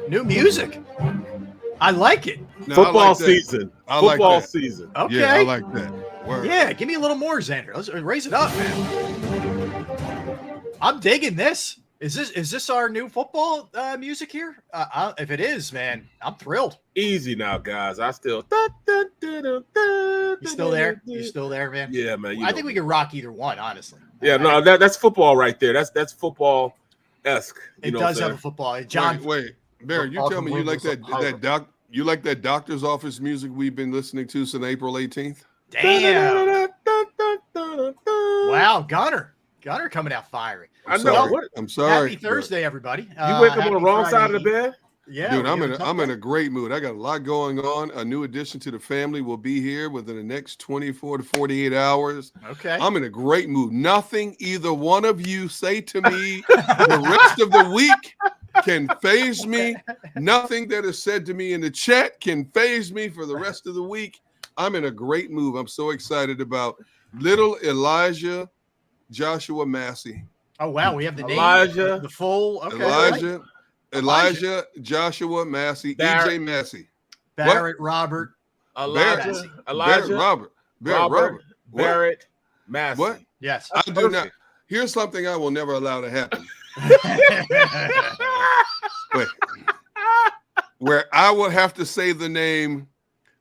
New music. I like it. No, Football like season. Football season. Okay. Yeah, I like that. Word. Yeah, give me a little more, Xander. Let's raise it up, man. I'm digging this. Is this our new football music here? If it is, man, I'm thrilled. Easy now, guys. I still. You still there? You still there, man? Yeah, man. I think we can rock either one, honestly. Yeah, no, that's football right there. That's football-esque. It does have a football. John, Wait, Barry, you tell me you like that doctor's office music we've been listening to since April 18th? Damn. Wow, Gunner coming out fiery. I'm sorry. Happy Thursday, everybody. You wake up on the wrong side of the bed? Yeah. Dude, I'm in a great mood. I got a lot going on. A new addition to the family will be here within the next 24 to 48 hours. Okay. I'm in a great mood. Nothing either one of you say to me the rest of the week can phase me. Nothing that is said to me in the chat can phase me for the rest of the week. I'm in a great mood. I'm so excited about little Elijah Joshua Massey. Oh, wow. We have the name. Elijah. The full. Okay. Elijah Joshua Massey. Barrett. EJ Massey. Barrett Robert. Elijah. Barrett Robert. Barrett Massey. What? Yes. I do not. Here's something I will never allow to happen. Wait. Where I will have to say the name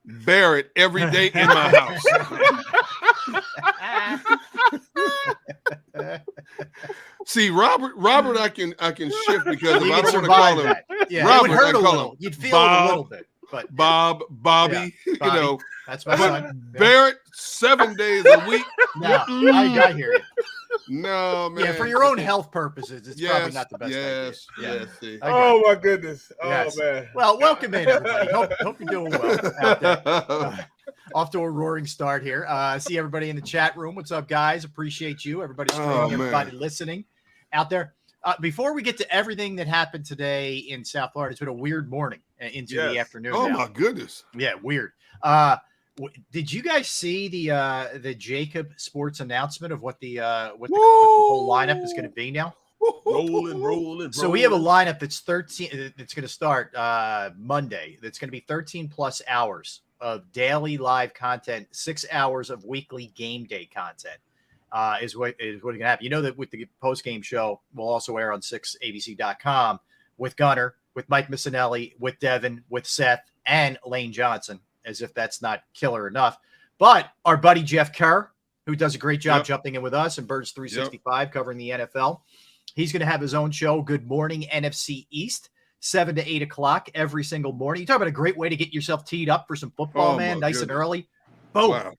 Barrett every day in my house. See, Robert, I can shift because if I don't want to call him Robert, it would hurt a call little. him You'd feel Bob, a little bit, but Bobby, Bobby. you know. That's my But son. Barrett, 7 days a week. No, I hear you. No, man. Yeah, for your own health purposes, it's probably not the best idea. Yes. See. Oh, my goodness. Oh, Yes. man. Well, welcome in, everybody. Hope you're doing well out there. Off to a roaring start here. See everybody in the chat room. What's up, guys? Appreciate you. Everybody streaming, everybody listening out there. Before we get to everything that happened today in South Florida, it's been a weird morning into the afternoon. Oh, my goodness. Yeah, weird. Did you guys see the JAKIB Sports announcement of what the whole lineup is going to be now? Rolling. So we have a lineup that's 13. It's going to start Monday. That's going to be 13 plus hours of daily live content, 6 hours of weekly game day content. Is what's going to happen. You know that with the post game show, we'll also air on 6abc.com with Gunner, with Mike Missinelli, with Devin, with Seth, and Lane Johnson. As if that's not killer enough. But our buddy Jeff Kerr, who does a great job jumping in with us and Birds 365 covering the NFL, he's going to have his own show, Good Morning NFC East, 7 to 8 o'clock every single morning. You talk about a great way to get yourself teed up for some football, man, nice and early. Boom. Wow.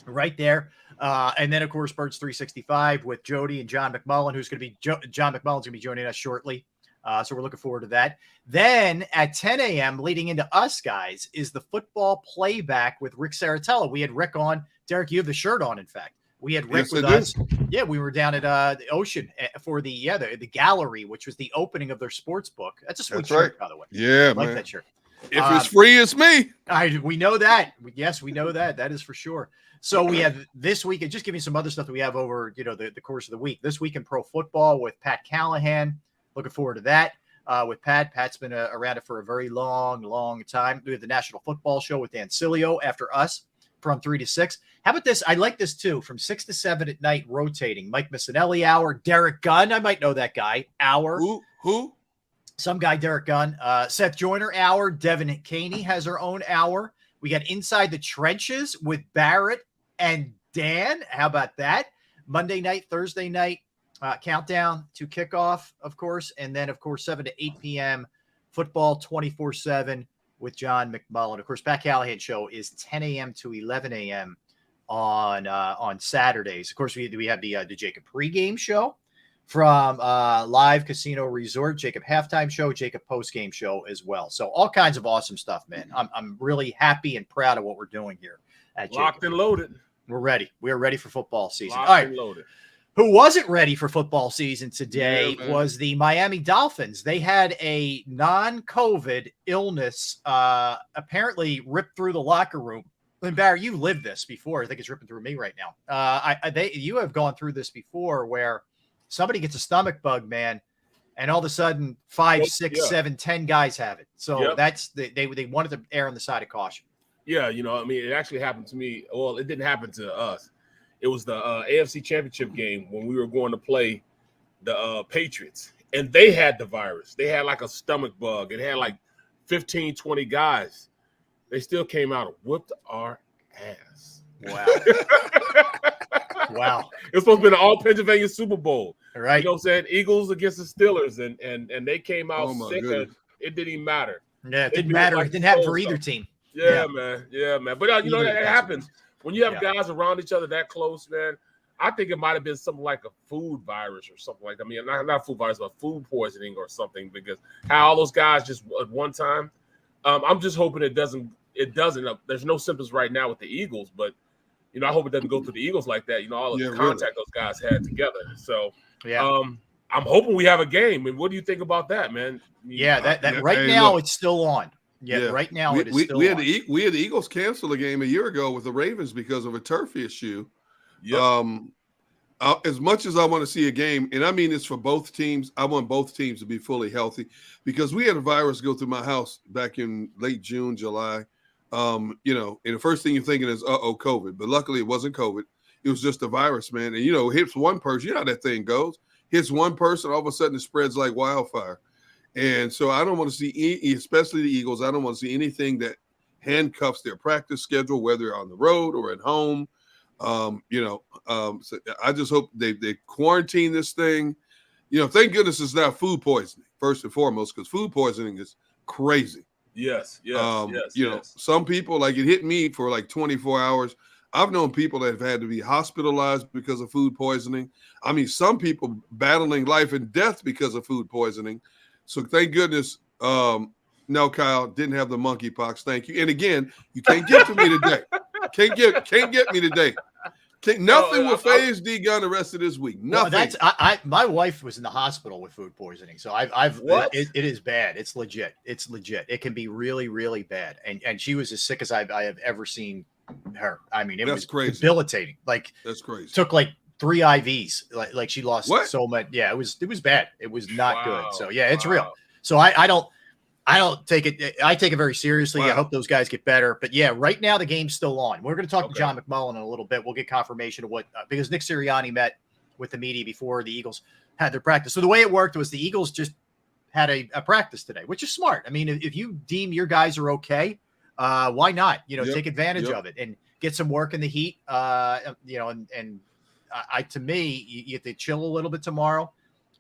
Right there. And then, of course, Birds 365 with Jody and John McMullen, who's going to be John McMullen's going to be joining us shortly. So we're looking forward to that. Then at 10 a.m., leading into us, guys, is the football playback with Rick Saratella. We had Rick on. Derek, you have the shirt on, in fact. We had Rick with us. Yeah, we were down at the Ocean for the gallery, which was the opening of their sports book. That's a sweet shirt, by the way. Yeah, I like that shirt. If it's free, it's me. We know that. Yes, we know that. That is for sure. So we have this week, and just give me some other stuff that we have over, the course of the week. This week in pro football with Pat Callahan. Looking forward to that with Pat. Pat's been around it for a very long time. We have the National Football Show with Dan Cilio after us from 3 to 6. How about this? I like this too. From 6 to 7 at night, rotating. Mike Missinelli hour. Derek Gunn. I might know that guy. Hour. Who? Some guy, Derek Gunn. Seth Joyner hour. Devin Caney has her own hour. We got Inside the Trenches with Barrett and Dan. How about that? Monday night, Thursday night. Countdown to kickoff, of course. And then, of course, 7 to 8 p.m. football 24/7 with John McMullen. Of course, Pat Callahan show is 10 a.m. to 11 a.m. on Saturdays. Of course, we have the JAKIB pregame show from Live Casino Resort, JAKIB halftime show, JAKIB postgame show as well. So all kinds of awesome stuff, man. I'm really happy and proud of what we're doing here at JAKIB. Locked and loaded. We're ready. We are ready for football season. Locked all right. and loaded. Who wasn't ready for football season today was the Miami Dolphins. They had a non-COVID illness apparently ripped through the locker room. And Barry, you lived this before. I think it's ripping through me right now. You have gone through this before where somebody gets a stomach bug, man, and all of a sudden 5, 6, 7, 10 guys have it. So that's they wanted to err on the side of caution. Yeah, it actually happened to me. Well, it didn't happen to us. It was the AFC Championship game when we were going to play the Patriots, and they had the virus. They had like a stomach bug. It had like 15, 20 guys. They still came out and whooped our ass. Wow. Wow. It was supposed to be an all-Pennsylvania Super Bowl. Right. You know what I'm saying? Eagles against the Steelers, and they came out sick. It didn't even matter. Yeah, it didn't matter. Like it didn't happen for either team. Yeah, man. Yeah, man. But, that happens. When you have guys around each other that close, man, I think it might have been something like a food virus or something like that. I mean, not food virus, but food poisoning or something, because how all those guys just at one time. I'm just hoping it doesn't. There's no symptoms right now with the Eagles, but, I hope it doesn't go through the Eagles like that. All the contact those guys had together. So, I'm hoping we have a game. And what do you think about that, man? That right now it's still on. Yeah, right now it is still we on. We had the Eagles cancel a game a year ago with the Ravens because of a turf issue. Yep. As much as I want to see a game, and I mean this for both teams, I want both teams to be fully healthy because we had a virus go through my house back in late June, July. And the first thing you're thinking is, COVID. But luckily it wasn't COVID. It was just a virus, man. And, it hits one person. You know how that thing goes. Hits one person, all of a sudden it spreads like wildfire. And so I don't want to see, especially the Eagles, I don't want to see anything that handcuffs their practice schedule, whether on the road or at home. So I just hope they quarantine this thing. Thank goodness it's not food poisoning, first and foremost, because food poisoning is crazy. Yes. Some people, like it hit me for like 24 hours. I've known people that have had to be hospitalized because of food poisoning. I mean, some people battling life and death because of food poisoning. So thank goodness, no, Kyle didn't have the monkeypox. Thank you. And again, you can't get to me today. Can't get me today. Nothing will phase D Gun the rest of this week. Nothing. Well, my wife was in the hospital with food poisoning, so it is bad. It's legit. It can be really, really bad. And she was as sick as I have ever seen her. I mean, it was crazy. Debilitating. Like that's crazy. Took like 3 IVs. Like she lost so much. Yeah, it was bad. It was not good. So yeah, it's real. So I don't take it. I take it very seriously. Wow. I hope those guys get better. But yeah, right now the game's still on. We're going to talk to John McMullen in a little bit. We'll get confirmation of what because Nick Sirianni met with the media before the Eagles had their practice. So the way it worked was the Eagles just had a practice today, which is smart. I mean, if you deem your guys are okay, why not? Take advantage of it and get some work in the heat. To me, you get to chill a little bit tomorrow.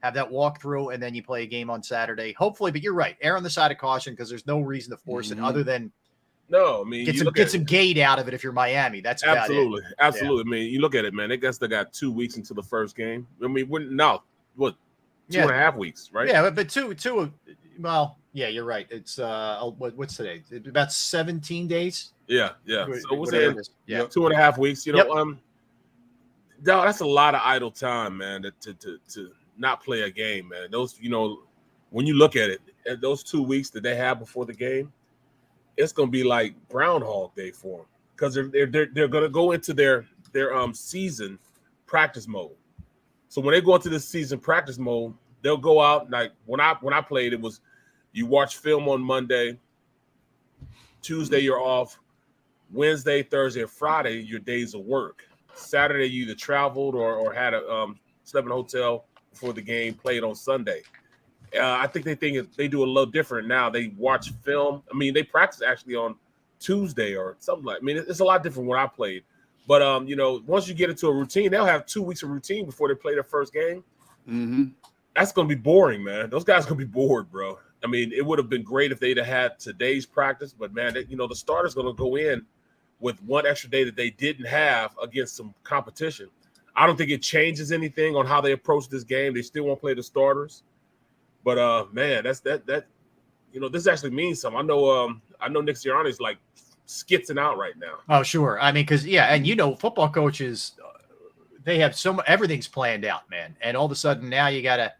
Have that walkthrough, and then you play a game on Saturday, hopefully. But you're right, err on the side of caution because there's no reason to force it other than get some gate out of it if you're Miami. That's absolutely. Yeah. I mean, you look at it, man. They got 2 weeks into the first game. I mean, 2.5 weeks, right? Yeah, but two. Well, yeah, you're right. It's what's today? About 17 days. Yeah. So we're saying 2.5 weeks. No, that's a lot of idle time, man. To not play a game, man. Those, when you look at it, at those 2 weeks that they have before the game, it's gonna be like Groundhog Day for them because they're gonna go into their season practice mode. So when they go into this season practice mode, they'll go out like when I played, it was you watch film on Monday, Tuesday you're off, Wednesday, Thursday, and Friday your days of work. Saturday you either traveled or had a slept in a hotel before the game, played on Sunday. I think they do a little different now. They watch film. I mean, they practice actually on Tuesday or something like. I mean, it's a lot different when I played. But once you get into a routine, they'll have 2 weeks of routine before they play their first game. Mm-hmm. That's gonna be boring, man. Those guys are gonna be bored, bro. I mean, it would have been great if they'd have had today's practice, but man, the starter's going to go in with one extra day that they didn't have against some competition. I don't think it changes anything on how they approach this game. They still won't play the starters, but man, this actually means something. I know Nick Sirianni's like skitzing out right now. Oh, sure. I mean, because and football coaches, they have everything's planned out, man, and all of a sudden now you got to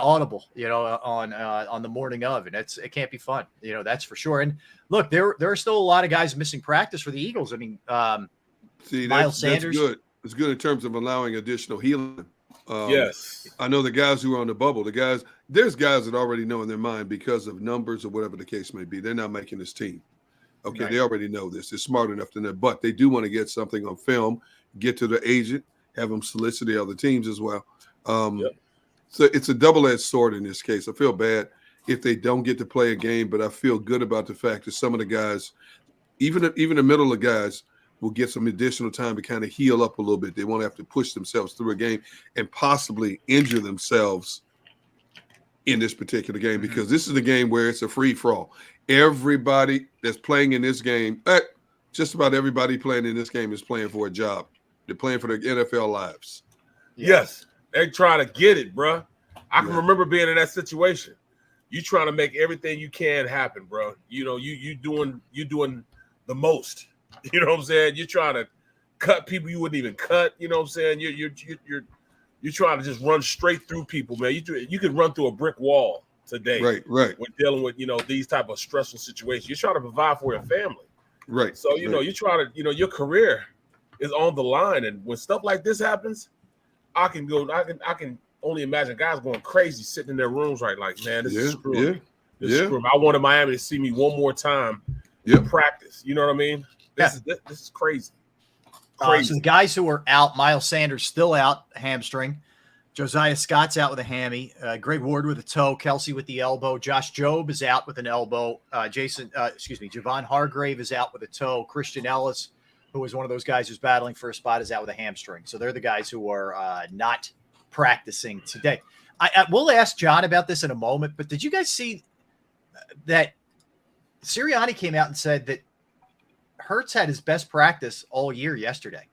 audible, on the morning of, and it can't be fun, that's for sure. And look, there are still a lot of guys missing practice for the Eagles. I mean, Miles Sanders. That's good. It's good in terms of allowing additional healing. Yes. I know the guys who are on the bubble, there's guys that already know in their mind because of numbers or whatever the case may be, they're not making this team. Okay, right. They already know this. They're smart enough to know, but they do want to get something on film, get to the agent, have them solicit the other teams as well. So it's a double-edged sword in this case. I feel bad if they don't get to play a game, but I feel good about the fact that some of the guys, even the middle of guys, will get some additional time to kind of heal up a little bit. They won't have to push themselves through a game and possibly injure themselves in this particular game, because this is the game where it's a free-for-all. Everybody that's playing in this game, just about everybody playing in this game is playing for a job. They're playing for their NFL lives. Yes, they're trying to get it, bro. I can remember being in that situation. You trying to make everything you can happen, bro. You doing the most. You know what I'm saying? You're trying to cut people you wouldn't even cut. You know what I'm saying? You're trying to just run straight through people, man. You could run through a brick wall today. Right. When dealing with these type of stressful situations, you're trying to provide for your family. Right. So you're trying to your career is on the line, and when stuff like this happens, I can only imagine guys going crazy sitting in their rooms right, like, man, this is screwing. This is screwing. I wanted Miami to see me one more time in practice. You know what I mean? This is crazy. So the guys who are out, Miles Sanders still out, hamstring. Josiah Scott's out with a hammy. Greg Ward with a toe. Kelsey with the elbow. Josh Jobe is out with an elbow. Javon Hargrave is out with a toe. Christian Ellis, who was one of those guys who's battling for a spot, is out with a hamstring. So they're the guys who are not practicing today. I will ask John about this in a moment, but did you guys see that Sirianni came out and said that Hurts had his best practice all year yesterday?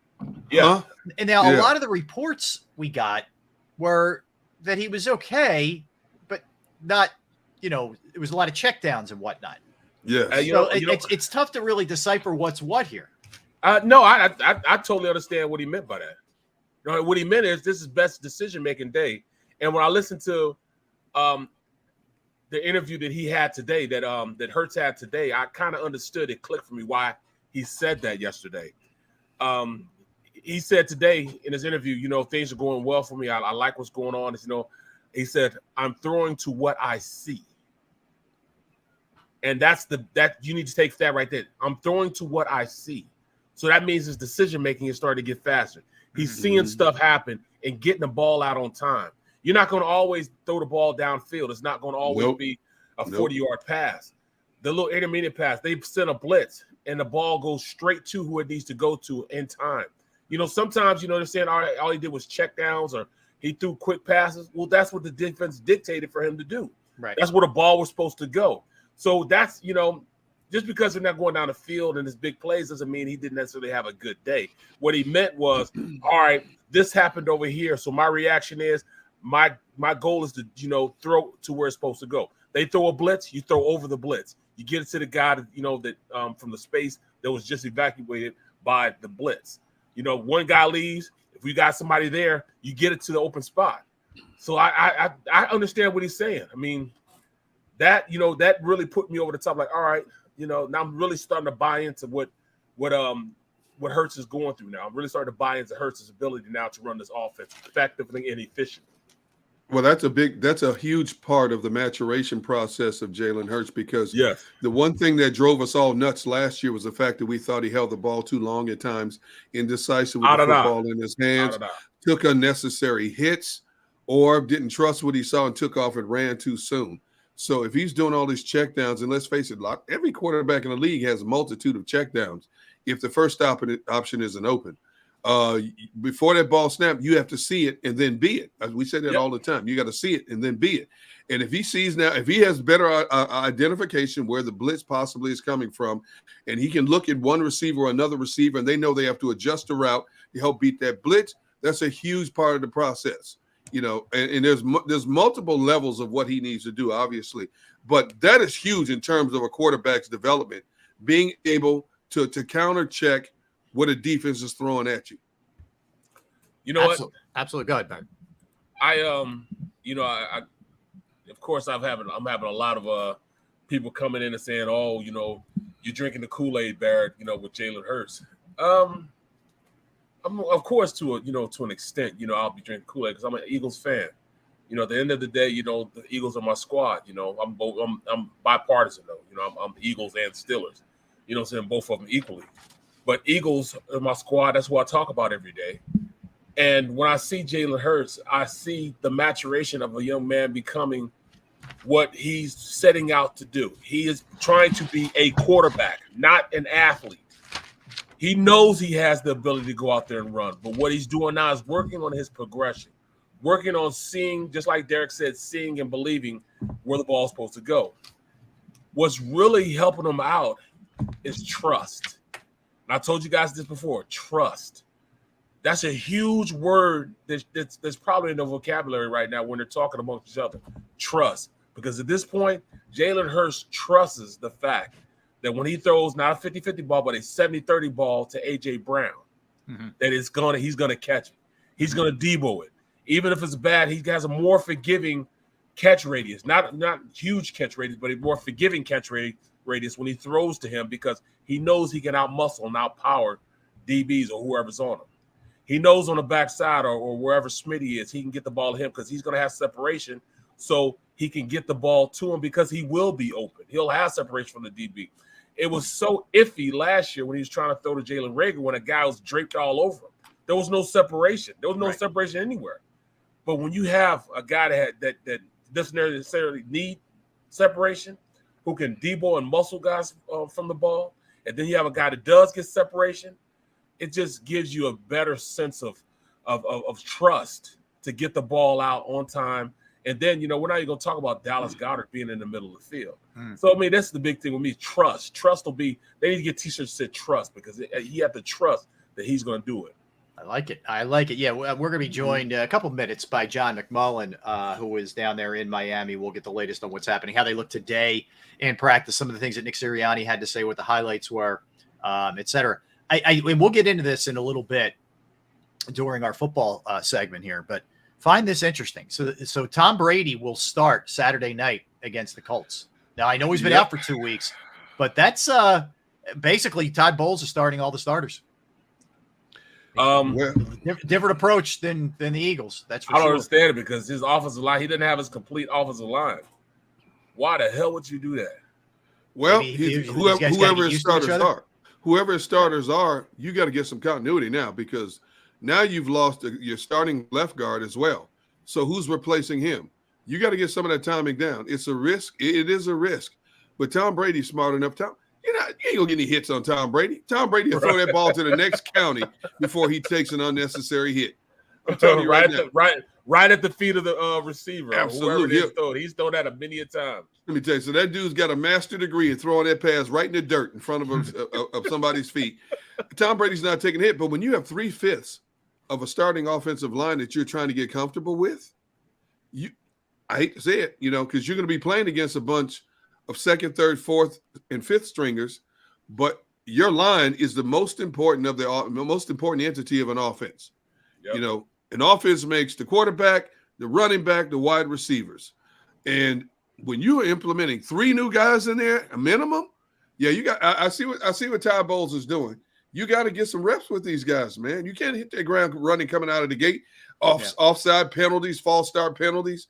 Yeah. And now a lot of the reports we got were that he was okay, but not, it was a lot of checkdowns and whatnot. Yeah. It's tough to really decipher what's what here. No, I totally understand what he meant by that. What he meant is this is best decision-making day. And when I listened to the interview that he had today, that Hurts had today, I kind of understood, it clicked for me why he said that yesterday. He said today in his interview, things are going well for me. I like what's going on. He said, I'm throwing to what I see. And that you need to take that right there. I'm throwing to what I see. So that means his decision-making is starting to get faster. He's seeing stuff happen and getting the ball out on time. You're not going to always throw the ball downfield. It's not going to always be a 40-yard pass. The little intermediate pass, they send a blitz, and the ball goes straight to who it needs to go to in time. Sometimes, they're saying all he did was check downs or he threw quick passes. Well, that's what the defense dictated for him to do. Right. That's where the ball was supposed to go. So that's, just because they're not going down the field and his big plays doesn't mean he didn't necessarily have a good day. What he meant was, all right, this happened over here. So my reaction is my goal is to, throw to where it's supposed to go. They throw a blitz, you throw over the blitz. You get it to the guy that from the space that was just evacuated by the blitz. One guy leaves. If we got somebody there, you get it to the open spot. So I understand what he's saying. I mean, that really put me over the top. Like, all right, now I'm really starting to buy into what Hurts is going through now. I'm really starting to buy into Hurts' ability now to run this offense effectively and efficiently. Well, that's a huge part of the maturation process of Jalen Hurts, because the one thing that drove us all nuts last year was the fact that we thought he held the ball too long at times, indecisive with the football in his hands, took unnecessary hits, or didn't trust what he saw and took off and ran too soon. So if he's doing all these checkdowns, and let's face it, every quarterback in the league has a multitude of checkdowns if the first option isn't open. Before that ball snap, you have to see it and then be it. As we say that all the time. You got to see it and then be it. And if he has better identification where the blitz possibly is coming from, and he can look at one receiver or another receiver, and they know they have to adjust the route to help beat that blitz, that's a huge part of the process. And there's multiple levels of what he needs to do, obviously. But that is huge in terms of a quarterback's development, being able to counter check what a defense is throwing at you. You know what? Absolutely. Go ahead, Ben. I of course I'm having a lot of people coming in and saying, "Oh, you're drinking the Kool-Aid, Barrett, with Jalen Hurts." I'm, of course, to an extent, I'll be drinking Kool-Aid because I'm an Eagles fan. At the end of the day, the Eagles are my squad. I'm bipartisan though. I'm Eagles and Steelers. Saying both of them equally. But Eagles are my squad. That's what I talk about every day. And when I see Jalen Hurts, I see the maturation of a young man becoming what he's setting out to do. He is trying to be a quarterback, not an athlete. He knows he has the ability to go out there and run. But what he's doing now is working on his progression, working on seeing, just like Derek said, seeing and believing where the ball's supposed to go. What's really helping him out is trust. And I told you guys this before, trust. That's a huge word that's probably in the vocabulary right now when they're talking amongst each other. Trust. Because at this point, Jalen Hurts trusts the fact that when he throws not a 50-50 ball, but a 70-30 ball to A.J. Brown, that he's going to catch it. He's going to Debo it. Even if it's bad, he has a more forgiving catch radius. Not huge catch radius, but a more forgiving catch radius when he throws to him because he knows he can outmuscle and outpower DBs or whoever's on him. He knows on the backside or wherever Smitty is, he can get the ball to him because he's going to have separation so he can get the ball to him because he will be open. He'll have separation from the DB. It was so iffy last year when he was trying to throw to Jalen Reagor when a guy was draped all over him. There was no separation. There was no separation anywhere. But when you have a guy that doesn't necessarily need separation, who can Debo and muscle guys from the ball, and then you have a guy that does get separation, it just gives you a better sense of trust to get the ball out on time. And then, we're not even going to talk about Dallas Goedert being in the middle of the field. So, that's the big thing with me, trust. Trust will be – they need to get T-shirts that said trust because you have to trust that he's going to do it. I like it. Yeah, we're going to be joined a couple minutes by John McMullen, who is down there in Miami. We'll get the latest on what's happening, how they look today in practice, some of the things that Nick Sirianni had to say, what the highlights were, et cetera. And we'll get into this in a little bit during our football segment here, but find this interesting. So Tom Brady will start Saturday night against the Colts. Now, I know he's been out for 2 weeks, but that's basically Todd Bowles is starting all the starters. Different approach than the Eagles. That's for I don't sure. understand it because his offensive line, he didn't have his complete offensive line. Why the hell would you do that? Well, whoever his starters are. Whoever his starters are, you got to get some continuity now because now you've lost your starting left guard as well. So who's replacing him? You got to get some of that timing down. It's a risk. It is a risk. But Tom Brady's smart enough. You ain't going to get any hits on Tom Brady. Tom Brady will throw that ball to the next county before he takes an unnecessary hit. I'm telling you right now. Right at the feet of the receiver. Absolutely. He's thrown that a many a time. Let me tell you, so that dude's got a master degree in throwing that pass right in the dirt in front of somebody's feet. Tom Brady's not taking a hit, but when you have 3/5 of a starting offensive line that you're trying to get comfortable with, I hate to say it, because you're going to be playing against a bunch of second, third, fourth, and fifth stringers, but your line is the most important entity of an offense. Yep. An offense makes the quarterback, the running back, the wide receivers. And when you are implementing 3 new guys in there, a minimum, I see what Todd Bowles is doing. You got to get some reps with these guys, man. You can't hit that ground running coming out of the gate, offside penalties, false start penalties,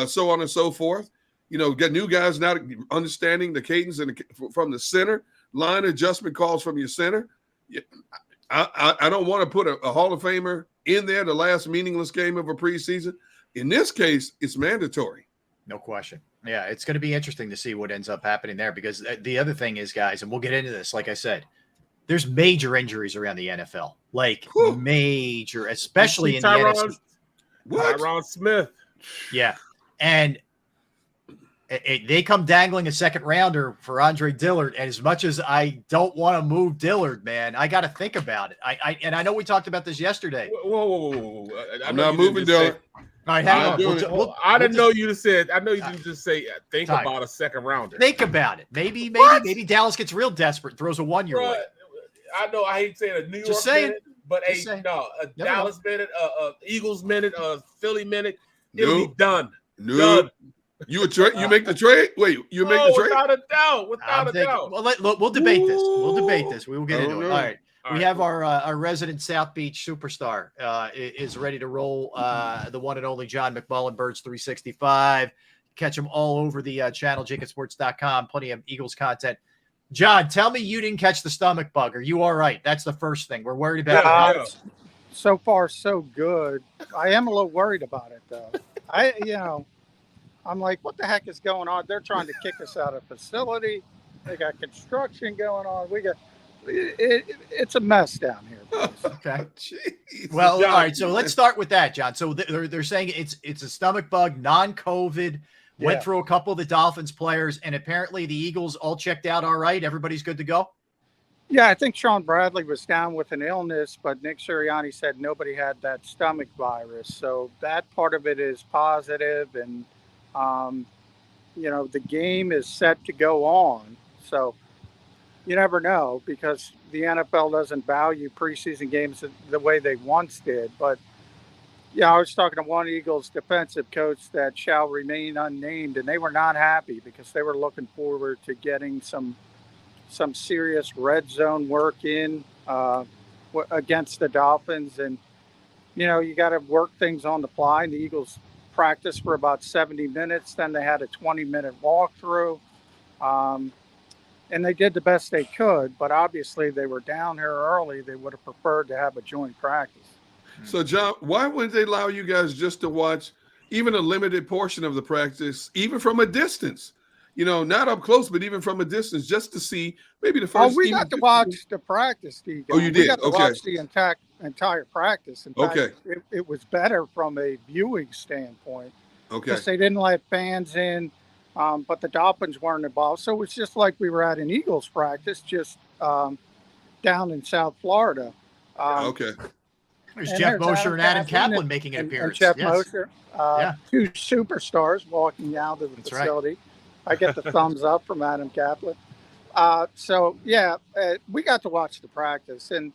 so on and so forth. Got new guys not understanding the cadence from the center, line adjustment calls from your center. I don't want to put a Hall of Famer in there, the last meaningless game of a preseason. In this case, it's mandatory. No question. Yeah, it's going to be interesting to see what ends up happening there because the other thing is, guys, and we'll get into this, like I said, there's major injuries around the NFL, major, especially in the NFC. Tyron Smith. Yeah. And They come dangling a second rounder for Andre Dillard, and as much as I don't want to move Dillard, man, I got to think about it. I know we talked about this yesterday. Whoa. I'm not moving Dillard. All right, hang on. I didn't know you just said. I know you didn't just say think about a second rounder. Think about it. Maybe Dallas gets real desperate, throws a 1 year away. I know I hate saying a New York Just saying. minute, but a Dallas minute, Eagles minute, a Philly minute, it'll be done. Done. You make the trade? Wait, you make the trade? Without a doubt. Well, we'll debate this. We will get into it. All right. We have our resident South Beach superstar is ready to roll. The one and only John McMullen, Birds 365. Catch him all over the channel, JAKIBsports.com. Plenty of Eagles content. John, tell me you didn't catch the stomach bug. Are you all right? That's the first thing. We're worried about it. So far, so good. I am a little worried about it, though. I'm like, what the heck is going on? They're trying to kick us out of the facility. They got construction going on. It's a mess down here, boys. Okay. Well, John, all right. So let's start with that, John. So they're saying it's a stomach bug, non-COVID. Went through a couple of the Dolphins players, and apparently the Eagles all checked out all right. Everybody's good to go. Yeah, I think Sean Bradley was down with an illness, but Nick Sirianni said nobody had that stomach virus. So that part of it is positive, and the game is set to go on. So you never know, because the NFL doesn't value preseason games the way they once did. But I was talking to one Eagles defensive coach that shall remain unnamed, and they were not happy because they were looking forward to getting some serious red zone work in against the Dolphins. And, you got to work things on the fly. And the Eagles practiced for about 70 minutes. Then they had a 20-minute walkthrough. And they did the best they could, but obviously they were down here early. They would have preferred to have a joint practice. So, John, why wouldn't they allow you guys just to watch even a limited portion of the practice, even from a distance? Not up close, but even from a distance, just to see maybe the first. Oh, we got to watch the practice, Steve. Oh, you did? We got to watch the entire practice. In fact, it was better from a viewing standpoint. Okay. Because they didn't let fans in, but the Dolphins weren't involved. So it was just like we were at an Eagles practice, just down in South Florida. Okay. There's Jeff Mosher and Adam Kaplan making an appearance. And Jeff Mosher, two superstars walking out of the facility. Right. I get the thumbs up from Adam Kaplan. We got to watch the practice. And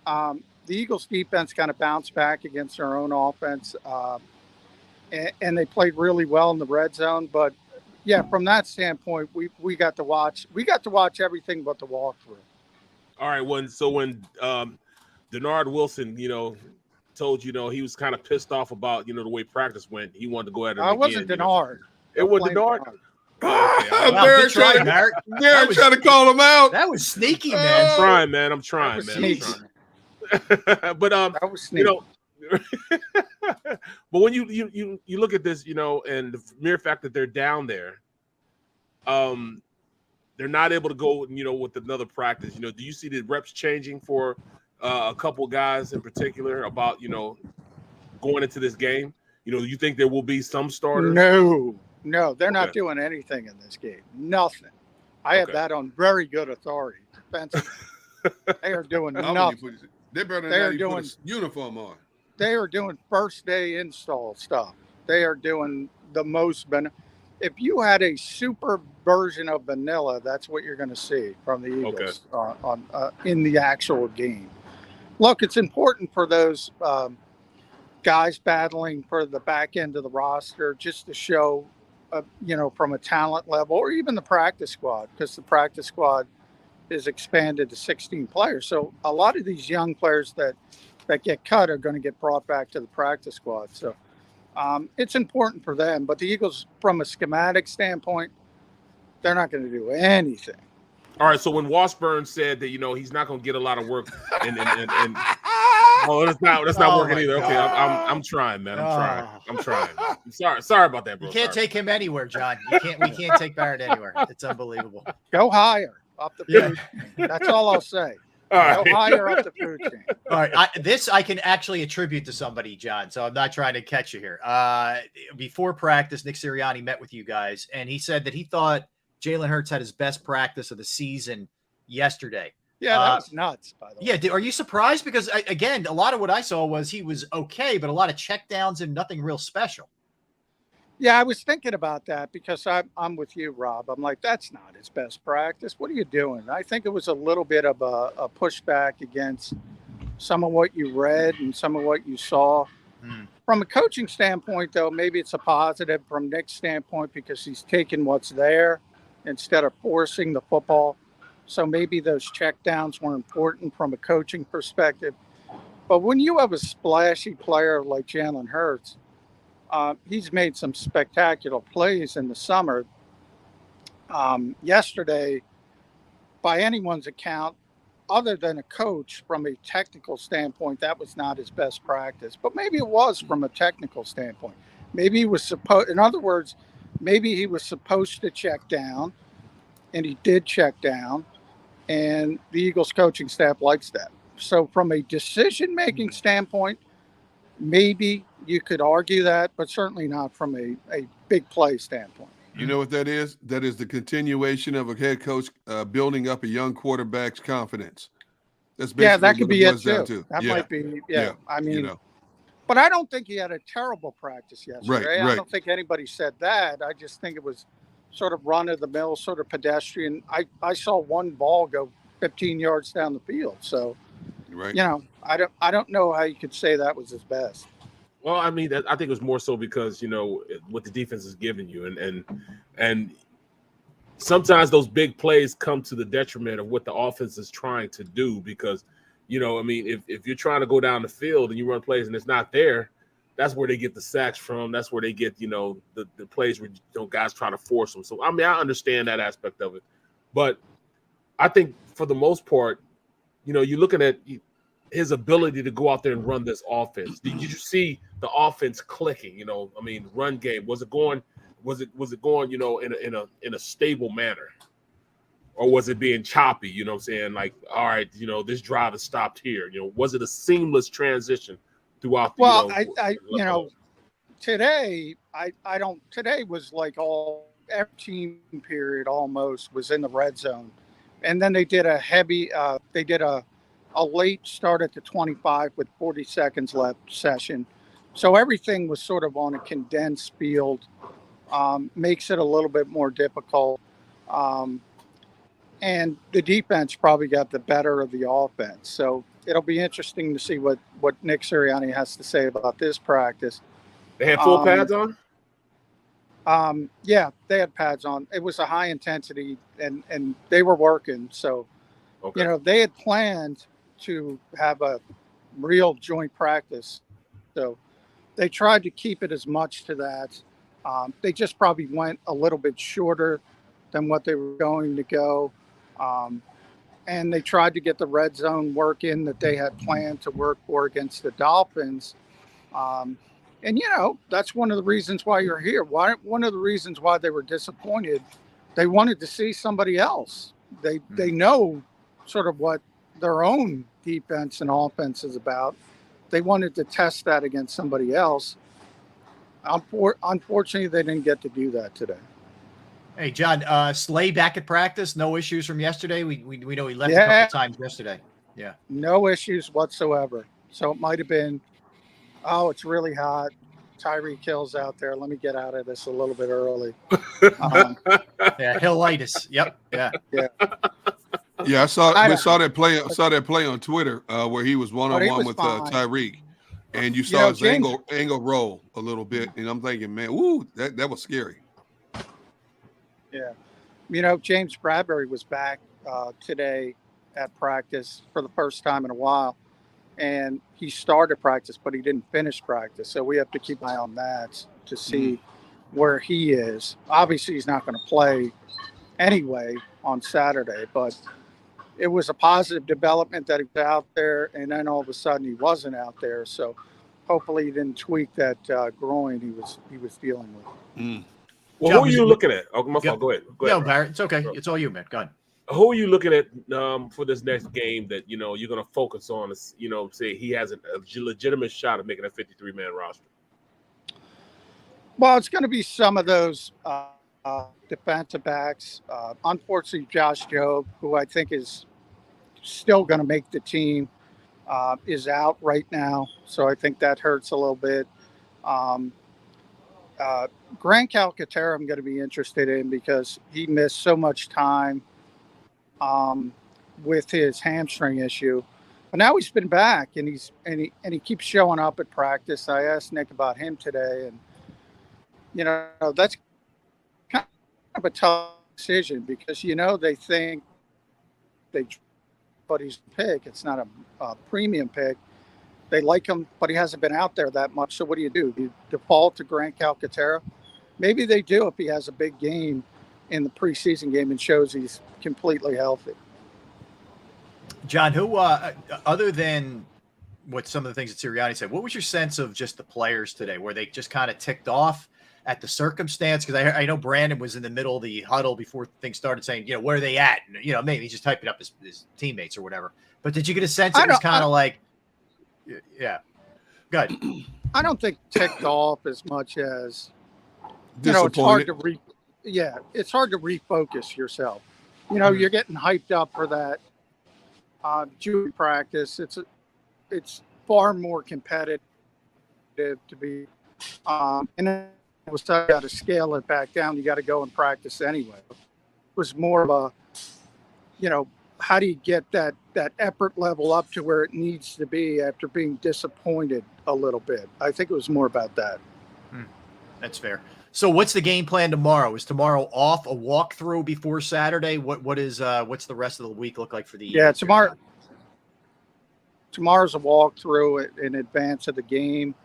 the Eagles defense kind of bounced back against their own offense. And they played really well in the red zone. But, from that standpoint, we got to watch. We got to watch everything but the walkthrough. All right. When Denard Wilson, told he was kind of pissed off about, the way practice went. He wanted to go at it. I wasn't Denard. It was Denard. Darren trying to call him out. That was sneaky, man. I'm trying, man. But that was sneaky. But when you look at this, and the mere fact that they're down there, they're not able to go, with another practice. Do you see the reps changing for a couple guys in particular about, going into this game? You think there will be some starters? No, they're not doing anything in this game. Nothing. I have that on very good authority. Defensively. They are doing nothing. They better not even put a uniform on. They are doing first day install stuff. They are doing the most. If you had a super version of vanilla, that's what you're going to see from the Eagles in the actual game. Look, it's important for those guys battling for the back end of the roster just to show, from a talent level, or even the practice squad, because the practice squad is expanded to 16 players. So a lot of these young players that get cut are going to get brought back to the practice squad. So it's important for them. But the Eagles, from a schematic standpoint, they're not going to do anything. All right. So when Washburn said that, he's not going to get a lot of work, and that's not working either. Okay, I'm trying, man. I'm trying. I'm sorry about that, bro. You can't take him anywhere, John. We can't take Barrett anywhere. It's unbelievable. Go higher up the field. That's all I'll say. All right. No higher up the food chain. All right, this I can actually attribute to somebody, John. So I'm not trying to catch you here. Before practice, Nick Sirianni met with you guys, and he said that he thought Jalen Hurts had his best practice of the season yesterday. Yeah, that was nuts, by the way. Yeah, are you surprised? Because, again, a lot of what I saw was he was okay, but a lot of checkdowns and nothing real special. Yeah, I was thinking about that because I'm with you, Rob. I'm like, that's not his best practice. What are you doing? I think it was a little bit of a pushback against some of what you read and some of what you saw. From a coaching standpoint, though, maybe it's a positive from Nick's standpoint because he's taking what's there instead of forcing the football. So maybe those checkdowns were important from a coaching perspective. But when you have a splashy player like Jalen Hurts, he's made some spectacular plays in the summer. Yesterday, by anyone's account, other than a coach, from a technical standpoint, that was not his best practice. But maybe it was from a technical standpoint. Maybe he was supposed, in other words, maybe he was supposed to check down, and he did check down, and the Eagles coaching staff likes that. So from a decision-making standpoint, maybe you could argue that, but certainly not from a big play standpoint. You know what that is? That is the continuation of a head coach building up a young quarterback's confidence. That's basically that could be it too. That might be, I mean, you know. But I don't think he had a terrible practice yesterday. Right. I don't think anybody said that. I just think it was sort of run-of-the-mill, sort of pedestrian. I saw one ball go 15 yards down the field. So, right. You know, I don't know how you could say that was his best. Well, I mean, I think it was more so because, you know, what the defense is giving you. And sometimes those big plays come to the detriment of what the offense is trying to do because, you know, I mean, if you're trying to go down the field and you run plays and it's not there, that's where they get the sacks from. That's where they get, you know, the plays where, you know, guys try to force them. So, I mean, I understand that aspect of it. But I think for the most part, you know, you're looking at his ability to go out there and run this offense. Did you see the offense clicking? You know, I mean, run game, was it going, you know, in a stable manner, or was it being choppy? You know what I'm saying? Like, all right, you know, this drive is stopped here. You know, was it a seamless transition throughout? Today was like every team period almost was in the red zone, and then they did a late start at the 25 with 40 seconds left session. So everything was sort of on a condensed field, makes it a little bit more difficult. And the defense probably got the better of the offense. So it'll be interesting to see what Nick Sirianni has to say about this practice. They had full pads on? Yeah, they had pads on. It was a high intensity and they were working. So, okay. You know, they had planned to have a real joint practice. So they tried to keep it as much to that. They just probably went a little bit shorter than what they were going to go. And they tried to get the red zone work in that they had planned to work for against the Dolphins. And, you know, that's one of the reasons why you're here. One of the reasons why they were disappointed, they wanted to see somebody else. They know sort of what their own defense and offense is about. They wanted to test that against somebody else. Unfortunately, they didn't get to do that today. Hey, John, Slay back at practice. No issues from yesterday. We know he left a couple times yesterday. Yeah. No issues whatsoever. So it might have been, oh, it's really hot. Tyreek Hill's out there. Let me get out of this a little bit early. Yeah, Hillitis. Yep. Yeah. Yeah. Yeah, we saw that play on Twitter where he was one-on-one with Tyreek, and you saw his angle roll a little bit, and I'm thinking, man, woo, that was scary. Yeah. You know, James Bradbury was back today at practice for the first time in a while, and he started practice, but he didn't finish practice. So we have to keep an eye on that to see where he is. Obviously, he's not going to play anyway on Saturday, but it was a positive development that he was out there, and then all of a sudden he wasn't out there. So hopefully he didn't tweak that groin he was dealing with. Well, who are you looking at? Oh, my fault. Go ahead. No, Barrett, it's okay. It's all you, man. Go ahead. Who are you looking at for this next game that you're going to focus on? Say he has a legitimate shot of making a 53-man roster. Well, it's going to be some of those defensive backs. Unfortunately, Josh Jobe, who I think is still going to make the team, is out right now. So I think that hurts a little bit. Grant Calcaterra, I'm going to be interested in because he missed so much time with his hamstring issue. But now he's been back and he keeps showing up at practice. I asked Nick about him today, and that's kind of a tough decision because they think but he's a pick. It's not a premium pick. They like him, but he hasn't been out there that much. So what do? Do you default to Grant Calcaterra? Maybe they do if he has a big game in the preseason game and shows he's completely healthy. John, who other than what some of the things that Sirianni said, what was your sense of just the players today? Were they just kind of ticked off at the circumstance? Because I know Brandon was in the middle of the huddle before things started saying, where are they at? And, maybe he's just typing up his teammates or whatever. But did you get a sense it was kind of like, yeah, good. I don't think ticked off as much as, it's hard to it's hard to refocus yourself. You're getting hyped up for that June practice. It's far more competitive to be, and then it was got to scale it back down. You got to go and practice anyway. It was more of a, how do you get that effort level up to where it needs to be after being disappointed a little bit? I think it was more about that. That's fair. So what's the game plan tomorrow? Is tomorrow off, a walkthrough before Saturday? What's the rest of the week look like for the Eagles? Yeah, tomorrow's a walkthrough in advance of the game.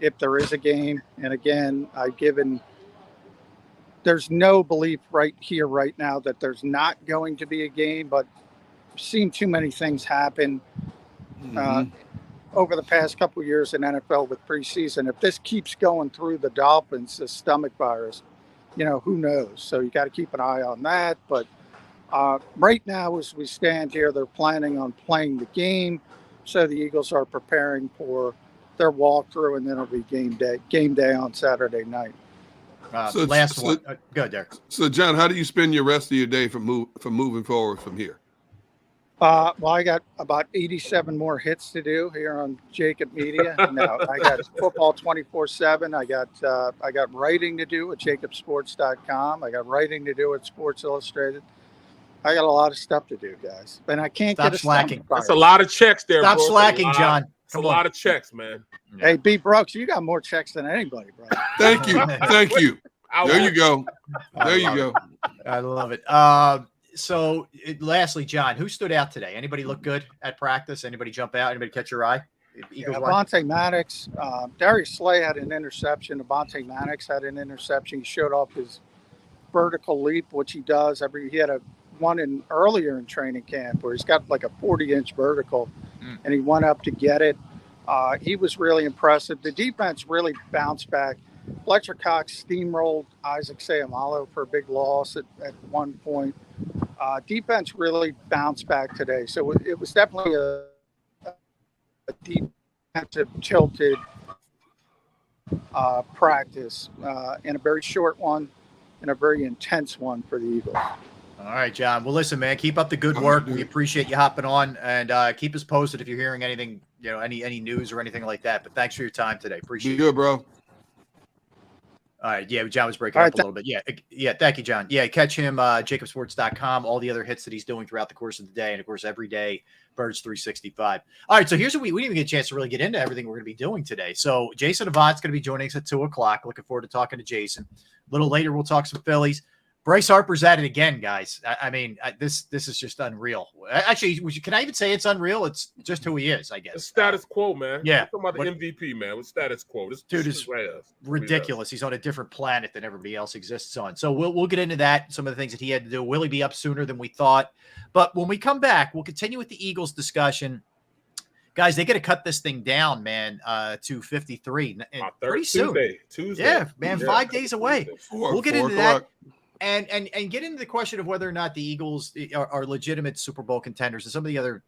If there is a game, and again, there's no belief right here, right now, that there's not going to be a game, but I've seen too many things happen over the past couple of years in NFL with preseason. If this keeps going through the Dolphins, the stomach virus, who knows? So you got to keep an eye on that. But right now, as we stand here, they're planning on playing the game. So the Eagles are preparing for their walkthrough, and then it'll be game day on Saturday night. One. Go ahead, Derek. So, John, how do you spend your rest of your day from moving forward from here? Well, I got about 87 more hits to do here on JAKIB Media. No, I got football 24/7. I got writing to do at JAKIBsports.com. I got writing to do at Sports Illustrated. I got a lot of stuff to do, guys, and I can't Stop get a slacking. That's a lot of checks there. Stop bro. slacking, John. It's a lot of checks, man. Hey, B. Brooks, you got more checks than anybody, bro. Thank you. Thank you. There you go. There you go. I love it. So lastly, John, who stood out today? Anybody look good at practice? Anybody jump out? Anybody catch your eye? Avonte Maddox. Darius Slay had an interception. Avonte Maddox had an interception. He showed off his vertical leap, which he does. He had one earlier in training camp where he's got like a 40-inch vertical, and he went up to get it. He was really impressive. The defense really bounced back. Fletcher Cox steamrolled Isaac Seumalo for a big loss at one point. Defense really bounced back today. So it was definitely a defensive tilted practice, and a very short one and a very intense one for the Eagles. All right, John. Well, listen, man, keep up the good work. We appreciate you hopping on, and keep us posted if you're hearing anything, any news or anything like that. But thanks for your time today. Appreciate it. Good, bro. All right. Yeah, John was breaking up a little bit. Yeah. Thank you, John. Yeah, catch him, JAKIBsports.com, all the other hits that he's doing throughout the course of the day. And, of course, every day, Birds 365. All right, so here's what we didn't even get a chance to really get into everything we're going to be doing today. So Jason Avant's going to be joining us at 2 o'clock. Looking forward to talking to Jason. A little later, we'll talk some Phillies. Bryce Harper's at it again, guys. I mean, this is just unreal. Actually, can I even say it's unreal? It's just who he is, I guess. It's status quo, man. Yeah. We're talking about the MVP, man. With status quo. This dude is ridiculous. He's on a different planet than everybody else exists on. So we'll get into that, some of the things that he had to do. Will he be up sooner than we thought? But when we come back, we'll continue with the Eagles discussion. Guys, they got to cut this thing down, man, to 53. Pretty soon. Tuesday. Yeah, man, 5 days away. We'll get into that. And get into the question of whether or not the Eagles are legitimate Super Bowl contenders and some of the other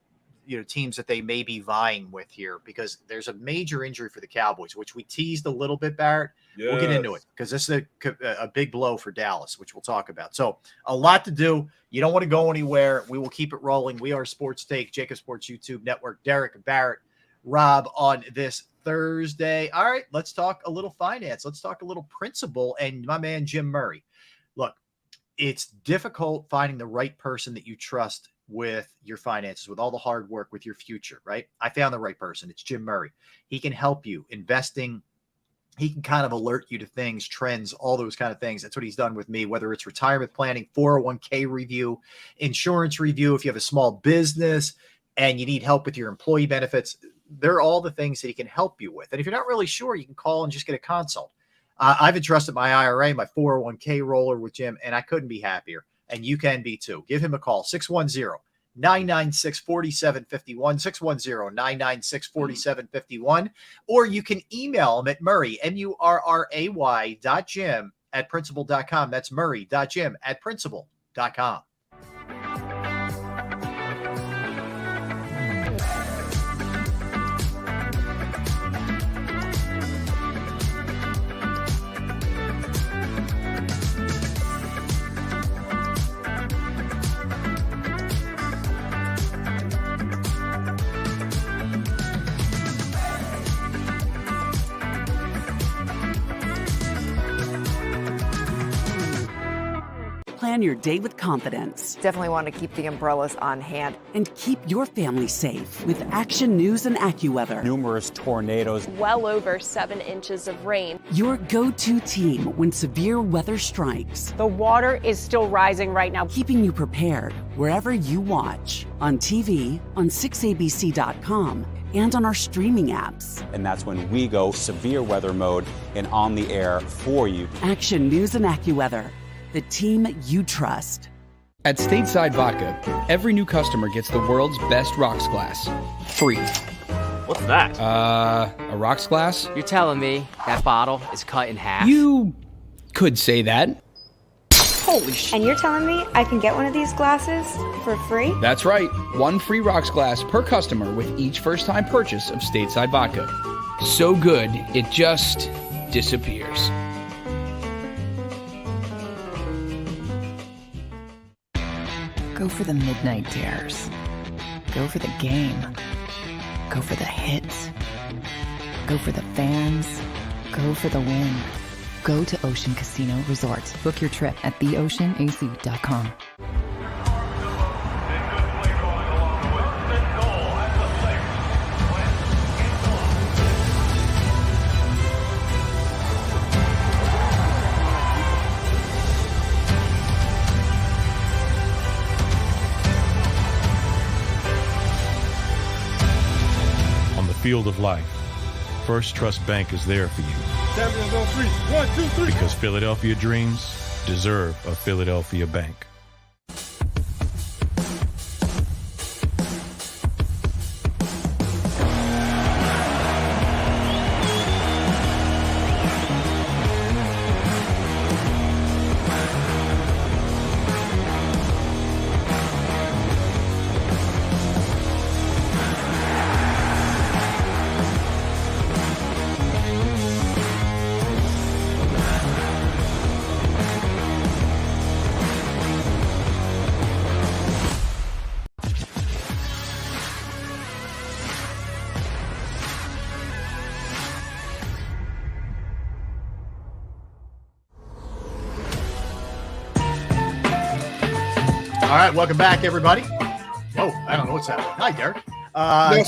teams that they may be vying with here, because there's a major injury for the Cowboys, which we teased a little bit, Barrett. Yes. We'll get into it because this is a big blow for Dallas, which we'll talk about. So a lot to do. You don't want to go anywhere. We will keep it rolling. We are Sports Take, JAKIB Sports YouTube Network. Derek, Barrett, Rob on this Thursday. All right, let's talk a little finance. Let's talk a little principal and my man Jim Murray. Look, it's difficult finding the right person that you trust with your finances, with all the hard work, with your future, right? I found the right person. It's Jim Murray. He can help you investing. He can kind of alert you to things, trends, all those kind of things. That's what he's done with me, whether it's retirement planning, 401k review, insurance review. If you have a small business and you need help with your employee benefits, they're all the things that he can help you with. And if you're not really sure, you can call and just get a consult. I've entrusted my IRA, my 401k roller with Jim, and I couldn't be happier. And you can be too. Give him a call, 610-996-4751, 610-996-4751. Or you can email him at Murray, murray.jim@principal.com. That's murray.jim@principal.com. Plan your day with confidence. Definitely want to keep the umbrellas on hand. And keep your family safe with Action News and AccuWeather. Numerous tornadoes. Well over 7 inches of rain. Your go-to team when severe weather strikes. The water is still rising right now. Keeping you prepared wherever you watch. On TV, on 6abc.com, and on our streaming apps. And that's when we go severe weather mode and on the air for you. Action News and AccuWeather. The team you trust. At Stateside Vodka, every new customer gets the world's best rocks glass. Free. What's that? A rocks glass? You're telling me that bottle is cut in half? You could say that. Holy shit. And you're telling me I can get one of these glasses for free? That's right. One free rocks glass per customer with each first-time purchase of Stateside Vodka. So good, it just disappears. Go for the midnight dares. Go for the game. Go for the hits. Go for the fans. Go for the win. Go to Ocean Casino Resort. Book your trip at theoceanac.com. Field of life, First Trust Bank is there for you. Champions on 3. 1, 2, 3. Because Philadelphia dreams deserve a Philadelphia bank. All right, welcome back, everybody. Oh, I don't know what's happening. Hi, Derek. I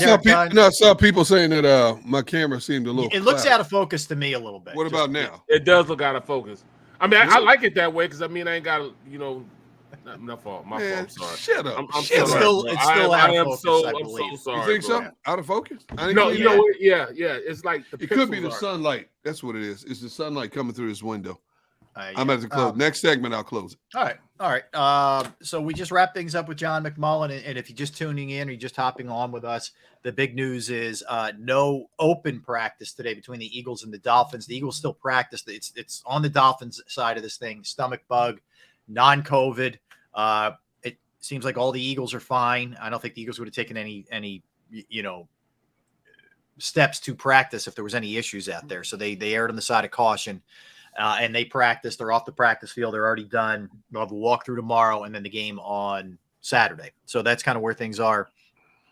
saw people saying that my camera seemed a little. It looks out of focus to me a little bit. What about now? It does look out of focus. I mean, I like it that way because I mean I ain't got to, my fault. My fault. I'm sorry. Shut up. It's still out of focus. I'm so sorry. You think so? Out of focus? No, you know what? Yeah. It's like it could be the sunlight. That's what it is. It's the sunlight coming through this window. I'm at the close. Next segment, I'll close it. All right. So we just wrapped things up with John McMullen, and if you're just tuning in or you're just hopping on with us, the big news is no open practice today between the Eagles and the Dolphins. The Eagles still practice. It's on the Dolphins side of this thing. Stomach bug. non-COVID. It seems like all the Eagles are fine. I don't think the Eagles would have taken any steps to practice if there was any issues out there. So they erred on the side of caution, and they practiced. They're off the practice field. They're already done. They'll have a walkthrough tomorrow and then the game on Saturday. So that's kind of where things are.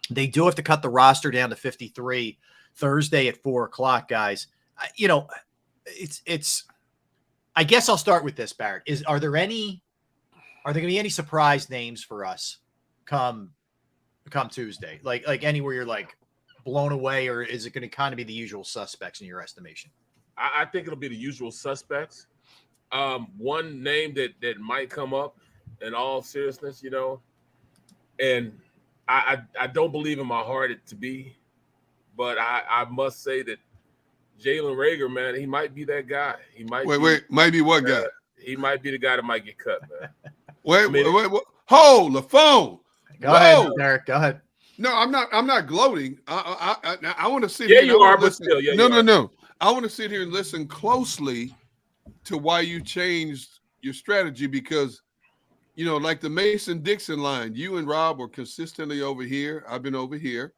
They do have to cut the roster down to 53 Thursday at 4:00, guys. It's. I guess I'll start with this, Barrett. Are there going to be any surprise names for us come Tuesday? Like anywhere you're like blown away, or is it going to kind of be the usual suspects in your estimation? I think it'll be the usual suspects. One name that might come up in all seriousness, and I don't believe in my heart it to be, but I must say that Jalen Reagor, man, he might be that guy. He might might be what guy? He might be the guy that might get cut, man. Wait, hold the phone. Go ahead, Derek. Go ahead. No, I'm not gloating. I want to sit here. Yeah, you are, but still, yeah. No. I want to sit here and listen closely to why you changed your strategy, because, like the Mason-Dixon line, you and Rob were consistently over here. I've been over here,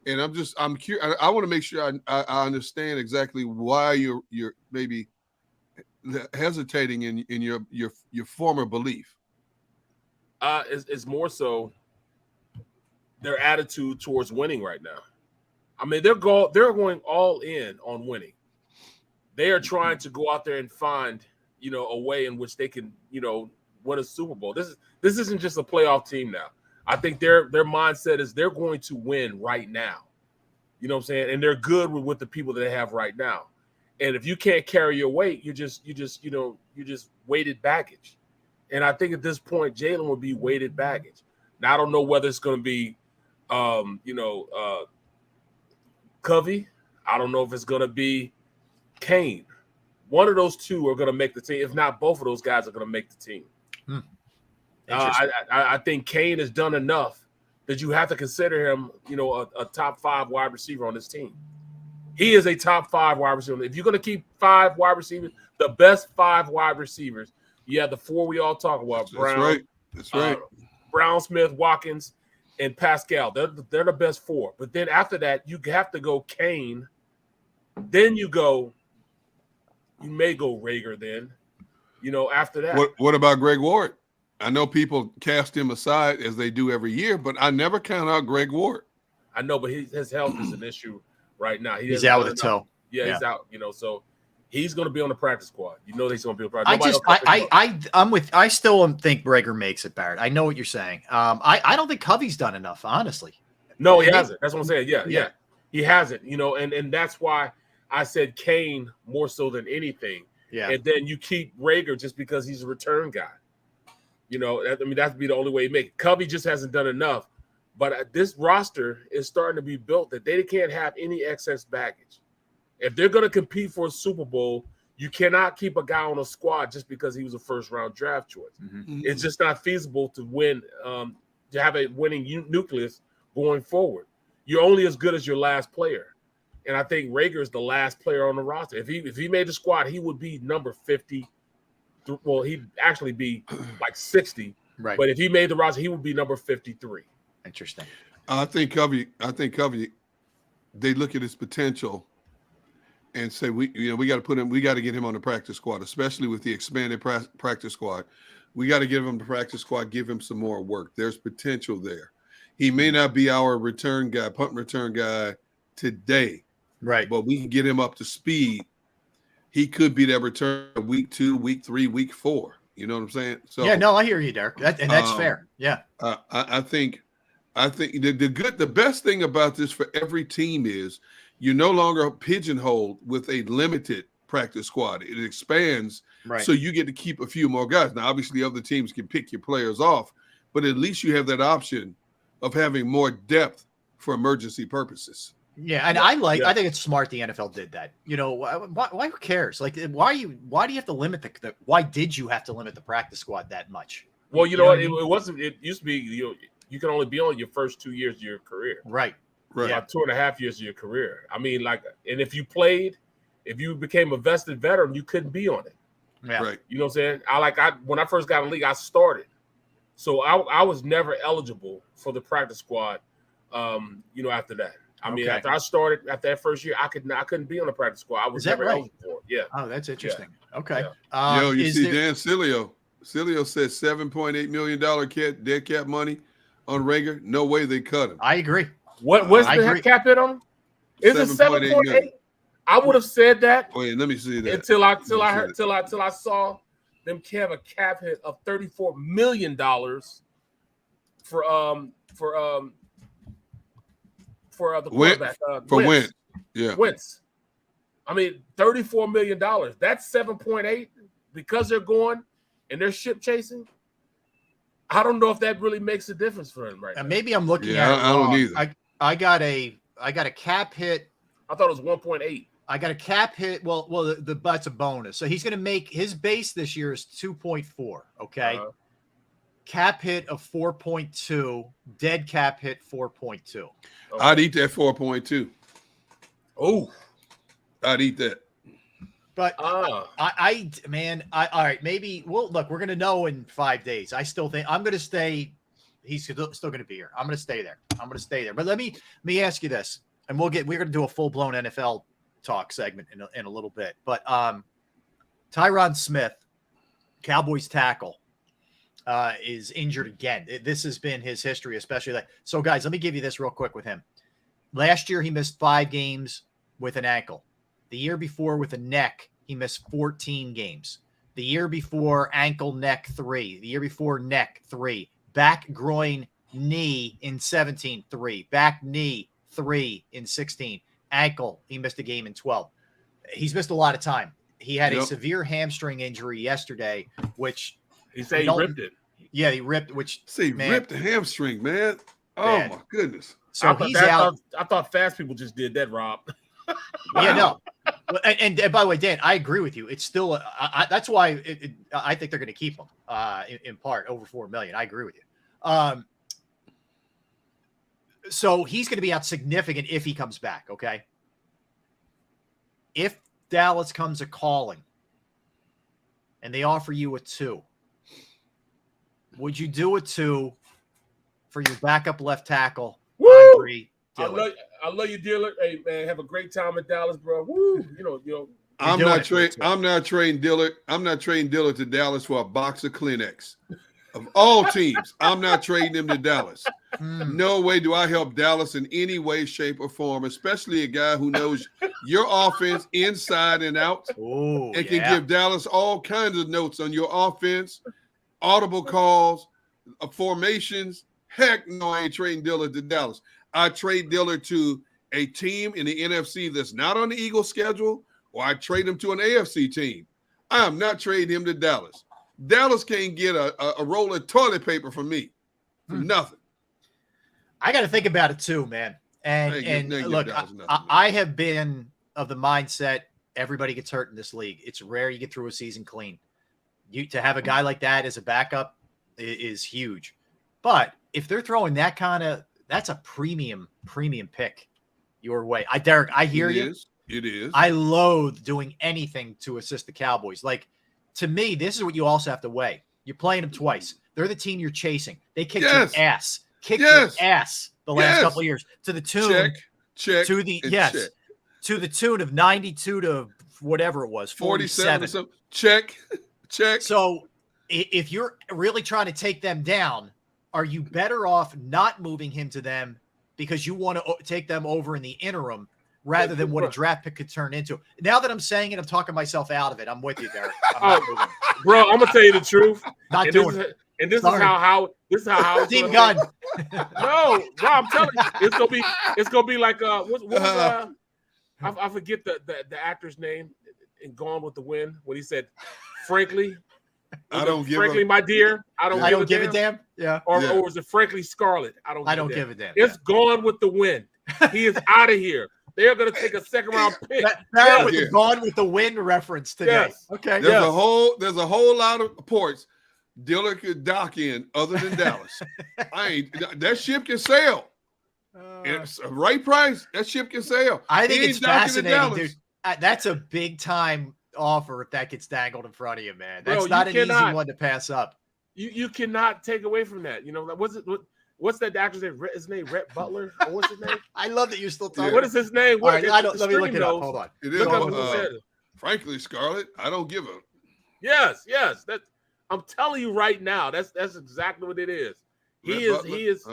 and I'm curious. I want to make sure I understand exactly why you're maybe hesitating in your former belief. It's more so their attitude towards winning right now. I mean, they're going all in on winning. They are trying to go out there and find, a way in which they can, win a Super Bowl. This isn't just a playoff team now. I think their mindset is they're going to win right now. You know what I'm saying? And they're good with the people that they have right now. And if you can't carry your weight, you're just weighted baggage. And I think at this point, Jalen will be weighted baggage. Now, I don't know whether it's going to be, Covey. I don't know if it's going to be Kane. One of those two are going to make the team. If not, both of those guys are going to make the team. I think Kane has done enough that you have to consider him, a top 5 wide receiver on this team. He is a top 5 wide receiver. If you're going to keep 5 wide receivers, the best 5 wide receivers, you have the 4 we all talk about. Brown, That's right. Brown, Smith, Watkins, and Pascal. They're the best 4. But then after that, you have to go Kane. Then you may go Reagor then, after that. What about Greg Ward? I know people cast him aside as they do every year, but I never count out Greg Ward. I know, but his health is an issue right now. He's out with a toe. Yeah, he's out, so he's going to be on the practice squad. He's going to be on the practice squad. I still think Reagor makes it, Barrett. I know what you're saying. I don't think Covey's done enough, honestly. No, he hasn't. That's what I'm saying. Yeah. He hasn't, and that's why I said Kane more so than anything. Yeah. And then you keep Reagor just because he's a return guy. That'd be the only way you make it. Covey just hasn't done enough. But this roster is starting to be built that they can't have any excess baggage. If they're going to compete for a Super Bowl, you cannot keep a guy on a squad just because he was a first-round draft choice. Mm-hmm. It's just not feasible to win, to have a winning nucleus going forward. You're only as good as your last player. And I think Reagor is the last player on the roster. If he made the squad, he would be number 50. Well, he'd actually be like 60. Right. But if he made the roster, he would be number 53. Interesting. I think Covey, they look at his potential and say, we got to get him on the practice squad, especially with the expanded practice squad. We got to give him the practice squad, give him some more work. There's potential there. He may not be our punt return guy today. Right. But we can get him up to speed. He could be that return week 2, week 3, week 4. You know what I'm saying? So yeah, no, I hear you, Derek. That's fair. Yeah. I think the best thing about this for every team is you're no longer pigeonholed with a limited practice squad. It expands, right. So you get to keep a few more guys. Now, obviously, other teams can pick your players off, but at least you have that option of having more depth for emergency purposes. Yeah, and I think it's smart the NFL did that. Why who cares? Like, why do you have to limit why did you have to limit the practice squad that much? Well, you know what? It wasn't. It used to be you can only be on your first 2 years of your career. Right. Yeah, 2.5 years of your career. I mean, and if you became a vested veteran, you couldn't be on it. Yeah. Right. You know what I'm saying? When I first got in the league, I started. So I was never eligible for the practice squad, after that. I mean, after I started, after that first year, I couldn't be on the practice squad. I was never eligible for it. Yeah. Oh, that's interesting. Yeah. Okay. Yeah. You see Dan Cilio. Cilio said $7.8 million dead cap money on Rager. No way they cut him. I agree. What's the cap hit on him? Is it 7.8? I would have said that. Wait, let me see that. Until I saw them have a cap hit of $34 million for the quarterback. Wentz. Yeah. Wentz. I mean, $34 million. That's 7.8 because they're going and they're ship chasing. I don't know if that really makes a difference for him right now. Maybe I'm looking at it wrong. I don't either. I got a cap hit. I thought it was 1.8. I got a cap hit. Well, that's a bonus. So he's going to make his base this year is 2.4. Okay. Cap hit of 4.2. Dead cap hit 4.2. Okay. I'd eat that 4.2. Oh, I'd eat that. But all right, maybe. Well, look, we're going to know in 5 days. I still think I'm going to stay. He's still going to be here. I'm going to stay there. But let me ask you this, and we're going to do a full blown NFL talk segment in a little bit. But Tyron Smith, Cowboys tackle, is injured again. This has been his history, especially that. So, guys, let me give you this real quick with him. Last year, he missed 5 games with an ankle. The year before, with a neck, he missed 14 games. The year before, ankle, neck, 3. The year before, neck, 3. Back, groin, knee in 17, 3. Back, knee, 3 in 16. Ankle, he missed a game in 12. He's missed a lot of time. He had a severe hamstring injury yesterday, which he said he ripped it. Yeah, he ripped. Which ripped the hamstring, man. Oh my goodness. So he's out. I thought fast people just did that, Rob. Yeah, no. And by the way, Dan, I agree with you. It's still that's why I think they're going to keep him in part over $4 million. I agree with you. So he's going to be out significant if he comes back. Okay. If Dallas comes a calling and they offer you a 2, would you do a 2 for your backup left tackle? Woo! I love you, Dillard. Hey man, have a great time in Dallas, bro. Woo! You know. I'm not trading Dillard. I'm not trading Dillard to Dallas for a box of Kleenex. Of all teams, I'm not trading him to Dallas. No way do I help Dallas in any way, shape, or form, especially a guy who knows your offense inside and out and can give Dallas all kinds of notes on your offense, audible calls, formations. Heck no, I ain't trading Dillard to Dallas. I trade Dillard to a team in the NFC that's not on the Eagles schedule, or I trade him to an AFC team. I am not trading him to Dallas. Dallas can't get a roll of toilet paper from me for nothing. I got to think about it too, man. And look, I have been of the mindset everybody gets hurt in this league. It's rare you get through a season clean. To have a guy like that as a backup is huge. But if they're throwing that's a premium pick your way. Derek, I hear you. It is. I loathe doing anything to assist the Cowboys. Like, to me, this is what you also have to weigh. You're playing them twice. They're the team you're chasing. They kicked your ass. Your ass the last couple of years to the tune. Check. To the tune of 92 to whatever it was, 47. Or something. Check. So if you're really trying to take them down, are you better off not moving him to them because you want to take them over in the interim rather than what a draft pick could turn into? Now that I'm saying it, I'm talking myself out of it. I'm with you, Derek. Bro, I'm gonna tell you the truth. Not doing it. And this is how Team Gun. No, bro, I'm telling you, it's gonna be like what was I forget the actor's name in Gone with the Wind when he said, frankly. Frankly, my dear, I don't give a damn. Yeah. Or was it Frankly Scarlet? I don't give a damn. It's Gone with the Wind. He is out of here. They are going to take a second-round pick. With the Gone with the Wind reference today. Yes. Okay. There's a whole lot of ports Dillard could dock in other than Dallas. That ship can sail. It's a right price. That ship can sail. I think it's fascinating, dude. That's a big time offer if that gets dangled in front of you, man. Bro, That's not an easy one to pass up. You cannot take away from that. You know, what's that actor's name? His name Rhett Butler? Or what's his name? I love that you're still talking. What is his name? All right, let me look it up. Hold on. It is. Frankly, Scarlett, I don't give a. Yes. That I'm telling you right now. That's exactly what it is. He is.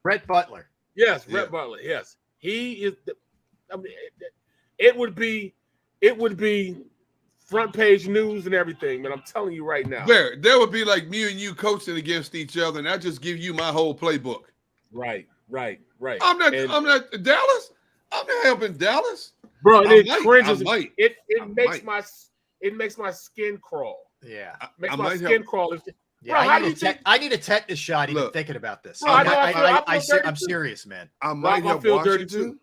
Rhett Butler. Yes, Rhett Butler. Yes, he is. I mean, it would be front page news and everything, man. I'm telling you right now. There would be like me and you coaching against each other, and I just give you my whole playbook. Right. I'm not Dallas. I'm not helping Dallas, bro. It cringes. It makes my skin crawl. Yeah, makes my skin crawl. Yeah, bro, I need a tetanus shot even thinking about this. Bro, I'm serious, man. I might help Washington.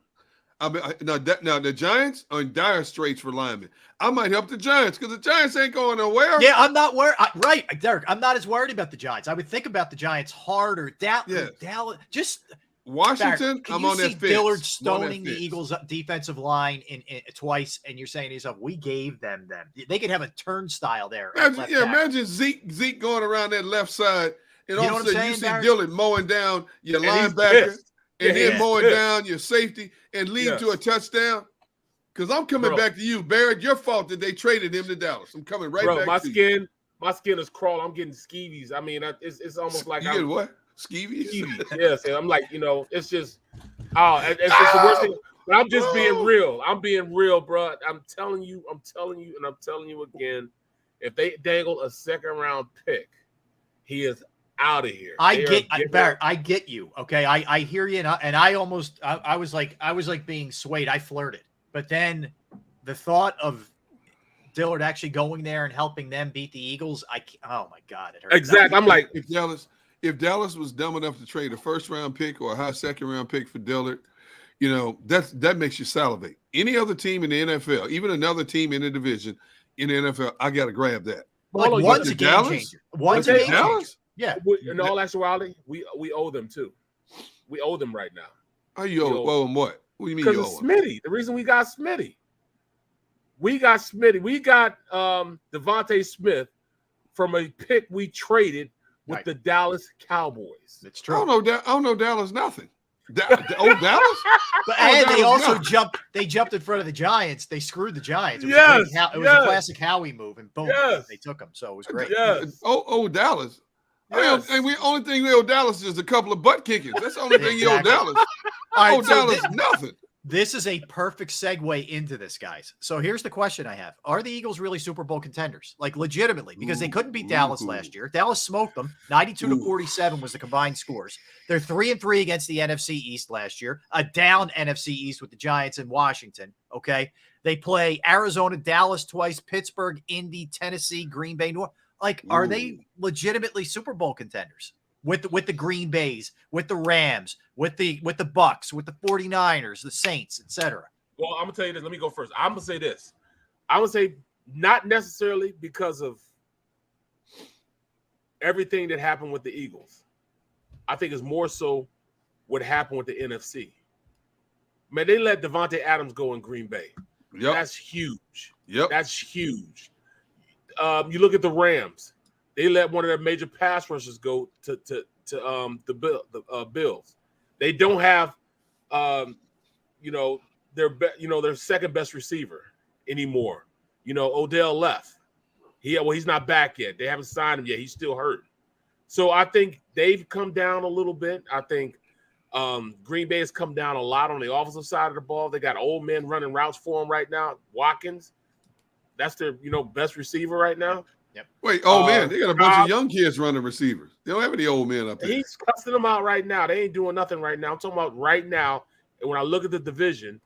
Now the Giants are in dire straits for linemen. I might help the Giants because the Giants ain't going nowhere. Yeah, I'm not worried. Right, Derek. I'm not as worried about the Giants. I would think about the Giants harder. Dallas, just Washington. Barrett, I'm on that fence. Dillard stoning the Eagles' defensive line in twice, and you're saying to yourself, "We gave them. They could have a turnstile there." Imagine Zeke going around that left side, and all of a sudden you see Dillard mowing down your linebacker. And then mowing down your safety and lead to a touchdown. Because I'm coming back to you, Barrett. Your fault that they traded him to Dallas. I'm coming back to you. My skin is crawling. I'm getting skeevies. I mean, it's almost like you get what? Skeevies? Yes. And I'm like, it's just, it's just the worst thing. But I'm just being real. I'm being real, bro. I'm telling you, and I'm telling you again, if they dangle a second-round pick, he is out of here. Barrett, I get you. Okay. I hear you. And I was like being swayed. I flirted. But then the thought of Dillard actually going there and helping them beat the Eagles, oh my God. It hurt. Exactly. I'm like, if Dallas was dumb enough to trade a first-round pick or a high second-round pick for Dillard, that makes you salivate. Any other team in the NFL, even another team in the division in the NFL, I got to grab that. Like one's a game changer. One's a game changer. Yeah. In all actuality, we owe them too. We owe them right now. How you owe them what? What do you mean you owe them? Smitty. The reason we got Smitty. We got Devontae Smith from a pick we traded with the Dallas Cowboys. It's true. I don't know Dallas nothing. Dallas? And they also jumped in front of the Giants. They screwed the Giants. It was a classic Howie move, and boom, they took them. So it was great. Yes. Dallas. Yes. And the only thing we owe Dallas is a couple of butt kickings. That's the only thing you owe Dallas. All right, Dallas nothing. This is a perfect segue into this, guys. So here's the question I have. Are the Eagles really Super Bowl contenders? Like legitimately, because they couldn't beat Dallas last year. Dallas smoked them. 92-47 was the combined scores. They're 3-3 against the NFC East last year. A down NFC East with the Giants and Washington. Okay. They play Arizona, Dallas twice, Pittsburgh, Indy, Tennessee, Green Bay, North. Like, are they legitimately Super Bowl contenders with the Green Bays, with the Rams, with the Bucks, with the 49ers, the Saints, etc.? Well, I'm gonna tell you this. Let me go first. I'm gonna say this. I would say not necessarily because of everything that happened with the Eagles. I think it's more so what happened with the NFC. Man, they let Devontae Adams go in Green Bay. Yep. That's huge. Yep. That's huge. You look at the Rams. They let one of their major pass rushers go to the Bills. They don't have, their second best receiver anymore. Odell left. He's not back yet. They haven't signed him yet. He's still hurt. So I think they've come down a little bit. I think Green Bay has come down a lot on the offensive side of the ball. They got old men running routes for them right now. Watkins. That's their, best receiver right now. Yep. Wait, man, they got a bunch of young kids running receivers. They don't have any old men up there. He's cussing them out right now. They ain't doing nothing right now. I'm talking about right now. And when I look at the division,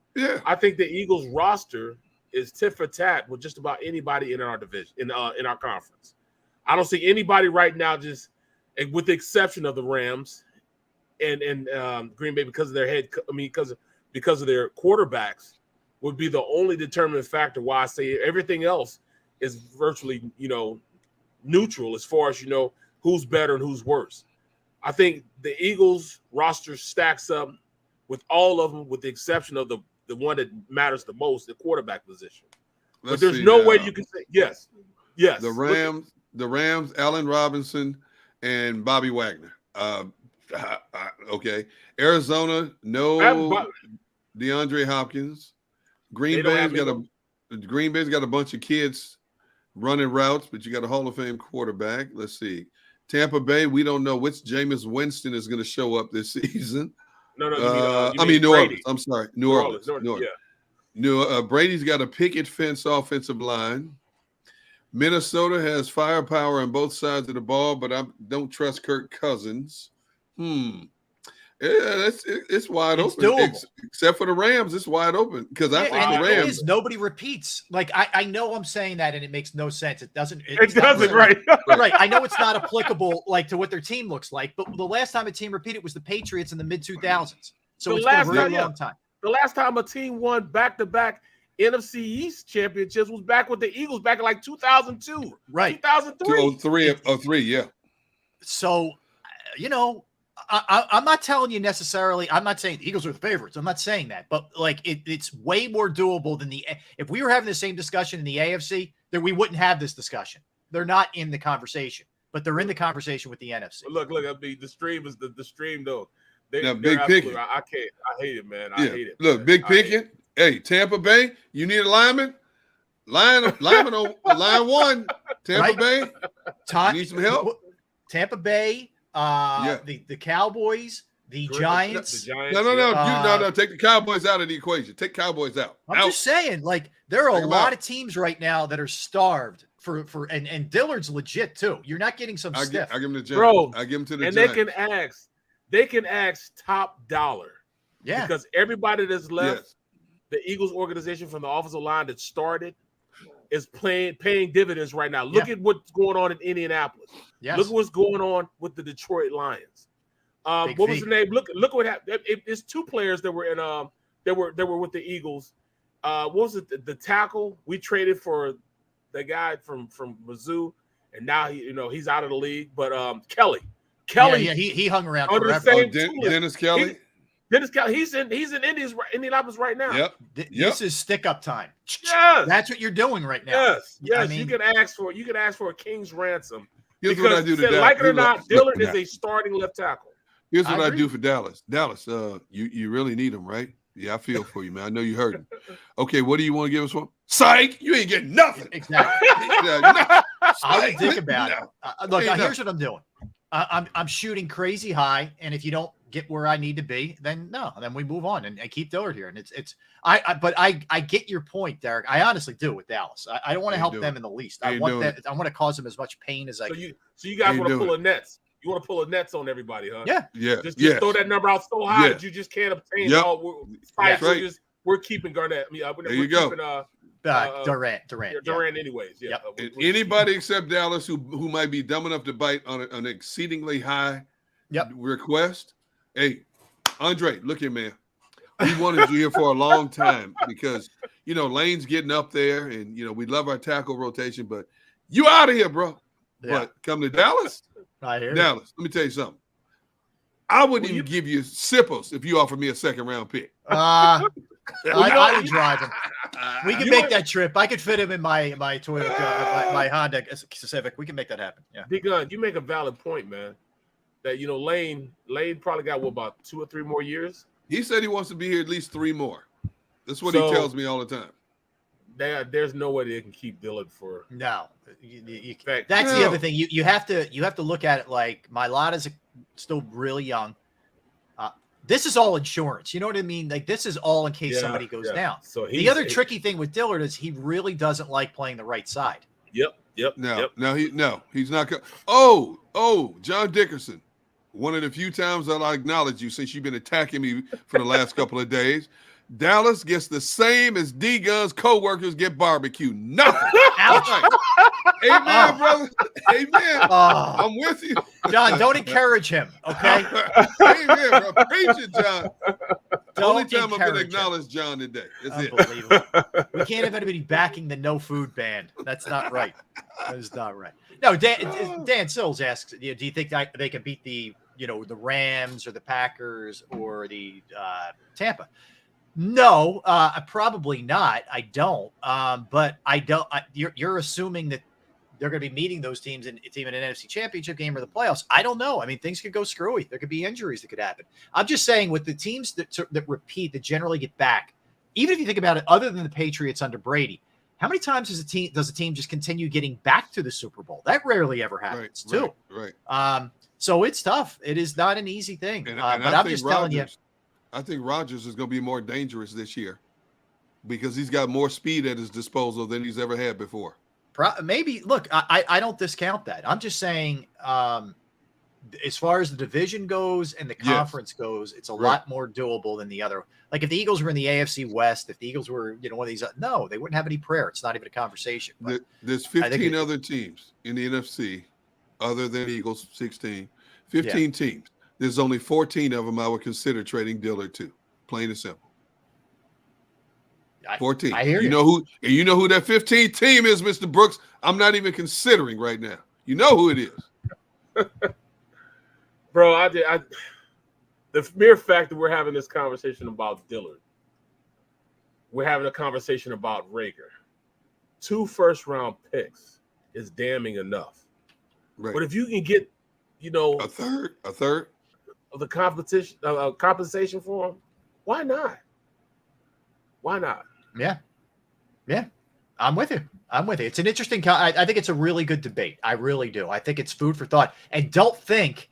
I think the Eagles roster is tit for tat with just about anybody in our division, in our conference. I don't see anybody right now, just with the exception of the Rams and Green Bay because of their because of their quarterbacks. Would be the only determining factor why I say everything else is virtually, neutral as far as, who's better and who's worse. I think the Eagles roster stacks up with all of them with the exception of the one that matters the most, the quarterback position. But there's no way you can say yes. Yes. The Rams, Allen Robinson and Bobby Wagner. Okay. Arizona, no DeAndre Hopkins. Green Bay's got a bunch of kids running routes, but you got a Hall of Fame quarterback. Let's see. Tampa Bay, we don't know which Jameis Winston is going to show up this season. No, I mean New Orleans. I'm sorry, New Orleans. Brady's got a picket fence offensive line. Minnesota has firepower on both sides of the ball, but I don't trust Kirk Cousins. Yeah, it's wide open. Except for the Rams, it's wide open because I think the Rams. Nobody repeats. Like I know I'm saying that, and it makes no sense. It doesn't. It doesn't, right? Right. I know it's not applicable like to what their team looks like, but the last time a team repeated was the Patriots in the mid 2000s. So it's been a very long time. The last time a team won back-to-back NFC East championships was back with the Eagles back in like 2002. Right. 2003. 03, yeah. So, I'm not telling you necessarily. I'm not saying the Eagles are the favorites. I'm not saying that, but like it's way more doable than if we were having the same discussion in the AFC, then we wouldn't have this discussion. They're not in the conversation, but they're in the conversation with the NFC. Look, I mean, the stream is the stream though. Big Pickett. I can't. I hate it, man. I hate it. Look, Big Pickett. Hey, Tampa Bay, you need a lineman. Lineman on line one. Tampa Bay. Need some help. Tampa Bay. The Cowboys, the Giants. No. Take the Cowboys out of the equation. Take Cowboys out. I'm just saying, like there are a lot of teams right now that are starved for and Dillard's legit too. You're not getting some stiff. I give him the Giants. Bro, I give him to the Giants. And they can ask top dollar. Yeah. Because everybody that's left, the Eagles organization from the offensive line that started is paying dividends right now. Look at what's going on in Indianapolis. Yes. Look at what's going on with the Detroit Lions. What was the name? Look what happened. It's two players that were in that were with the Eagles. What was it? The tackle we traded for the guy from Mizzou, and now he's out of the league. But Kelly, he hung around forever. Dennis Kelly. Dennis Kelly, he's in Indianapolis right now. Yep. This is stick up time. Yes. That's what you're doing right now. Yes. I mean, you can ask for a king's ransom. Here's what I do to Dallas. Like it or not, Dillard is a starting left tackle. Here's what I do for Dallas. Dallas, you really need him, right? Yeah, I feel for you, man. I know you hurting. Okay, what do you want to give us one? Psych, you ain't getting nothing. Exactly. I would think about it. Look, here's what I'm doing. I'm shooting crazy high, and if you don't get where I need to be, then we move on and keep Dillard here. And but I get your point, Derek. I honestly do with Dallas. I don't want to help them in the least. I want to cause them as much pain as I can. So you guys want to pull a Nets. You want to pull a Nets on everybody, huh? Yeah. Just throw that number out so high that you just can't obtain all. We're keeping Garnett. There you go. Durant anyways. Yeah. Anybody except Dallas who might be dumb enough to bite on an exceedingly high request. Hey, Andre, look here, man. We wanted you here for a long time because, Lane's getting up there and, we love our tackle rotation, but you out of here, bro. Yeah. But come to Dallas. I hear Dallas, let me tell you something. I wouldn't even give you Sipples if you offered me a second-round pick. I would drive him. We can make that trip. I could fit him in my Toyota, my Honda Civic. We can make that happen. Yeah. Big Gun, you make a valid point, man. That Lane probably got about 2 or 3 more years. He said he wants to be here at least 3 more. That's what he tells me all the time. There's no way they can keep Dillard for. No, that's the other thing. You have to look at it like Mailata's still really young. This is all insurance. You know what I mean? Like this is all in case somebody goes down. So the other tricky thing with Dillard is he really doesn't like playing the right side. Yep. He's not. John Dickerson. One of the few times I'll acknowledge you since you've been attacking me for the last couple of days. Dallas gets the same as D-Gun's co-workers get barbecue. Nothing. Right. Amen, brother. Amen. I'm with you. John, don't encourage him, okay? Amen, bro. Preach it, John. The only time I'm going to acknowledge John today. That's unbelievable. We can't have anybody backing the no food band. That's not right. That is not right. No, Dan Sills asks, do you think they can beat the Rams or the Packers or the Tampa? No, probably not. I don't. But I don't. You're assuming that they're going to be meeting those teams in an NFC Championship game or the playoffs. I don't know. I mean, things could go screwy. There could be injuries that could happen. I'm just saying, with the teams that repeat, that generally get back, even if you think about it, other than the Patriots under Brady, how many times does a team just continue getting back to the Super Bowl? That rarely ever happens, too. Right. So it's tough. It is not an easy thing. But I'm just telling you. I think Rodgers is going to be more dangerous this year because he's got more speed at his disposal than he's ever had before. Maybe. Look, I don't discount that. I'm just saying, as far as the division goes and the conference goes, it's a lot more doable than the other. Like if the Eagles were in the AFC West, if the Eagles were, one of these, no, they wouldn't have any prayer. It's not even a conversation. There's 15 other teams in the NFC other than Eagles, 15 teams. There's only 14 of them I would consider trading Dillard to. Plain and simple. 14. I hear you. You know who that 15th team is, Mr. Brooks? I'm not even considering right now. You know who it is. Bro, the mere fact that we're having this conversation about Dillard, we're having a conversation about Rager. 2 first-round picks is damning enough. Right. But if you can get, a third of the compensation for him, why not? Why not? Yeah. I'm with you. It's an interesting. I think it's a really good debate. I really do. I think it's food for thought. And don't think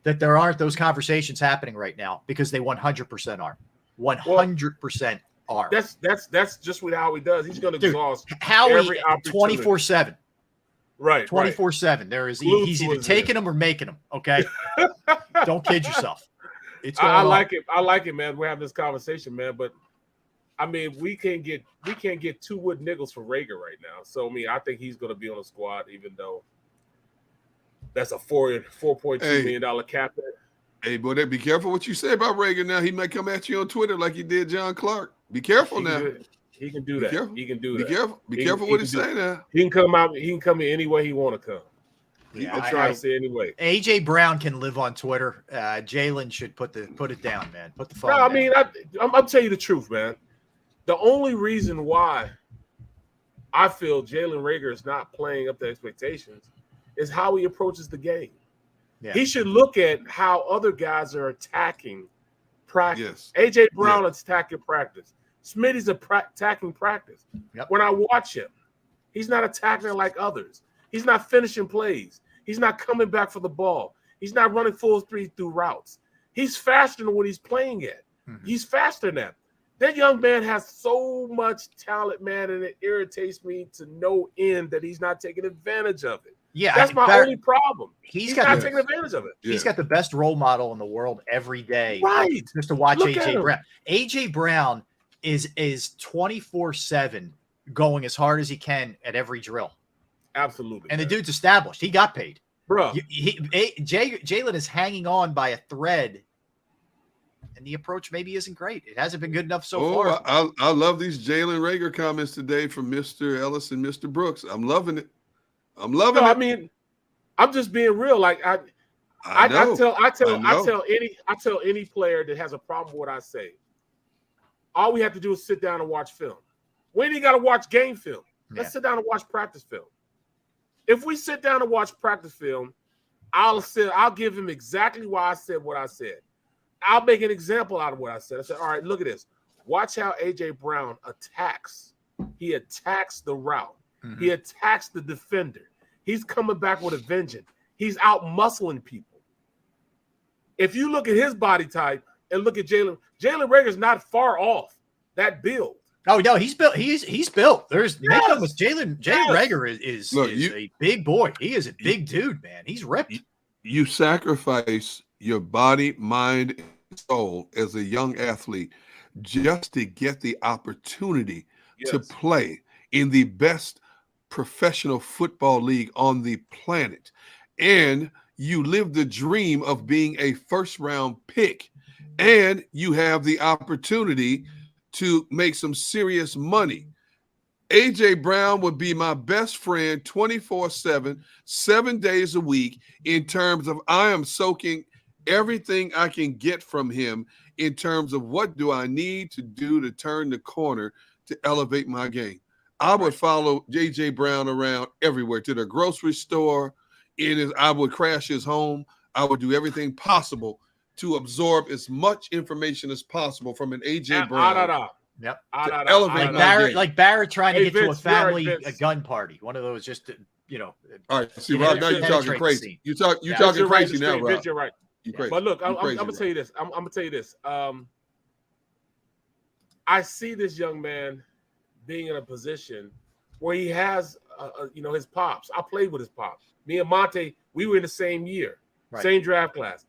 that there aren't those conversations happening right now, because they 100% are. 100% are. That's just what Howie does. He's going to exhaust Howie every opportunity. 24/7. Right. 24/7. There is he's either taking them or making them. Okay. Don't kid yourself. I like it. I like it, man. We're having this conversation, man. But I mean, we can't get 2 wood nickels for Rager right now. So I mean, I think he's going to be on the squad, even though that's a $4.2 million cap hit. Hey, boy, be careful what you say about Rager now. He might come at you on Twitter like he did John Clark. Be careful now. He can do that. He can do that. Be careful what he say now. He can come out. He can come in any way he want to come. Yeah, I'm trying to say anyway. AJ Brown can live on Twitter. Jalen should put it down, man. Put the phone down. I mean, I'm telling you the truth, man. The only reason why I feel Jalen Rager is not playing up to expectations is how he approaches the game. Yeah. He should look at how other guys are attacking practice. Yes. AJ Brown is attacking practice. Smitty's attacking practice. Yep. When I watch him, he's not attacking like others. He's not finishing plays. He's not coming back for the ball. He's not running full speed through routes. He's faster than what he's playing at. Mm-hmm. He's faster than that. That young man has so much talent, man, and it irritates me to no end that he's not taking advantage of it. Yeah, that's my only problem. He's not taking advantage of it. He's got the best role model in the world every day. Right. Just to watch AJ Brown. AJ Brown is 24/7 going as hard as he can at every drill. Absolutely. And the dude's established. He got paid. Bro. Jalen is hanging on by a thread, and the approach maybe isn't great. It hasn't been good enough so far. I love these Jalen Rager comments today from Mr. Ellis and Mr. Brooks. I'm loving it. I mean, I'm just being real. Like I tell any player that has a problem with what I say, all we have to do is sit down and watch film. We ain't got to watch game film. Let's sit down and watch practice film. If we sit down and watch practice film, I'll give him exactly why I said what I said. I'll make an example out of what I said. I said, all right, look at this. Watch how AJ Brown attacks. He attacks the route. Mm-hmm. He attacks the defender. He's coming back with a vengeance. He's out muscling people. If you look at his body type and look at Jalen Rager's not far off that build. Oh no, he's built. He's built. There's nothing with Jalen Rager is a big boy. He is a big dude, man. He's ripped. You sacrifice your body, mind, and soul as a young athlete just to get the opportunity to play in the best professional football league on the planet. And you live the dream of being a first-round pick, and you have the opportunity to make some serious money. AJ Brown would be my best friend 24/7, 7 days a week, in terms of I am soaking everything I can get from him in terms of what do I need to do to turn the corner to elevate my game. I would follow J.J. Brown around everywhere, to the grocery store. I would crash his home. I would do everything possible to absorb as much information as possible from an A.J. Brown. Yep. Elevate like Barrett trying to get to a family a gun party. One of those just to, All right, see, Rob, now you're talking crazy. You're talking crazy now, Rob. You're right. You're crazy. But look, I'm gonna tell you this. I'm gonna tell you this. I see this young man being in a position where he has, his pops. I played with his pops. Me and Monte, we were in the same year, same draft class.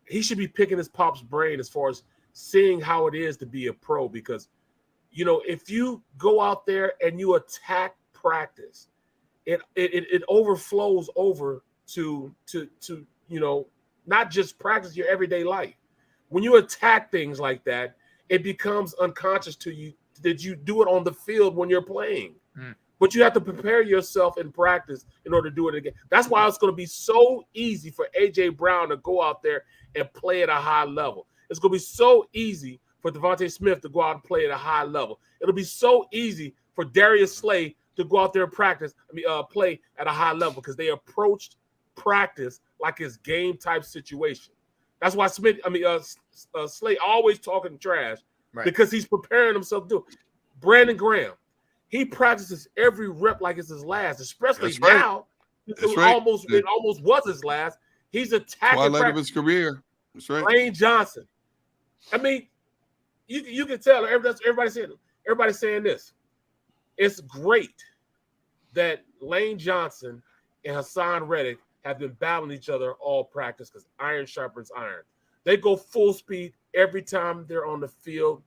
He should be picking his pop's brain as far as seeing how it is to be a pro, because, if you go out there and you attack practice, it overflows over to not just practice your everyday life. When you attack things like that, it becomes unconscious to you that you do it on the field when you're playing. But you have to prepare yourself in practice in order to do it again. That's why it's going to be so easy for A.J. Brown to go out there and play at a high level. It's going to be so easy for Devontae Smith to go out and play at a high level. It'll be so easy for Darius Slay to go out there and play at a high level, because they approached practice like it's game type situation. That's why Slay always talking trash, because he's preparing himself to do it. Brandon Graham, he practices every rep like it's his last, especially now. It almost was his last. He's attacking twilight of his career. That's right. Lane Johnson. I mean, you can tell everybody's saying this. It's great that Lane Johnson and Hassan Reddick have been battling each other all practice, because iron sharpens iron. They go full speed every time they're on the field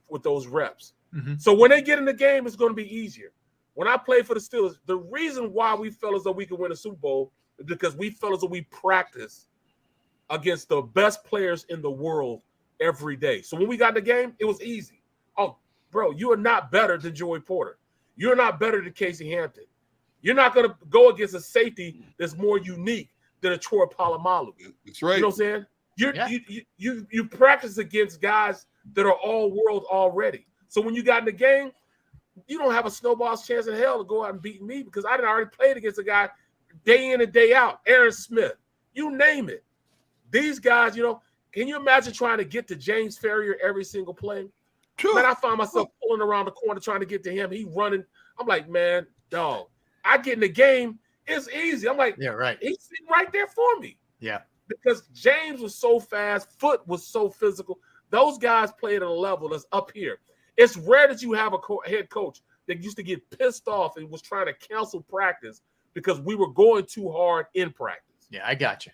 with those reps. So when they get in the game, it's going to be easier. When I played for the Steelers, the reason why we felt as though we could win a Super Bowl is because we felt as though we practiced against the best players in the world every day. So when we got in the game, it was easy. Oh, bro, you are not better than Joey Porter. You're not better than Casey Hampton. You're not going to go against a safety that's more unique than a Troy Polamalu. That's right. You know what I'm saying? You practice against guys that are all world already. So when you got in the game, you don't have a snowball's chance in hell to go out and beat me, because I done already played against a guy day in and day out. Aaron Smith, you name it. These guys, can you imagine trying to get to James Ferrier every single play? Sure. Man, I find myself pulling around the corner trying to get to him. He running. I'm like, man, dog. I get in the game, it's easy. I'm like, yeah, right. He's sitting right there for me. Yeah. Because James was so fast, Foot was so physical. Those guys played at a level that's up here. It's rare that you have a head coach that used to get pissed off and was trying to cancel practice because we were going too hard in practice. Yeah, I got you.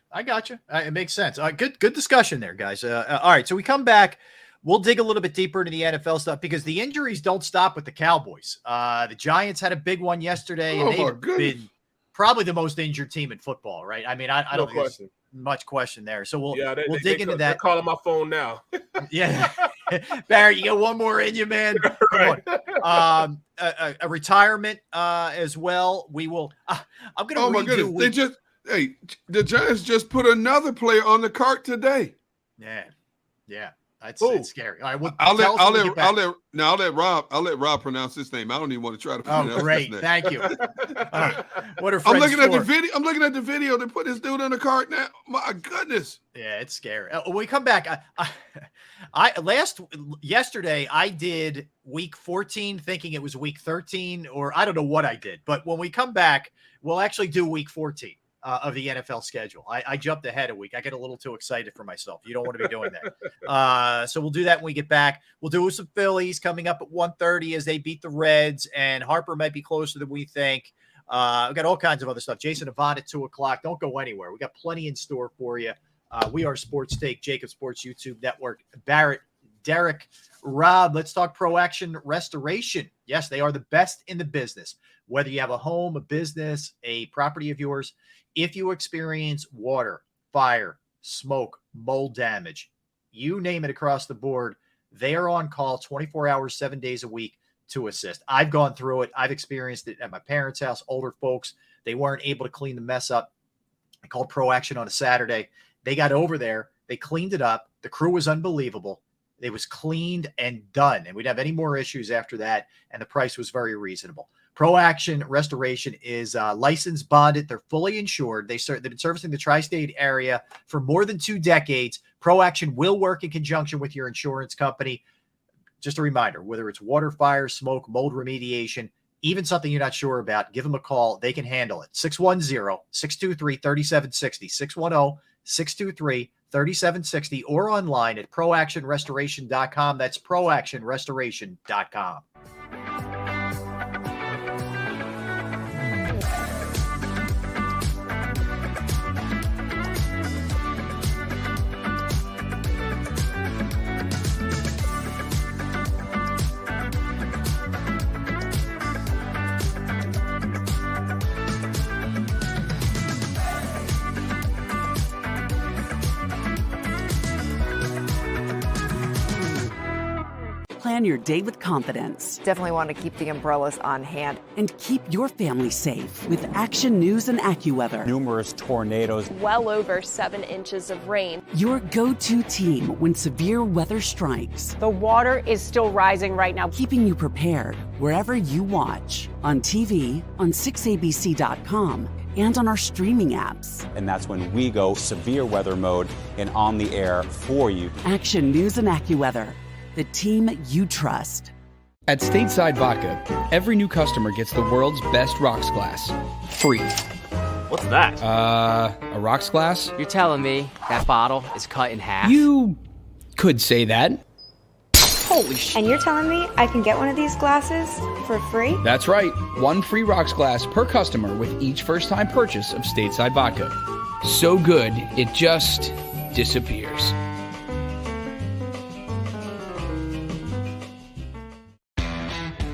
It makes sense. Good discussion there, guys. All right, so we come back. We'll dig a little bit deeper into the NFL stuff, because the injuries don't stop with the Cowboys. The Giants had a big one yesterday, and they've been probably the most injured team in football, right? I mean, I don't think there's much question there. So we'll dig into that. They're calling my phone now. Yeah. Barry, you got one more in you, man. Right. A retirement as well. We will. I'm going to. Oh my goodness! The Giants just put another player on the cart today. Yeah. It's scary. All right, I'll let Rob pronounce his name. I don't even want to try to pronounce his name. Thank you. What are I'm looking at the video. I'm looking at the video. They put this dude on the cart now. My goodness. Yeah, it's scary. When we come back, yesterday I did week 14 thinking it was week 13, or I don't know what I did. But when we come back, we'll actually do week 14. Of the NFL schedule. I jumped ahead a week. I get a little too excited for myself. You don't want to be doing that. So we'll do that when we get back. We'll do some Phillies coming up at 1:30 as they beat the Reds, and Harper might be closer than we think. We've got all kinds of other stuff. Jason Avant at 2 o'clock. Don't go anywhere. We got plenty in store for you. We are Sports Take, JAKIB Sports YouTube Network. Barrett, Derek, Rob, let's talk Pro Action Restoration. Yes, they are the best in the business. Whether you have a home, a business, a property of yours, if you experience water, fire, smoke, mold damage, you name it across the board, they are on call 24 hours, 7 days a week to assist. I've gone through it. I've experienced it at my parents' house. Older folks, they weren't able to clean the mess up. I called Pro Action on a Saturday. They got over there. They cleaned it up. The crew was unbelievable. It was cleaned and done, and we didn't have any more issues after that, and the price was very reasonable. Pro Action Restoration is licensed, bonded. They're fully insured. They've been servicing the tri-state area for more than 2 decades. Pro Action will work in conjunction with your insurance company. Just a reminder, whether it's water, fire, smoke, mold remediation, even something you're not sure about, give them a call. They can handle it. 610-623-3760, 610-623-3760, or online at proactionrestoration.com. That's proactionrestoration.com. Plan your day with confidence. Definitely want to keep the umbrellas on hand. And keep your family safe with Action News and AccuWeather. Numerous tornadoes. Well over 7 inches of rain. Your go-to team when severe weather strikes. The water is still rising right now. Keeping you prepared wherever you watch. On TV, on 6abc.com, and on our streaming apps. And that's when we go severe weather mode and on the air for you. Action News and AccuWeather. The team you trust. At Stateside Vodka, every new customer gets the world's best rocks glass. Free. What's that? A rocks glass? You're telling me that bottle is cut in half? You could say that. Holy shit. And you're telling me I can get one of these glasses for free? That's right. 1 free rocks glass per customer with each first-time purchase of Stateside Vodka. So good, it just disappears.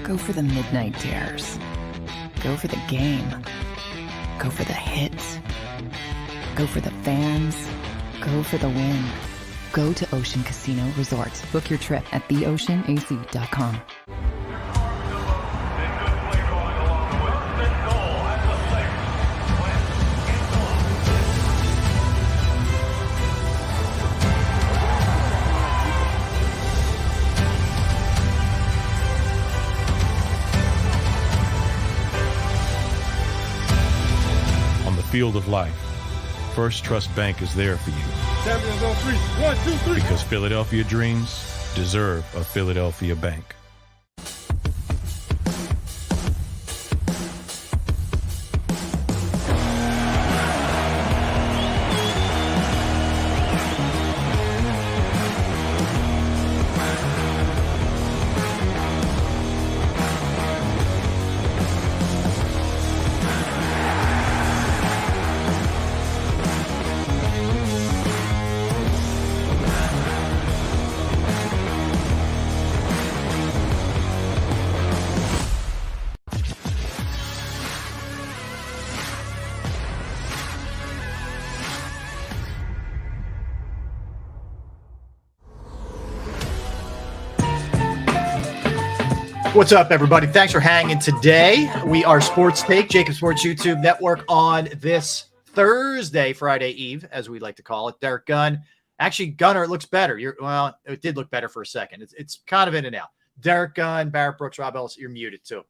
Go for the midnight dares. Go for the game. Go for the hits. Go for the fans. Go for the win. Go to Ocean Casino Resort. Book your trip at theoceanac.com. Field of life, First Trust Bank is there for you. Champions on 3. 1, 2, 3. Because Philadelphia dreams deserve a Philadelphia bank. What's up, everybody? Thanks for hanging today. We are Sports Take, JAKIB Sports YouTube Network on this Thursday, Friday Eve, as we like to call it. Derek Gunn. Actually, Gunner, it looks better. Well, it did look better for a second. It's kind of in and out. Derek Gunn, Barrett Brooks, Rob Ellis, you're muted too.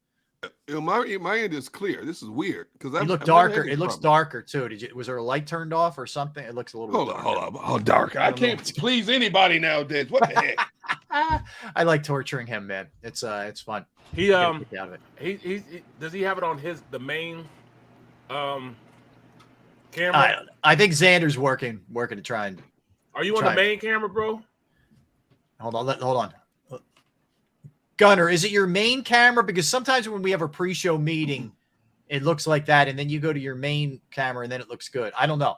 My end is clear. This is weird because I look darker. It looks darker too. Was there a light turned off or something? It looks a little. Hold on. Oh, dark. I can't please anybody nowadays. What the heck? I like torturing him, man. It's fun. He does he have it on the main camera? I think Xander's working to try and. Are you on the main camera, bro? Hold on. Gunner, is it your main camera? Because sometimes when we have a pre-show meeting, it looks like that, and then you go to your main camera, and then it looks good. I don't know.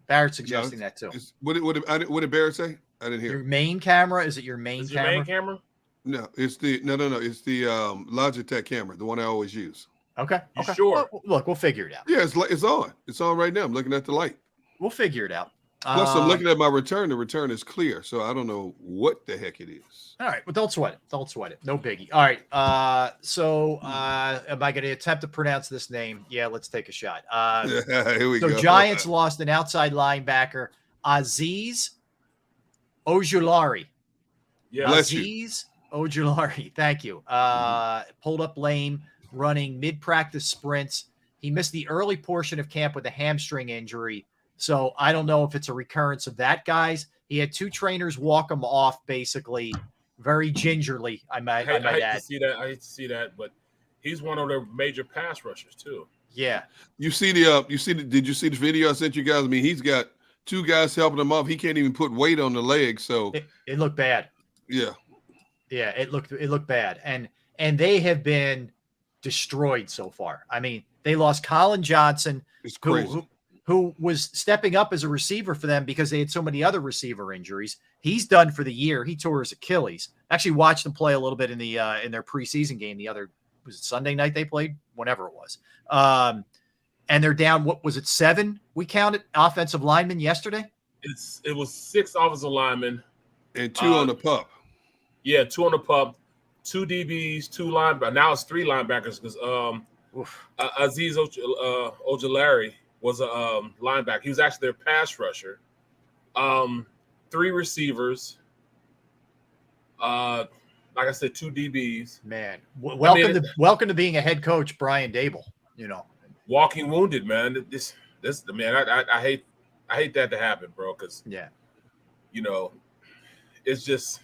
Barrett's suggesting that too. What did Barrett say? I didn't hear. Your main camera? Is it your main camera? Your main camera? No, it's the It's the Logitech camera, the one I always use. Okay. Sure. Well, look, we'll figure it out. Yeah, it's on. It's on right now. I'm looking at the light. We'll figure it out. Plus, I'm looking at my return. The return is clear, so I don't know what the heck it is. All right, well, don't sweat it. No biggie. All right. So, am I going to attempt to pronounce this name? Yeah, let's take a shot. Here we go. Giants lost an outside linebacker, Aziz Ojulari. Yeah. Aziz Ojulari. Thank you. Pulled up lame, running mid-practice sprints. He missed the early portion of camp with a hamstring injury. So I don't know if it's a recurrence of that, guys. He had 2 trainers walk him off basically very gingerly, I might add. I hate to see that, but he's one of their major pass rushers too. Yeah. Did you see the video I sent you guys? I mean, he's got 2 guys helping him off. He can't even put weight on the leg. So it looked bad. Yeah. Yeah, it looked bad. And they have been destroyed so far. I mean, they lost Colin Johnson, who was stepping up as a receiver for them because they had so many other receiver injuries. He's done for the year. He tore his Achilles. Actually watched them play a little bit in their preseason game. Was it Sunday night they played? Whenever it was. And they're down, what was it, 7? We counted offensive linemen yesterday. It was 6 offensive linemen and 2 on the pup. Yeah, 2 on the pup, 2 DBs, 2 linebackers. Now it's 3 linebackers because Aziz Ojulari was a linebacker. He was actually their pass rusher. 3 receivers. Like I said, 2 DBs. Man, welcome to being a head coach, Brian Dable. You know, walking wounded, man. This man, I hate that to happen, bro. Because you know, it's just.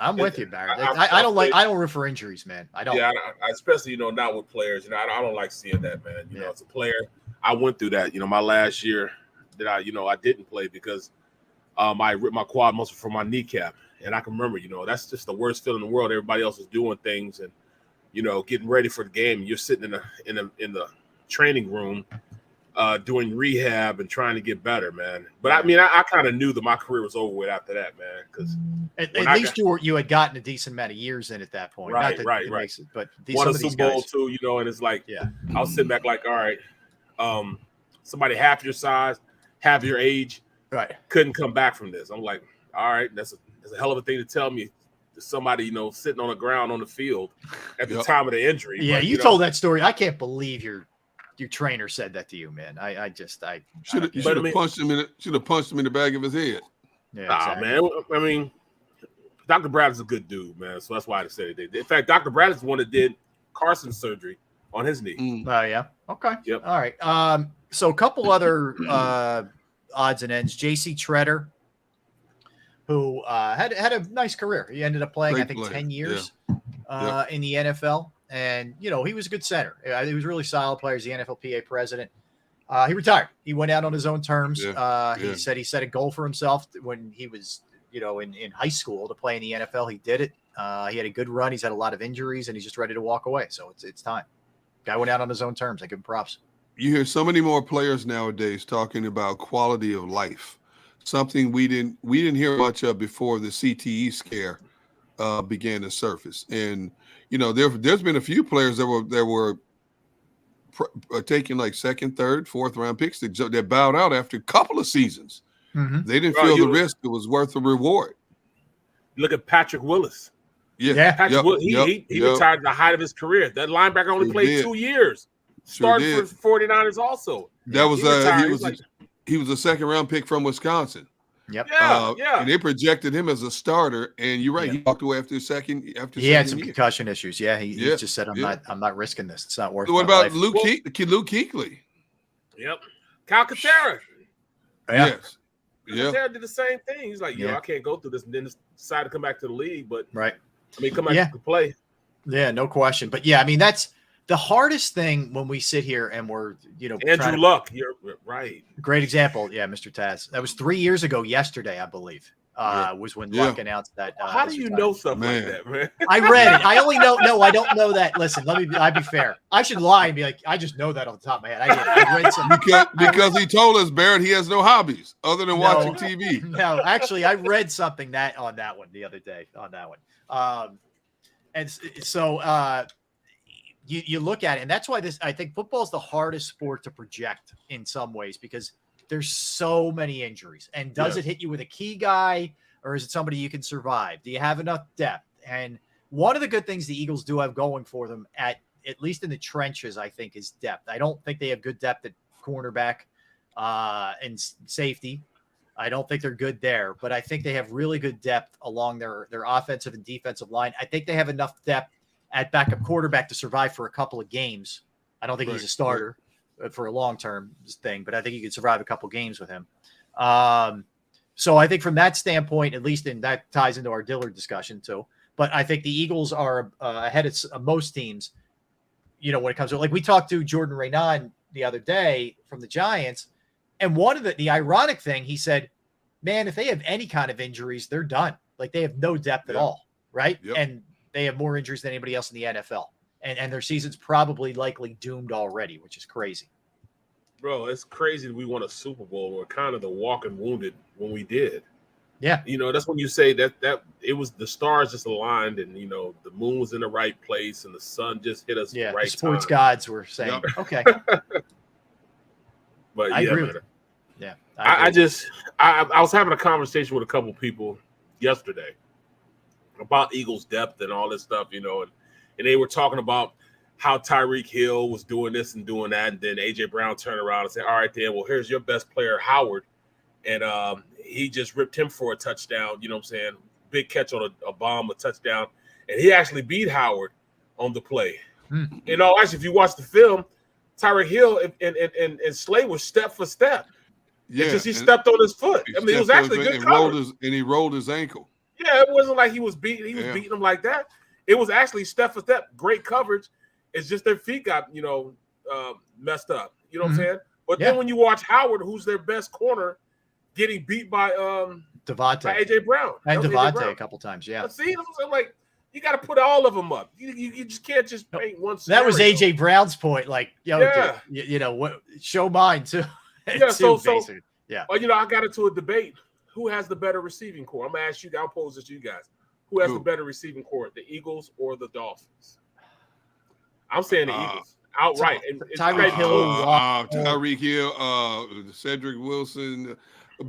I'm with you, Barrett. I don't root for injuries, man. I don't. Yeah, I especially not with players. I don't like seeing that, man. You know, as a player, I went through that. My last year that I didn't play because I ripped my quad muscle from my kneecap, and I can remember, that's just the worst feeling in the world. Everybody else is doing things and getting ready for the game. You're sitting in the training room doing rehab and trying to get better, man. But I mean, I kind of knew that my career was over with after that, man. Because at least you had gotten a decent amount of years in at that point. Right. But won a Super Bowl too, and it's like, I was sitting back like, all right, somebody half your size, half your age, couldn't come back from this. I'm like, all right, that's a hell of a thing to tell me. Somebody, sitting on the ground on the field at the time of the injury. Yeah, but, you told that story. I can't believe your trainer said that to you, man. I should have punched him in the back of his head. Yeah, exactly. Man. I mean, Dr. Bradley's a good dude, man. So that's why I said it. In fact, Dr. Bradley's the one that did Carson's surgery on his knee. Oh, yeah. Okay. Yep. All right. So a couple other odds and ends. J.C. Treader, who had a nice career. He ended up playing, Great I think, player. 10 years in the NFL. And, he was a good center. He was a really solid player. He's the NFLPA president. He retired. He went out on his own terms. He said he set a goal for himself when he was, in high school to play in the NFL. He did it. He had a good run. He's had a lot of injuries, and he's just ready to walk away. So it's time. Guy went out on his own terms. I give him props. You hear so many more players nowadays talking about quality of life, something we didn't hear much of before the CTE scare began to surface. And there's been a few players that were taking like 2nd, 3rd, 4th round picks that bowed out after a couple of seasons. Mm-hmm. They didn't feel the risk; it was worth the reward. Look at Patrick Willis. Yeah. Patrick Willis, he retired at the height of his career. That linebacker only played 2 years. Started for 49ers also. That was he was a 2nd round pick from Wisconsin. Yep. And they projected him as a starter, and you're right. He walked away after second. He had some concussion issues. Yeah, he just said, "I'm not risking this. It's not worth." So what about Luke Kuechly? Yep. Kyle Katerra. Yes. Katerra did the same thing. He's like, I can't go through this, and then decided to come back to the league. But come back to play. Yeah, no question. But I mean, that's the hardest thing when we sit here and we're, Andrew Luck, you're right. Great example. Yeah, Mr. Taz. That was 3 years ago yesterday, I believe, was when Luck announced that. How do you know something like that, man? I read it. I only know. No, I don't know that. Listen, I'd be fair. I should lie and be like, I just know that off the top of my head. I read something. Because he told us, Barrett, he has no hobbies other than watching TV. No, actually, I read something on that one the other day on that one. And so you look at it, and that's why I think football is the hardest sport to project in some ways, because there's so many injuries. And does it hit you with a key guy, or is it somebody you can survive? Do you have enough depth? And one of the good things the Eagles do have going for them, at least in the trenches, I think, is depth. I don't think they have good depth at cornerback and safety. I don't think they're good there, but I think they have really good depth along their offensive and defensive line. I think they have enough depth at backup quarterback to survive for a couple of games. I don't think he's a starter for a long-term thing, but I think you could survive a couple games with him. So I think from that standpoint, at least, and that ties into our Dillard discussion too, but I think the Eagles are ahead of most teams, when it comes to, like, we talked to Jordan Reynon the other day from the Giants, and one of the ironic thing, he said, man, if they have any kind of injuries, they're done. Like, they have no depth at all, right? Yep. And they have more injuries than anybody else in the NFL. And their season's probably likely doomed already, which is crazy. Bro, it's crazy that we won a Super Bowl. We're kind of the walking wounded when we did. Yeah. That's when you say that it was the stars just aligned, and, the moon was in the right place and the sun just hit us right the sports time. gods were saying, okay. But I agree with man. it. Yeah. I was having a conversation with a couple people yesterday about Eagles depth and all this stuff, and they were talking about how Tyreek Hill was doing this and doing that, and then A.J. Brown turned around and said, all right, then, well, here's your best player, Howard, and he just ripped him for a touchdown, you know what I'm saying, big catch on a bomb, a touchdown, and he actually beat Howard on the play. Actually, if you watch the film, Tyreek Hill and Slay was step for step. Yeah, it's just he stepped on his foot. I mean, it was actually good coverage. He rolled his ankle. Yeah, it wasn't like he was beating him like that. It was actually step for step, great coverage. It's just their feet got, messed up. You know what I'm saying? But then when you watch Howard, who's their best corner, getting beat by Devontae, by A.J. Brown. And Devontae a couple times, yeah. But see, I'm like, you got to put all of them up. You just can't just paint one scenario. That was A.J. Brown's point. Like, dude, what? Show mine too. Yeah, basically. Yeah. Well, I got into a debate. Who has the better receiving core? I'm gonna ask you. I'll pose this to you guys. Who has the better receiving core, the Eagles or the Dolphins? I'm saying the Eagles outright. Tyreek Hill, Tyreek Hill, Cedric Wilson.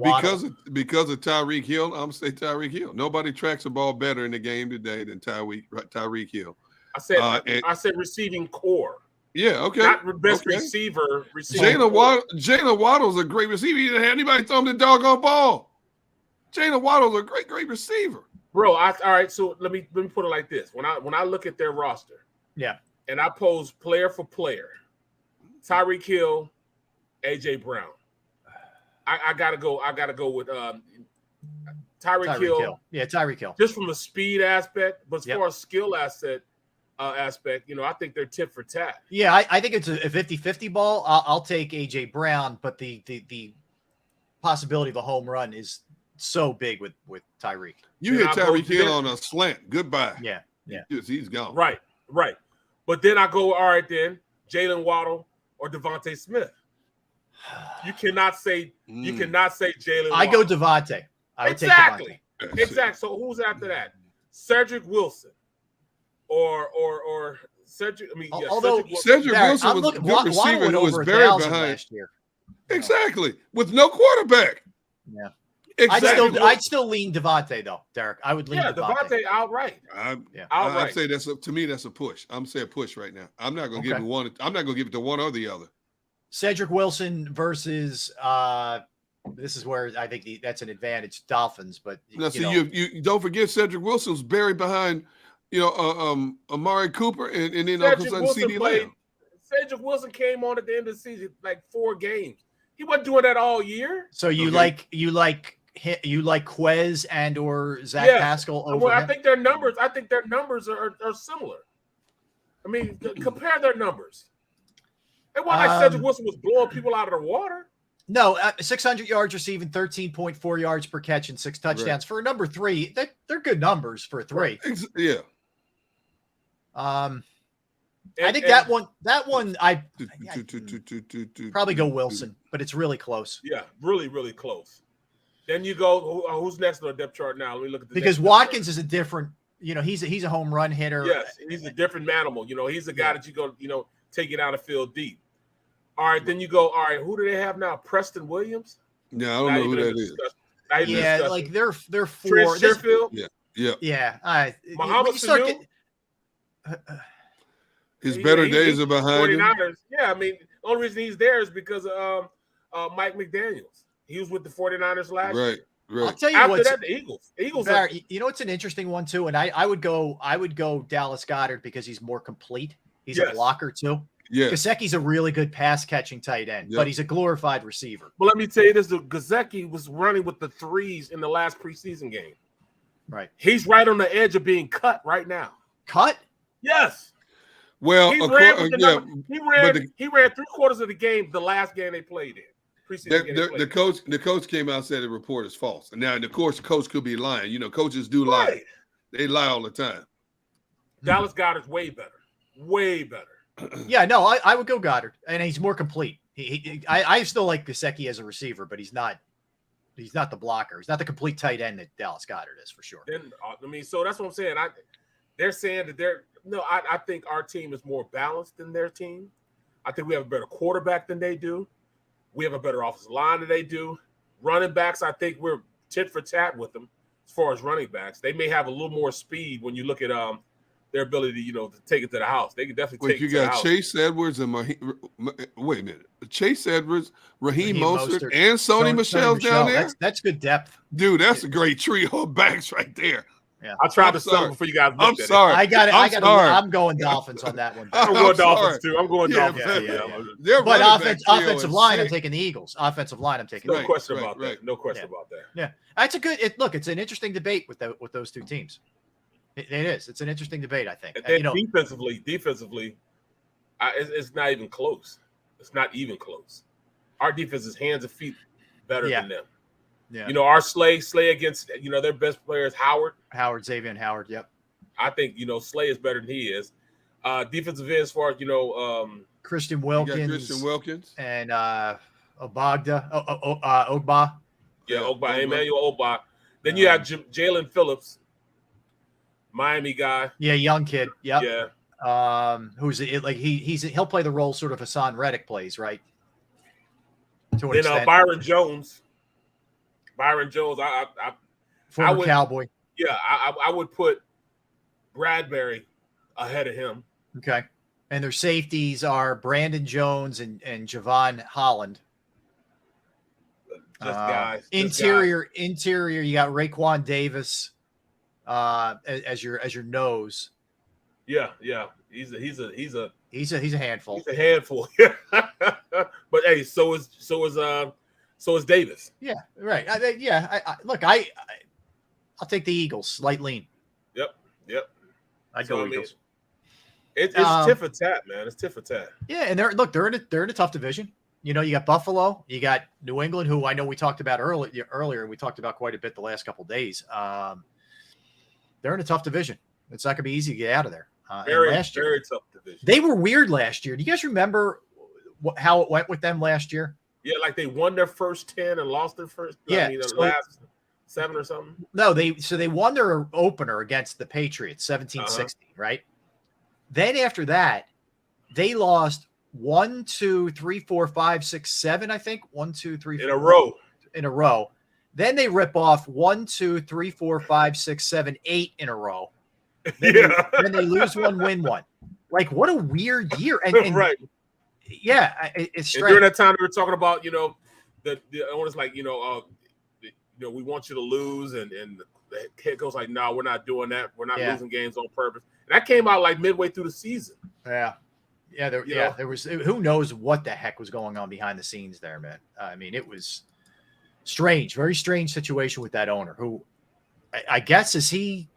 Because of Tyreek Hill, I'm saying Tyreek Hill. Nobody tracks the ball better in the game today than Tyreek Hill. I said receiving core. Yeah, okay. Not best receiver. Jalen Waddle's a great receiver. He didn't have anybody throw him the doggone ball. Jalen Waddle's a great receiver. Bro, all right. So let me put it like this. When I look at their roster, and I pose player for player, Tyreek Hill, AJ Brown. I gotta go with Tyreek Hill. Yeah, Tyreek Hill. Just from a speed aspect, but as far as skill aspect, I think they're tit for tat. Yeah, I think it's a 50-50 ball. I'll take A.J. Brown, but the possibility of a home run is so big with Tyreek. You hit Tyreek Hill on a slant. Goodbye. Yeah. He's gone. Right. But then I go, all right, then, Jalen Waddle or Devontae Smith. You cannot say Jalen Waddle. I go Devontae. I would take Devontae. Exactly. So who's after that? Cedric Wilson. Or Cedric. I mean, Cedric Wilson was a good receiver who was buried behind last year. Exactly, with no quarterback. Yeah, exactly. I'd still lean Devontae though, Derek. I would lean Devontae outright. I'd say to me that's a push. I'm saying push right now. I'm not going to give it one. I'm not going to give it to one or the other. Cedric Wilson versus. This is where I think that's an advantage. Dolphins, but you don't forget Cedric Wilson's buried behind. Amari Cooper and then all of a sudden CeeDee Lamb. Cedric Wilson came on at the end of the season, like 4 games. He wasn't doing that all year. So you like Quez and or Zach Pascal over him? I think their numbers. are similar. I mean, compare their numbers. It wasn't like Cedric Wilson was blowing people out of the water. No, 600 yards receiving, 13.4 yards per catch, and 6 touchdowns. Right. For a number 3, they're good numbers for a 3. Yeah. I think that one, I probably go Wilson, but it's really close. Yeah, really, really close. Then you go, who's next on the depth chart now? Let me look at the because Watkins is a different, he's a home run hitter. Yes, he's a different animal. He's a guy that you go, take it out of field deep. All right, then you go, all right, who do they have now? Preston Williams? Yeah, I don't know who that is. Yeah, like they're 4. Sherfield? Yeah. Yeah. Muhammad Sanu? His better days are behind him. 49ers. Yeah, I mean, the only reason he's there is because of Mike McDaniels. He was with the 49ers last year. Right. I'll tell you After what's that, the Eagles. you know, it's an interesting one too. And I would go Dallas Goedert because he's more complete. He's a blocker too. Yeah. Gesicki's a really good pass catching tight end, but he's a glorified receiver. Well, let me tell you this: Gesicki was running with the threes in the last preseason game. Right. He's right on the edge of being cut right now. Cut? Yes. Well, he ran 3/4 of the game, the last game they played in. The coach came out and said the report is false. And now, of course, the coach could be lying. You know, coaches do lie. They lie all the time. Dallas Goedert's way better. Way better. Yeah, no, I would go Goddard, and he's more complete. I still like Gesicki as a receiver, but he's not the blocker. He's not the complete tight end that Dallas Goedert is for sure. Then, so that's what I'm saying. They're saying that I think our team is more balanced than their team. I think we have a better quarterback than they do. We have a better offensive line than they do. Running backs, I think we're tit for tat with them as far as running backs. They may have a little more speed when you look at their ability, to take it to the house. They can definitely take it to the house. You got Chase Edwards and wait a minute. Chase Edwards, Raheem Mostert, and Sony Michel's down there. That's good depth. Dude, that's a great trio of backs right there. Yeah. I tried to sell it before you guys looked I'm at sorry. I got it. I'm going Dolphins on that one. I'm going Dolphins too. I'm going Dolphins. Yeah. But offensive line, I'm taking the Eagles. Offensive line, I'm taking the Eagles. No question about that. No question about that. Yeah. That's a good it's an interesting debate with those two teams. It is. It's an interesting debate, I think. And defensively, it's not even close. It's not even close. Our defense is hands and feet better than them. Yeah. Our Slay against, their best player is Howard. Xavier Howard, yep. I think, Slay is better than he is. Defensive end as far as, Christian Wilkins. And Ogba. Yeah, Ogba. Emmanuel Ogba. Then you have Jalen Phillips, Miami guy. Yeah, young kid. Yep. Yeah. He'll play the role sort of Hassan Reddick plays, right? To an extent. Byron Jones, Former Cowboy. Yeah, I would put Bradbury ahead of him. Okay. And their safeties are Brandon Jones and Javon Holland. Guys. Interior, you got Raekwon Davis as your nose. Yeah. He's a handful. He's a handful. But hey, so is Davis. Yeah, right. I'll take the Eagles. Slight lean. Yep. I'd go Eagles. It's tit for tat, man. It's tit for tat. Yeah, and they're in a tough division. You got Buffalo, you got New England, who I know we talked about earlier, and we talked about quite a bit the last couple of days. They're in a tough division. It's not going to be easy to get out of there. Very tough division. They were weird last year. Do you guys remember how it went with them last year? Yeah, like they won their first 10 and lost their first. Last 7 or something. No, they won their opener against the Patriots, 17-60, right? Then after that, they lost 1, 2, 3, 4, 5, 6, 7. I think 1, 2, 3, 4, in a row. Then they rip off 1, 2, 3, 4, 5, 6, 7, 8 in a row. Then they lose one, win one. Like, what a weird year. And right. Yeah, it's strange. And during that time, we were talking about, the owners like, we want you to lose. And the head coach like, no, we're not doing that. We're not losing games on purpose. And that came out like midway through the season. Yeah. Yeah, there was, who knows what the heck was going on behind the scenes there, man. I mean, it was strange, very strange situation with that owner who I guess I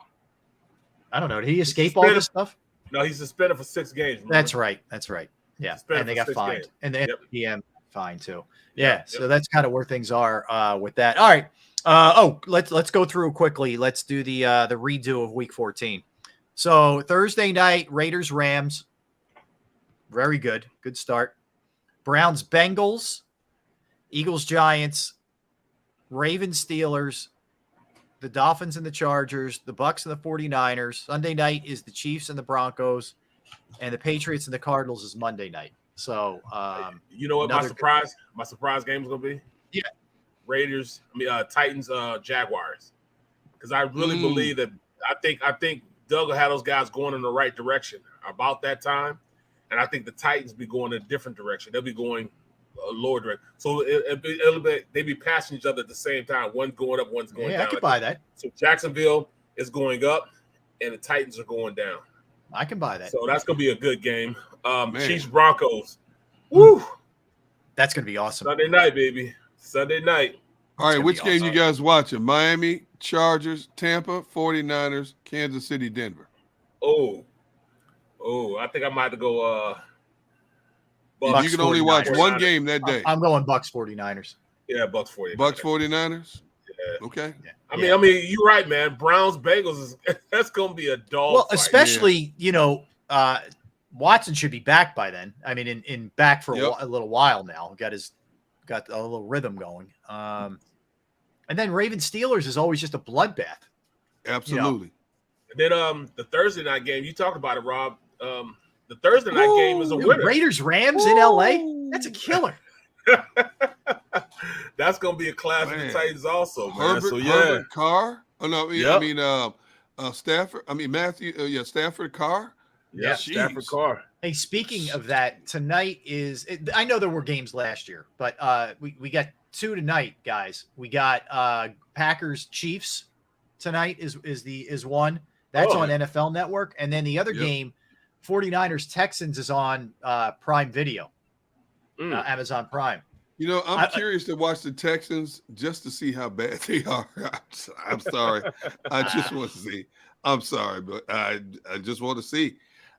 don't know. Did he escape all this stuff? No, he's suspended for 6 games. Remember? That's right. Yeah. And they got fined. And the PM fined too. Yeah. So that's kind of where things are with that. All right. Let's go through quickly. Let's do the redo of week 14. So Thursday night, Raiders, Rams. Very good. Good start. Browns, Bengals, Eagles, Giants, Ravens, Steelers, the Dolphins and the Chargers, the Bucks and the 49ers. Sunday night is the Chiefs and the Broncos, and the Patriots and the Cardinals is Monday night. So, you know what my surprise game is going to be? Yeah. Titans, Jaguars. Because I really believe that I think Doug will have those guys going in the right direction about that time. And I think the Titans be going in a different direction. They'll be going lower direct. So they be passing each other at the same time. One's going up, one's going down. I can buy that. So Jacksonville is going up, and the Titans are going down. I can buy that. So that's going to be a good game. Chiefs Broncos. Woo! That's going to be awesome. Sunday night, baby. Sunday night. All right, which game you guys watching? Miami, Chargers, Tampa, 49ers, Kansas City, Denver. Oh, I think I might have to go Bucks, you can only watch 49ers. one game that day. I'm going Bucks 49ers. Yeah, Bucks 49ers. Bucks 49ers? Yeah. Okay. Yeah. I mean, you're right, man. Browns Bengals that's going to be a dog. Well, fight. especially, Watson should be back by then. I mean, in back for a little while now. Got a little rhythm going. And then Ravens Steelers is always just a bloodbath. Absolutely. And then the Thursday night game, you talked about it, Rob. The Thursday night game is a winner. Raiders Rams in LA. That's a killer. That's gonna be a clash with the Titans also, man. Herbert Carr. Oh no, I mean Stafford. I mean Matthew. Stafford Carr. Yeah, Stafford Carr. Hey, speaking of that, tonight I know there were games last year, but we got two tonight, guys. We got Packers Chiefs tonight is one. That's on NFL Network, and then the other game, 49ers Texans, is on Prime Video, Amazon Prime. I'm curious to watch the Texans just to see how bad they are. I'm sorry. I just want to see. I'm sorry, but I just want to see.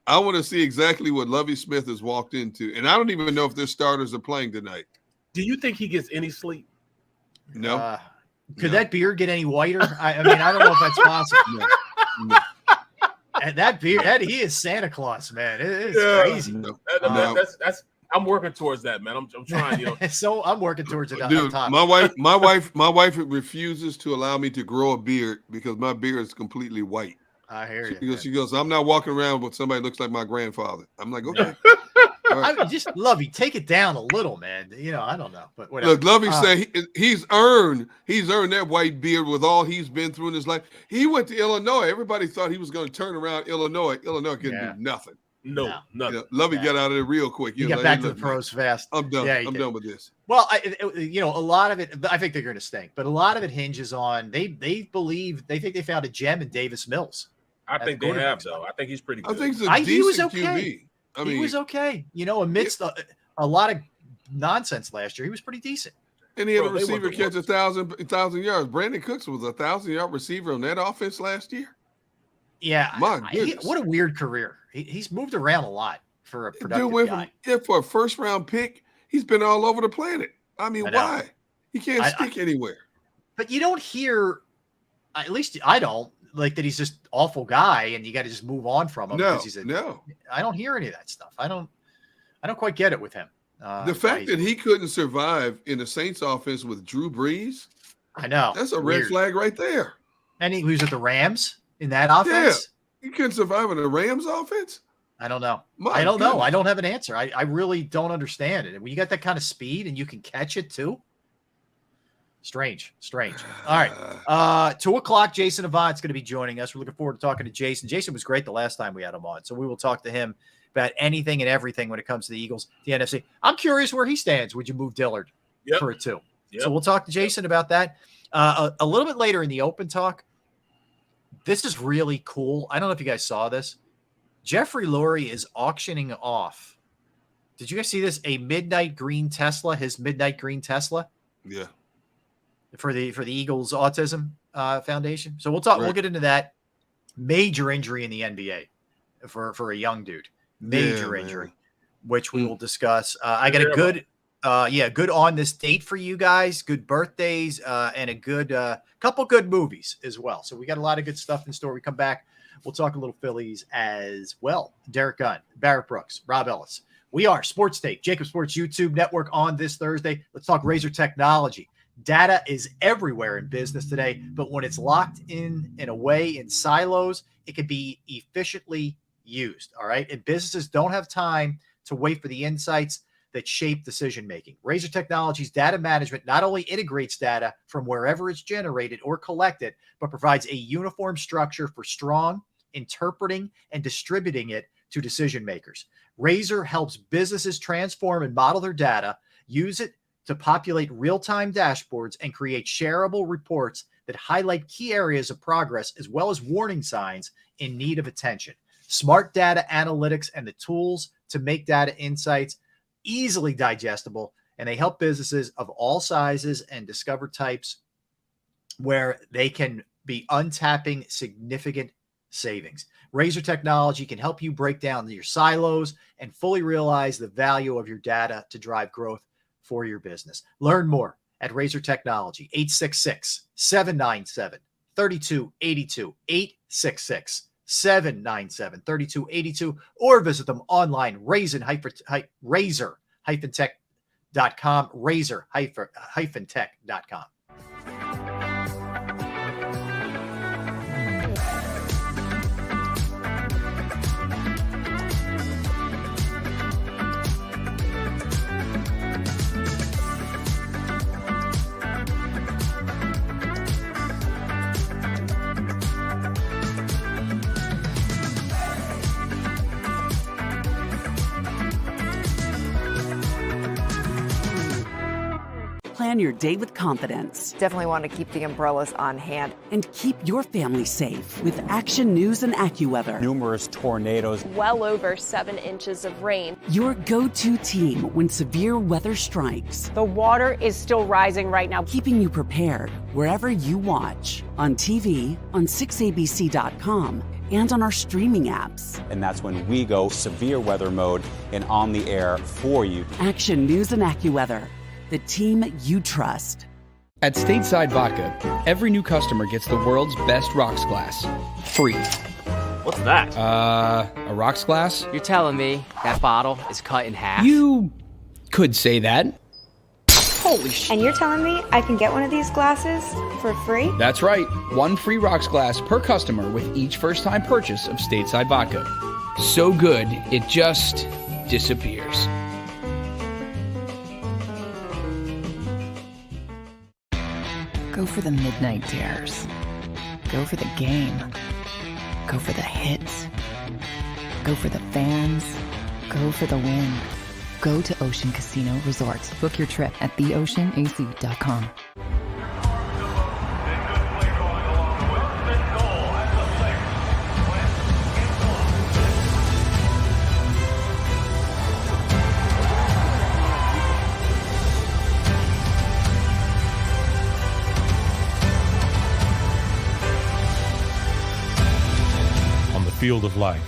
I want to see exactly what Lovie Smith has walked into. And I don't even know if their starters are playing tonight. Do you think he gets any sleep? No. Could that beard get any whiter? I mean, I don't know if that's possible. No. And that beard, he is Santa Claus, man. It is crazy. No. That's I'm working towards that, man. I'm trying, So I'm working towards it. Dude, my wife refuses to allow me to grow a beard because my beard is completely white. I hear you. She goes, I'm not walking around with somebody who looks like my grandfather. I'm like, okay. Right. I just Lovey, take it down a little, man. I don't know, but whatever. Look, Lovey said he's earned that white beard with all he's been through in his life. He went to Illinois. Everybody thought he was going to turn around Illinois. Illinois couldn't do nothing. No, nothing. Lovey got out of there real quick. You got back to the pros fast. I'm done. I'm done with this. Well, a lot of it, I think they're going to stink, but a lot of it hinges on they think they found a gem in Davis Mills. I think they have, though. I think he's pretty good. I think he's a decent QB. He was okay. Amidst a lot of nonsense last year, he was pretty decent. And he had a receiver catch 1,000 yards. Brandon Cooks was a 1,000-yard receiver on that offense last year. Yeah. My goodness. What a weird career. He's moved around a lot for a productive guy. For a first-round pick, he's been all over the planet. I mean, why? He can't stick anywhere. But you don't hear, at least I don't, like that he's just awful guy and you got to just move on from him. No. I don't hear any of that stuff. I don't quite get it with him. The fact that he couldn't survive in the Saints offense with Drew Brees, I know. That's a red flag right there. And he was at the Rams in that offense. Yeah. He couldn't survive in the Rams offense. I don't know. I don't know. I don't have an answer. I really don't understand it. When you got that kind of speed and you can catch it too. Strange. All right. 2:00, Jason Avant's going to be joining us. We're looking forward to talking to Jason. Jason was great the last time we had him on. So we will talk to him about anything and everything when it comes to the Eagles, the NFC. I'm curious where he stands. Would you move Dillard for a 2? Yep. So we'll talk to Jason about that. A little bit later in the open talk, this is really cool. I don't know if you guys saw this. Jeffrey Lurie is auctioning off. Did you guys see this? A midnight green Tesla, his midnight green Tesla. Yeah. For the Eagles Autism Foundation. So we'll talk. Right. We'll get into that. Major injury in the NBA for a young dude. Major injury, which we will discuss. I got a good, good on this date for you guys. Good birthdays and a good couple good movies as well. So we got a lot of good stuff in store. We come back. We'll talk a little Phillies as well. Derek Gunn, Barrett Brooks, Rob Ellis. We are Sports Take, JAKIB Sports YouTube Network on this Thursday. Let's talk Razor technology. Data is everywhere in business today, but when it's locked in a way in silos, it can be efficiently used. All right. And businesses don't have time to wait for the insights that shape decision-making. Razor Technologies data management not only integrates data from wherever it's generated or collected, but provides a uniform structure for strong interpreting and distributing it to decision makers. Razor helps businesses transform and model their data Use it to populate real-time dashboards and create shareable reports that highlight key areas of progress as well as warning signs in need of attention. Smart data analytics and the tools to make data insights easily digestible, and they help businesses of all sizes and discover types where they can be untapping significant savings. Razor Technology can help you break down your silos and fully realize the value of your data to drive growth for your business. Learn more at Razor Technology, 866-797-3282, 866-797-3282, or visit them online, razor-tech.com, razor-tech.com. Plan your day with confidence. Definitely want to keep the umbrellas on hand. And keep your family safe with Action News and AccuWeather. Numerous tornadoes. Well over 7 inches of rain. Your go-to team when severe weather strikes. The water is still rising right now. Keeping you prepared wherever you watch. On TV, on 6abc.com, and on our streaming apps. And that's when we go severe weather mode and on the air for you. Action News and AccuWeather. The team you trust. At Stateside Vodka, every new customer gets the world's best rocks glass. Free. What's that? A rocks glass? You're telling me that bottle is cut in half? You could say that. Holy shit. And you're telling me I can get one of these glasses for free? That's right. One free rocks glass per customer with each first-time purchase of Stateside Vodka. So good, it just disappears. Go for the midnight dares. Go for the game. Go for the hits. Go for the fans. Go for the win. Go to Ocean Casino Resort. Book your trip at theoceanac.com. Field of life,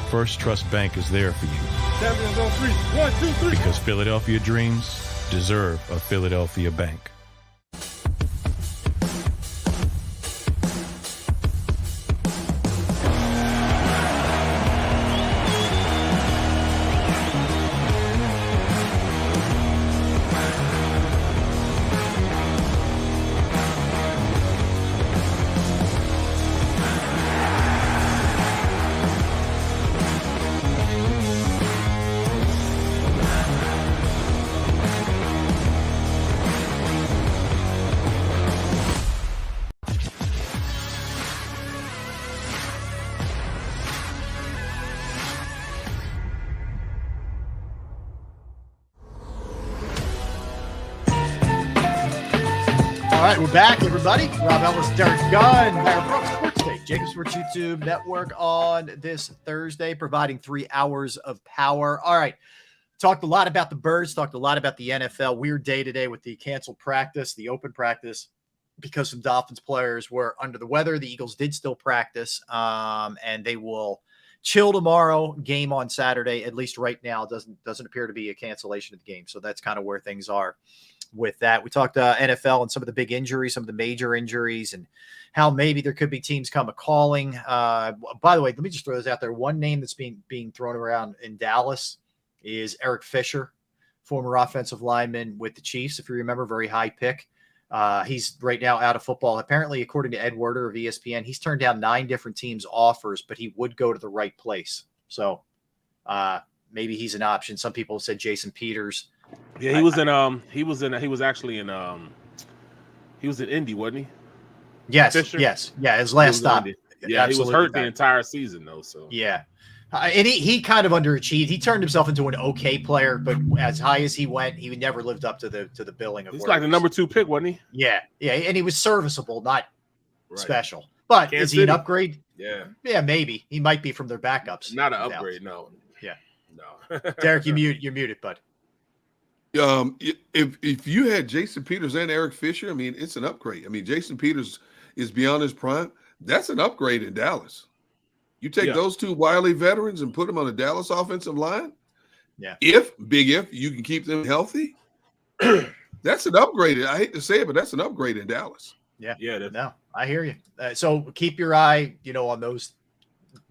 First Trust Bank is there for you. Champions on 3. 1, 2, 3. Because Philadelphia dreams deserve a Philadelphia bank. All right, we're back, everybody. Rob Ellis, Derek Gunn, Barrett Brooks, Sports Day, JAKIB Sports YouTube Network on this Thursday, providing 3 hours of power. All right, talked a lot about the Birds, talked a lot about the NFL. Weird day today with the canceled practice, the open practice, because some Dolphins players were under the weather. The Eagles did still practice, and they will chill tomorrow. Game on Saturday, at least right now, doesn't appear to be a cancellation of the game. So that's kind of where things are with that. We talked NFL and some of the big injuries, some of the major injuries, and how maybe there could be teams come a-calling. By the way, let me just throw this out there. One name that's being thrown around in Dallas is Eric Fisher, former offensive lineman with the Chiefs. If you remember, very high pick. He's right now out of football. Apparently, according to Ed Werder of ESPN, he's turned down 9 different teams' offers, but he would go to the right place. So maybe he's an option. Some people said Jason Peters. Yeah, he was in Indy, wasn't he? Yes, Fisher? yes. Yeah, his last stop. Yeah, he was hurt the entire season though. So yeah. And he kind of underachieved. He turned himself into an okay player, but as high as he went, he never lived up to the billing of. He's like the number 2 pick, wasn't he? Yeah, and he was serviceable, not special. But Kansas is he an upgrade? Yeah, maybe he might be from their backups. Not an upgrade, no. Yeah, no. Derek, you're muted, bud. If you had Jason Peters and Eric Fisher, I mean, it's an upgrade. I mean, Jason Peters is beyond his prime. That's an upgrade in Dallas. You take those 2 wily veterans and put them on the Dallas offensive line. Yeah. If you can keep them healthy, that's an upgrade. I hate to say it, but that's an upgrade in Dallas. Yeah. No, I hear you. So keep your eye, on those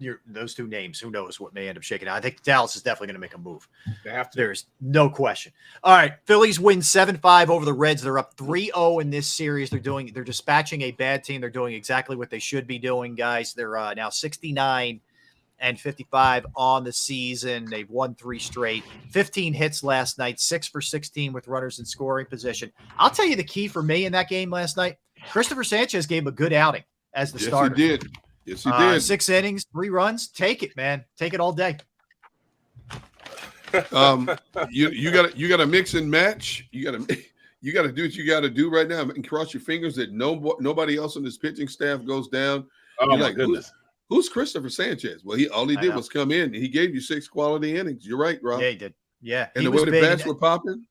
2 names. Who knows what may end up shaking out? I think Dallas is definitely going to make a move. They have to. There's no question. All right, Phillies win 7-5 over the Reds. They're up 3-0 in this series. They're dispatching a bad team. They're doing exactly what they should be doing, guys. They're now 69-55 on the season. They've won 3 straight. 15 hits last night, 6 for 16 with runners in scoring position. I'll tell you the key for me in that game last night. Christopher Sanchez gave a good outing as the starter. He did. Yes, he did. 6 innings, 3 runs. Take it, man. Take it all day. You got to mix and match. You got to do what you got to do right now, and cross your fingers that nobody else on this pitching staff goes down. Oh my goodness. Who's Christopher Sanchez? Well, all he did was come in. He gave you 6 quality innings. You're right, Rob. Yeah, he did. Yeah, and the way the bats were popping.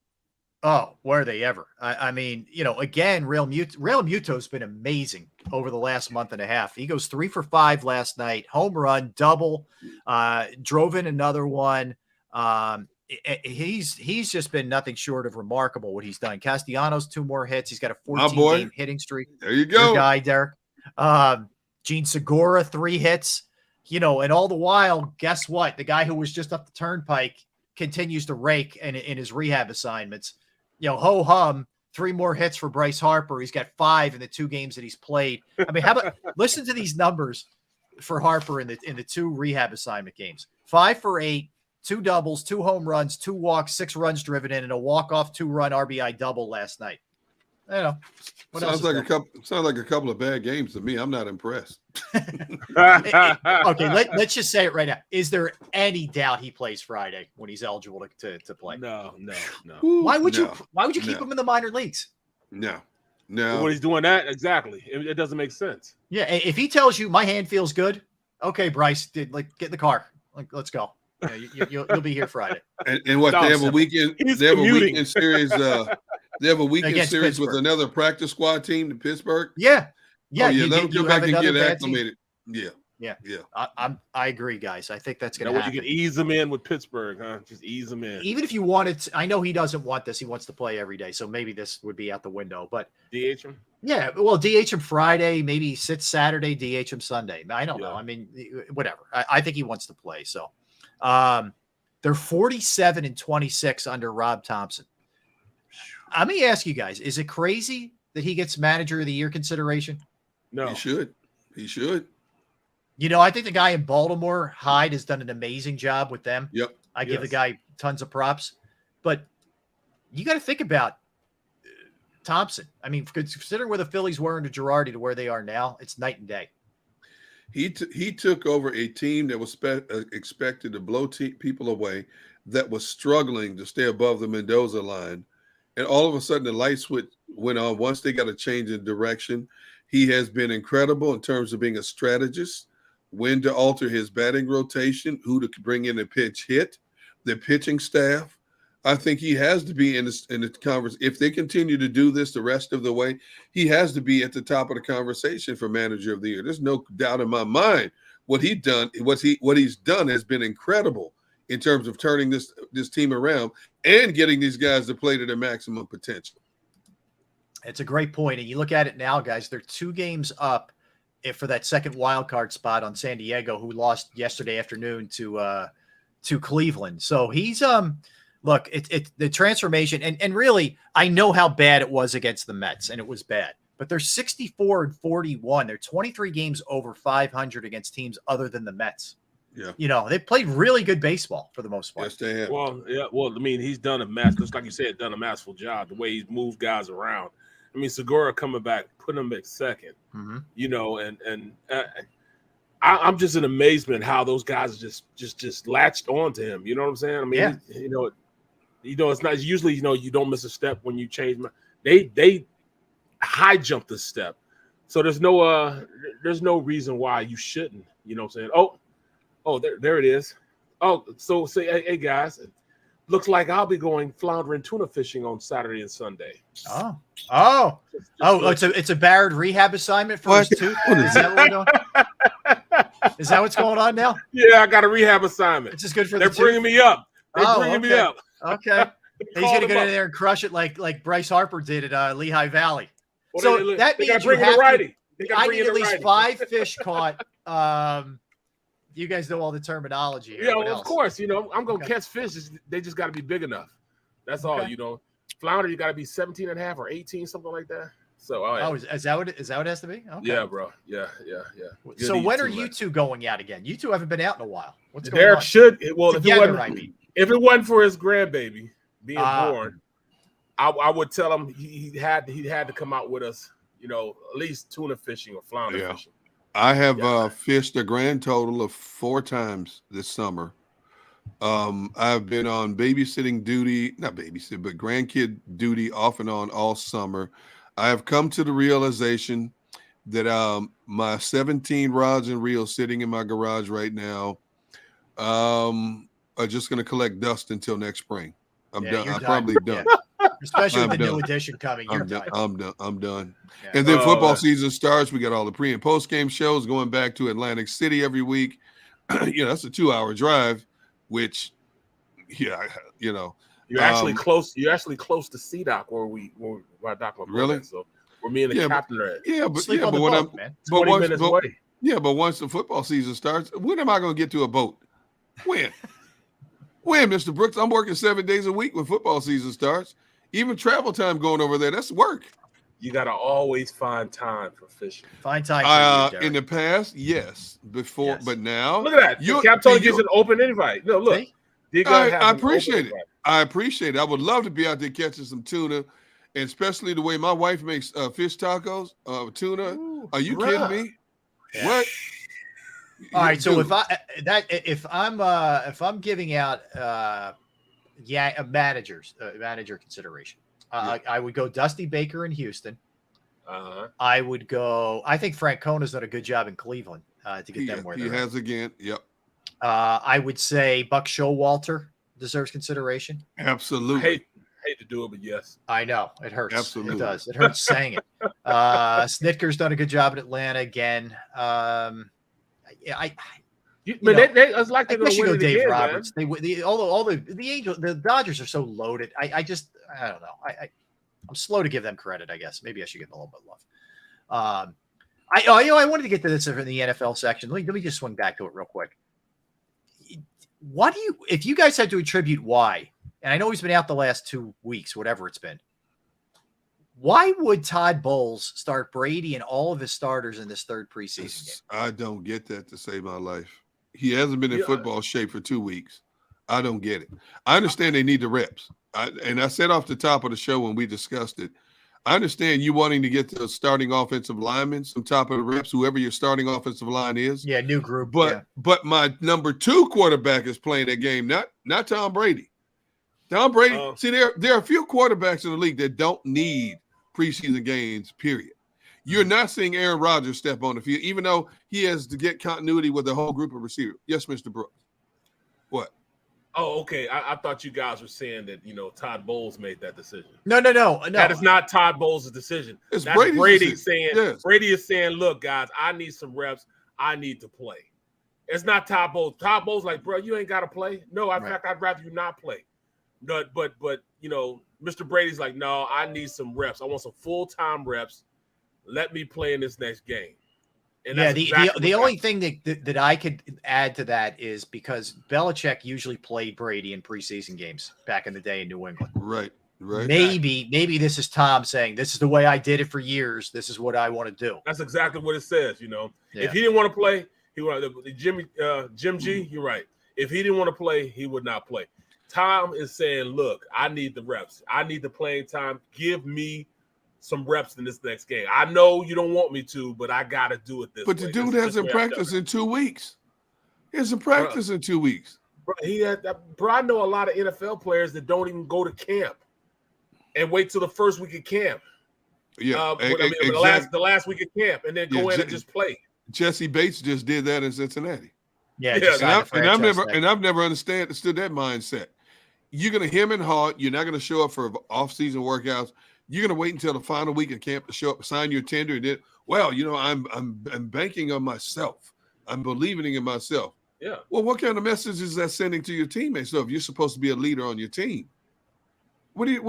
Oh, were they ever? I mean, again, Real Muto's been amazing over the last month and a half. He goes 3 for 5 last night, home run, double, drove in another one. He's just been nothing short of remarkable what he's done. Castellanos 2 more hits. He's got a 14-game hitting streak. There you go. Your guy, Derek. Gene Segura 3 hits. And all the while, guess what? The guy who was just up the turnpike continues to rake in his rehab assignments. Ho hum, 3 more hits for Bryce Harper. He's got 5 in the 2 games that he's played. I mean, how about listen to these numbers for Harper in the 2 rehab assignment games? 5 for 8, 2 doubles, 2 home runs, 2 walks, 6 runs driven in, and a walk-off 2-run RBI double last night. I don't know. Sounds like a couple of bad games to me. I'm not impressed. Okay, let's just say it right now. Is there any doubt he plays Friday when he's eligible to play? No. Why would you keep him in the minor leagues? No. When he's doing that, exactly. It doesn't make sense. Yeah, if he tells you my hand feels good, okay, Bryce, get in the car. Let's go. Yeah, you'll be here Friday. And what, they have a weekend? They have a weekend series. They have a weekend series with another practice squad team in Pittsburgh. Yeah. Let them come back and get acclimated. Yeah. I agree, guys. I think that's going to happen. You can ease them in with Pittsburgh, huh? Just ease them in. Even if you wanted to, I know he doesn't want this. He wants to play every day, so maybe this would be out the window. But DH him? Yeah, well, DH him Friday, maybe sit Saturday, DH him Sunday. I don't know. I mean, whatever. I think he wants to play. So they're 47-26 under Rob Thompson. Let me ask you guys, is it crazy that he gets manager of the year consideration? No. He should. I think the guy in Baltimore, Hyde, has done an amazing job with them. Yep. I give the guy tons of props. But you got to think about Thompson. I mean, considering where the Phillies were under Girardi to where they are now, it's night and day. He took over a team that was expected to blow people away, that was struggling to stay above the Mendoza line. And all of a sudden, the light switch went on once they got a change in direction. He has been incredible in terms of being a strategist, when to alter his batting rotation, who to bring in a pinch hit, the pitching staff. I think he has to be in the conversation. If they continue to do this the rest of the way, he has to be at the top of the conversation for manager of the year. There's no doubt in my mind what he's done has been incredible in terms of turning this team around and getting these guys to play to their maximum potential. It's a great point. And you look at it now, guys, they're 2 games up for that second wild card spot on San Diego, who lost yesterday afternoon to Cleveland. So he's look, it's the transformation, and really, I know how bad it was against the Mets, and it was bad. But they're 64-41. They're 23 games over 500 against teams other than the Mets. Yeah. They played really good baseball for the most part. Yes, they have. Well, I mean, he's done just like you said, done a masterful job. The way he's moved guys around. I mean, Segura coming back, putting him at second. Mm-hmm. I'm just in amazement how those guys just latched on to him. You know what I'm saying? I mean, it's not usually, you don't miss a step when you change. They high jump the step. So there's no reason why you shouldn't, you know what I'm saying? Oh, there it is. Oh, so say, hey guys, it looks like I'll be going floundering tuna fishing on Saturday and Sunday. It's a Barrett rehab assignment for his tooth. Is that what we're doing? Is that what's going on now? Yeah, I got a rehab assignment. It's just good for They're bringing me up. They're bringing me up. Okay. He's gonna go in there and crush it like Bryce Harper did at Lehigh Valley. Well, so that means you have to. I need at least 5 fish caught. You guys know all the terminology. Yeah, of course. I'm gonna catch fish. They just got to be big enough. That's all. Flounder, you got to be 17 and a half or 18, something like that. So, is that what it has to be? Okay. Yeah, bro. Yeah. So when are you two going out again? You two haven't been out in a while. What's going Derek on? If it wasn't for his grandbaby being born, I would tell him he had to come out with us. At least tuna fishing or flounder fishing. I have fished a grand total of 4 times this summer. I've been on babysitting duty, not babysit, but grandkid duty off and on all summer. I have come to the realization that my 17 rods and reels sitting in my garage right now are just going to collect dust until next spring. I'm done. I'm probably done. Especially with the new edition coming. I'm done. Yeah. And then football season starts. We got all the pre and post game shows going back to Atlantic City every week. That's a 2-hour drive, which, you're actually close. You're actually close to CDOC where Doc was. Really? So where me and the captain are at. Yeah, but once the football season starts, when am I going to get to a boat? When, Mr. Brooks? I'm working 7 days a week when football season starts. Even travel time going over there, that's work. You got to always find time for fishing. Find time for you, in the past, yes. Before, yes. But now. Look at that. Captain gives an open invite. No, look. I appreciate it. I appreciate it. I would love to be out there catching some tuna, and especially the way my wife makes fish tacos, tuna. Ooh, are you kidding me? Yeah. What? All right. So if I'm giving out manager consideration, I would go Dusty Baker in Houston. I would go. I think Francona's done a good job in Cleveland to get them where he has again. Yep. I would say Buck Showalter deserves consideration. Absolutely. Hate to do it, but yes. I know it hurts. Absolutely, it does. It hurts saying it. Snitker's done a good job in Atlanta again. It's like they're going to win Dave again, Roberts. Man. The Dodgers are so loaded. I don't know. I'm slow to give them credit. I guess maybe I should give them a little bit of love. I wanted to get to this in the NFL section. Let me just swing back to it real quick. If you guys had to attribute why, and I know he's been out the last 2 weeks, whatever it's been, why would Todd Bowles start Brady and all of his starters in this third preseason game? I don't get that, to save my life. He hasn't been in football shape for 2 weeks. I don't get it. I understand they need the reps. And I said off the top of the show when we discussed it, I understand you wanting to get the starting offensive linemen, some top of the reps, whoever your starting offensive line is. Yeah, new group. But my number 2 quarterback is playing that game, not Tom Brady. Tom Brady, see, there are a few quarterbacks in the league that don't need preseason games, period. You're not seeing Aaron Rodgers step on the field, even though he has to get continuity with the whole group of receivers. Yes, Mr. Brooks. What? Oh, okay. I thought you guys were saying that, Todd Bowles made that decision. No. That is not Todd Bowles' decision. It's That's Brady saying, yes. Brady is saying, look, guys, I need some reps. I need to play. It's not Todd Bowles. Todd Bowles like, bro, you ain't got to play. No, in fact, I'd rather you not play. But Mr. Brady's like, no, I need some reps. I want some full-time reps. Let me play in this next game. And the only thing that I could add to that is because Belichick usually played Brady in preseason games back in the day in New England. Right. Maybe this is Tom saying, this is the way I did it for years. This is what I want to do. That's exactly what it says, Yeah. If he didn't want to play, he would. Jim G, you're right. If he didn't want to play, he would not play. Tom is saying, look, I need the reps. I need the playing time. Give me some reps in this next game. I know you don't want me to, but I got to do it this way. But the dude hasn't practiced in 2 weeks. He hasn't practiced in 2 weeks. Bro, I know a lot of NFL players that don't even go to camp and wait till the first week of camp. Yeah, the last week of camp, and then go in and just play. Jesse Bates just did that in Cincinnati. Yeah, and I've never understood that mindset. You're gonna hem and haw. You're not gonna show up for off-season workouts. You're gonna wait until the final week of camp to show up, sign your tender, and then, well, I'm banking on myself. I'm believing in myself. Yeah. Well, what kind of message is that sending to your teammates? So if you're supposed to be a leader on your team, you're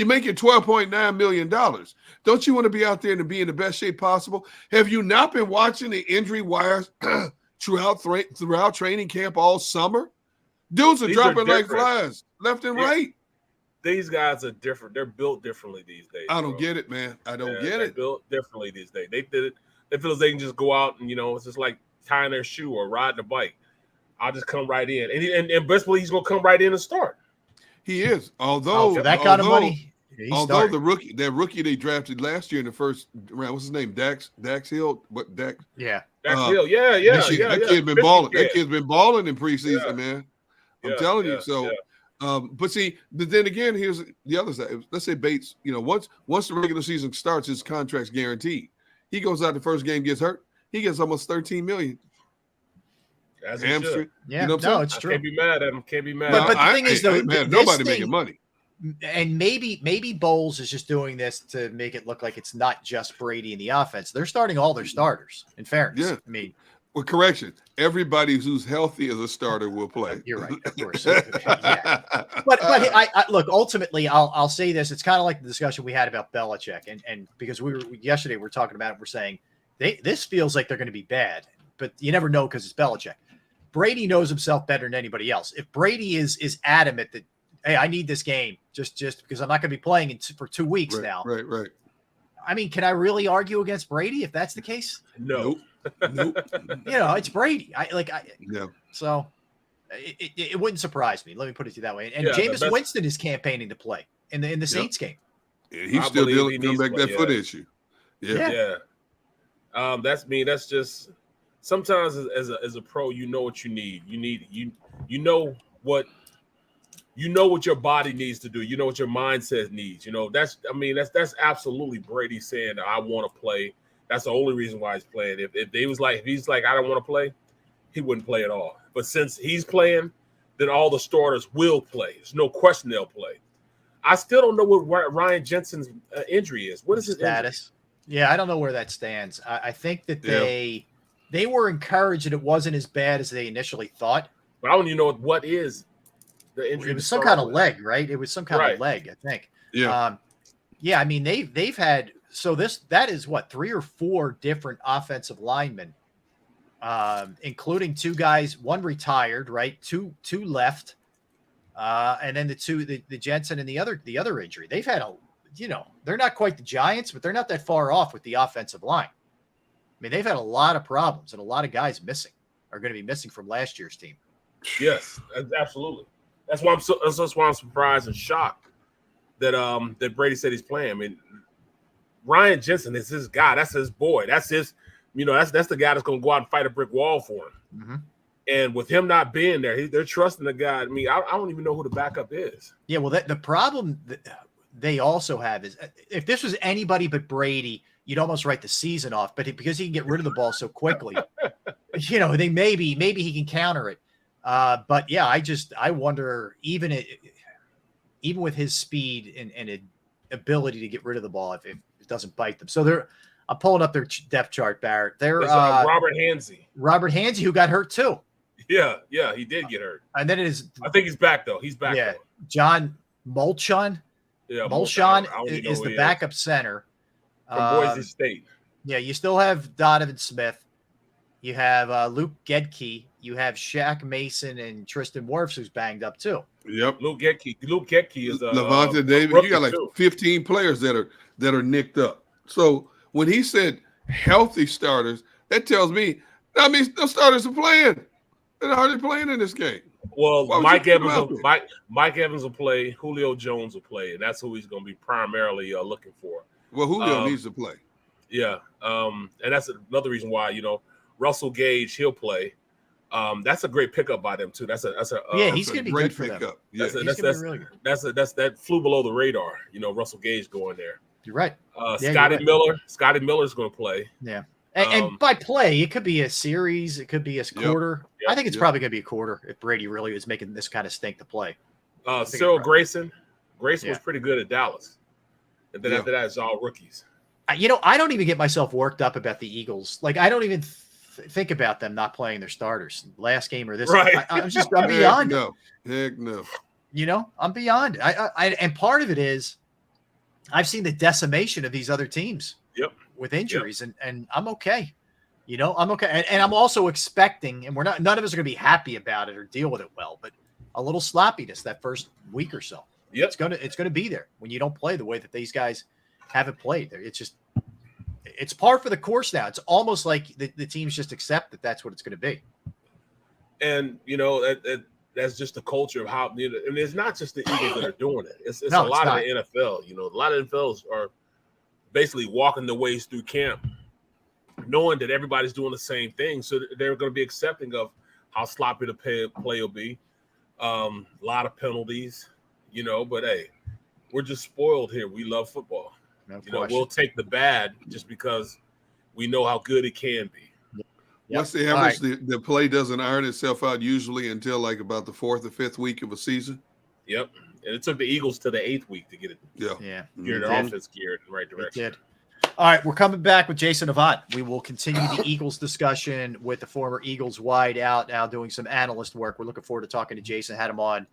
making $12.9 million. Don't you want to be out there and be in the best shape possible? Have you not been watching the injury wires throughout training camp all summer? Dudes are dropping like flies left and right. These guys are different. They're built differently these days. I don't get it, man. I don't get it. Built differently these days. They did it. They feel as they can just go out and, it's just like tying their shoe or riding a bike. I'll just come right in. And best believe he's going to come right in and start. He is. Although for that kind of money, that rookie they drafted last year in the first round, what's his name? Dax Hill. What Dax? Yeah. Dax Hill. Yeah. That kid's been balling. That kid's been balling in preseason, man. I'm telling you. So but see, then again, here's the other side. Let's say Bates, once the regular season starts, his contract's guaranteed. He goes out the first game, gets hurt, he gets almost $13 million. As he should. Yeah, it's true. Can't be mad at him. Can't be mad. But the thing is, though, nobody making money. And maybe Bowles is just doing this to make it look like it's not just Brady in the offense. They're starting all their starters. In fairness, yeah. I mean, well, correction. Everybody who's healthy as a starter will play. You're right, of course. Yeah. But I look. Ultimately, I'll say this. It's kind of like the discussion we had about Belichick, and because yesterday we were talking about it, we're saying this feels like they're going to be bad, but you never know because it's Belichick. Brady knows himself better than anybody else. If Brady is adamant that, hey, I need this game just because I'm not going to be playing for 2 weeks now. Right. I mean, can I really argue against Brady if that's the case? No. Nope. It's Brady. Yeah. So it wouldn't surprise me. Let me put it to you that way. And Jameis Winston is campaigning to play in the Saints game. Yeah, he's still dealing with that foot issue. Yeah. That's me. That's just sometimes as a pro, you know what you need. You know what your body needs to do. You know what your mindset needs. That's absolutely Brady saying I want to play. That's the only reason why he's playing. If he's like I don't want to play, he wouldn't play at all. But since he's playing, then all the starters will play. There's no question they'll play. I still don't know what Ryan Jensen's injury is. What is his status? Injury? Yeah, I don't know where that stands. I think that they were encouraged that it wasn't as bad as they initially thought. But I don't even know what is the injury. It was some kind of leg, right? It was some kind of leg, I think. Yeah. I mean, they've had that is what 3 or 4 different offensive linemen, including 2 guys, 1 retired, right? Two left, and then the Jensen and the other injury. They've had they're not quite the Giants, but they're not that far off with the offensive line. I mean, they've had a lot of problems and a lot of guys are going to be missing from last year's team. Yes, absolutely. That's why I'm surprised and shocked that Brady said he's playing. I mean, Ryan Jensen is his guy. That's his boy. That's his, that's the guy that's going to go out and fight a brick wall for him. Mm-hmm. And with him not being there, they're trusting the guy. I mean, I don't even know who the backup is. Yeah, well, the problem that they also have is if this was anybody but Brady, you'd almost write the season off. But because he can get rid of the ball so quickly, they maybe he can counter it. But yeah, I wonder even with his speed and ability to get rid of the ball if it doesn't bite them. So I'm pulling up their depth chart, Barrett. They're Robert Hansey, who got hurt too. Yeah, he did get hurt. And then it is. I think he's back though. He's back. Yeah, though. John Molchon. Yeah, Molchon is the backup center from Boise State. Yeah, you still have Donovan Smith. You have Luke Gedke. You have Shaq Mason and Tristan Wirfs, who's banged up too. Yep. Luke Gedke is Levante David. You got like 15 players that are nicked up. So when he said healthy starters, that tells me those starters are playing. They're hardly playing in this game. Well, Mike Evans will play. Julio Jones will play, and that's who he's going to be primarily looking for. Well, Julio needs to play. Yeah, and that's another reason why Russell Gage, he'll play. That's a great pickup by them too. That's a he's going to be good for them. Yeah, that's that flew below the radar. Russell Gage going there. You're right. Scotty Miller. Scotty Miller's going to play. Yeah. And by play, it could be a series. It could be a quarter. Yep. I think it's probably going to be a quarter if Brady really is making this kind of stink to play. Cyril Grayson. Grayson was pretty good at Dallas. And then after that, it's all rookies. I don't even get myself worked up about the Eagles. Like, I don't even think about them not playing their starters last game or this. Right. I'm beyond. Heck no. I'm beyond. And part of it is I've seen the decimation of these other teams. Yep. With injuries, and I'm okay. I'm okay. And I'm also expecting, and none of us are going to be happy about it or deal with it well, but a little sloppiness that first week or so. Yep. It's going to be there when you don't play the way that these guys haven't played. It's par for the course now. It's almost like the teams just accept that that's what it's going to be. And, that's just the culture of how, and it's not just the Eagles that are doing it. It's a lot of the NFL. A lot of NFLs are basically walking the ways through camp, knowing that everybody's doing the same thing. So they're going to be accepting of how sloppy the play will be. A lot of penalties, but hey, we're just spoiled here. We love football. We'll take the bad just because we know how good it can be. Yep. What's the average? Right. The play doesn't iron itself out usually until like about the 4th or 5th week of a season. Yep. And it took the Eagles to the 8th week to get it. Gear their offense geared in the right direction. It did. All right, we're coming back with Jason Avant. We will continue the Eagles discussion with the former Eagles wide out, now doing some analyst work. We're looking forward to talking to Jason. Had him on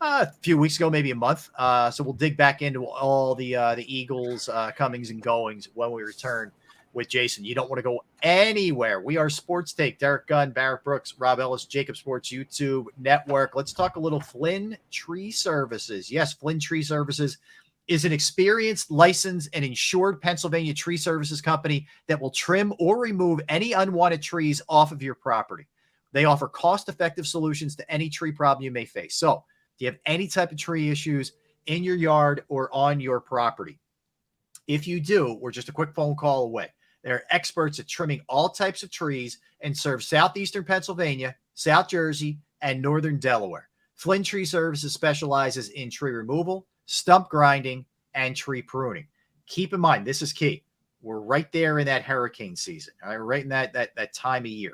a few weeks ago, maybe a month. So we'll dig back into all the Eagles comings and goings when we return with Jason. You don't want to go anywhere. We are Sports Take. Derek Gunn, Barrett Brooks, Rob Ellis, JAKIB Sports YouTube Network. Let's talk a little Flynn Tree Services. Yes, Flynn Tree Services is an experienced, licensed, and insured Pennsylvania tree services company that will trim or remove any unwanted trees off of your property. They offer cost-effective solutions to any tree problem you may face. So, do you have any type of tree issues in your yard or on your property? If you do, we're just a quick phone call away. They're experts at trimming all types of trees and serve southeastern Pennsylvania, South Jersey, and northern Delaware. Flynn Tree Services specializes in tree removal, stump grinding, and tree pruning. Keep in mind, this is key. We're right there in that hurricane season, all right? Right in that time of year.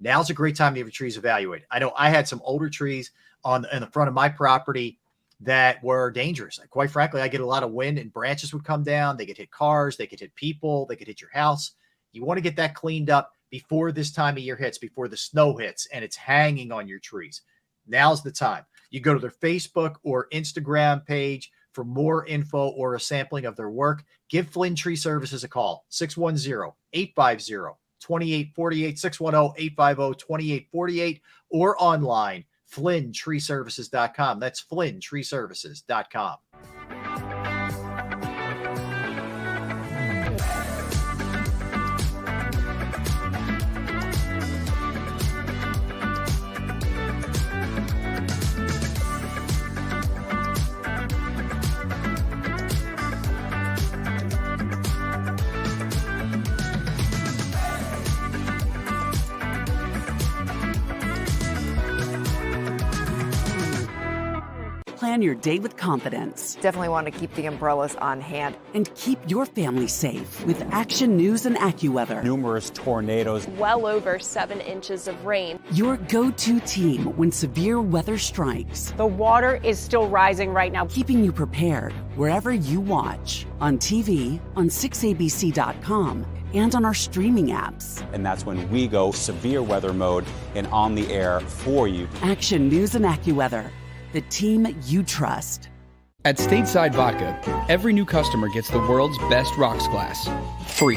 Now's a great time to have your trees evaluated. I know I had some older trees in the front of my property that were dangerous. Quite frankly, I get a lot of wind and branches would come down. They could hit cars. They could hit people. They could hit your house. You want to get that cleaned up before this time of year hits, before the snow hits and it's hanging on your trees. Now's the time. You go to their Facebook or Instagram page for more info or a sampling of their work. Give Flynn Tree Services a call, 610-850-2848, 610-850-2848, or online, FlynnTreeServices.com. That's FlynnTreeServices.com. Plan your day with confidence. Definitely want to keep the umbrellas on hand. And keep your family safe with Action News and AccuWeather. Numerous tornadoes. Well over 7 inches of rain. Your go-to team when severe weather strikes. The water is still rising right now. Keeping you prepared wherever you watch. On TV, on 6abc.com, and on our streaming apps. And that's when we go severe weather mode and on the air for you. Action News and AccuWeather. The team you trust. At Stateside Vodka, every new customer gets the world's best rocks glass. Free.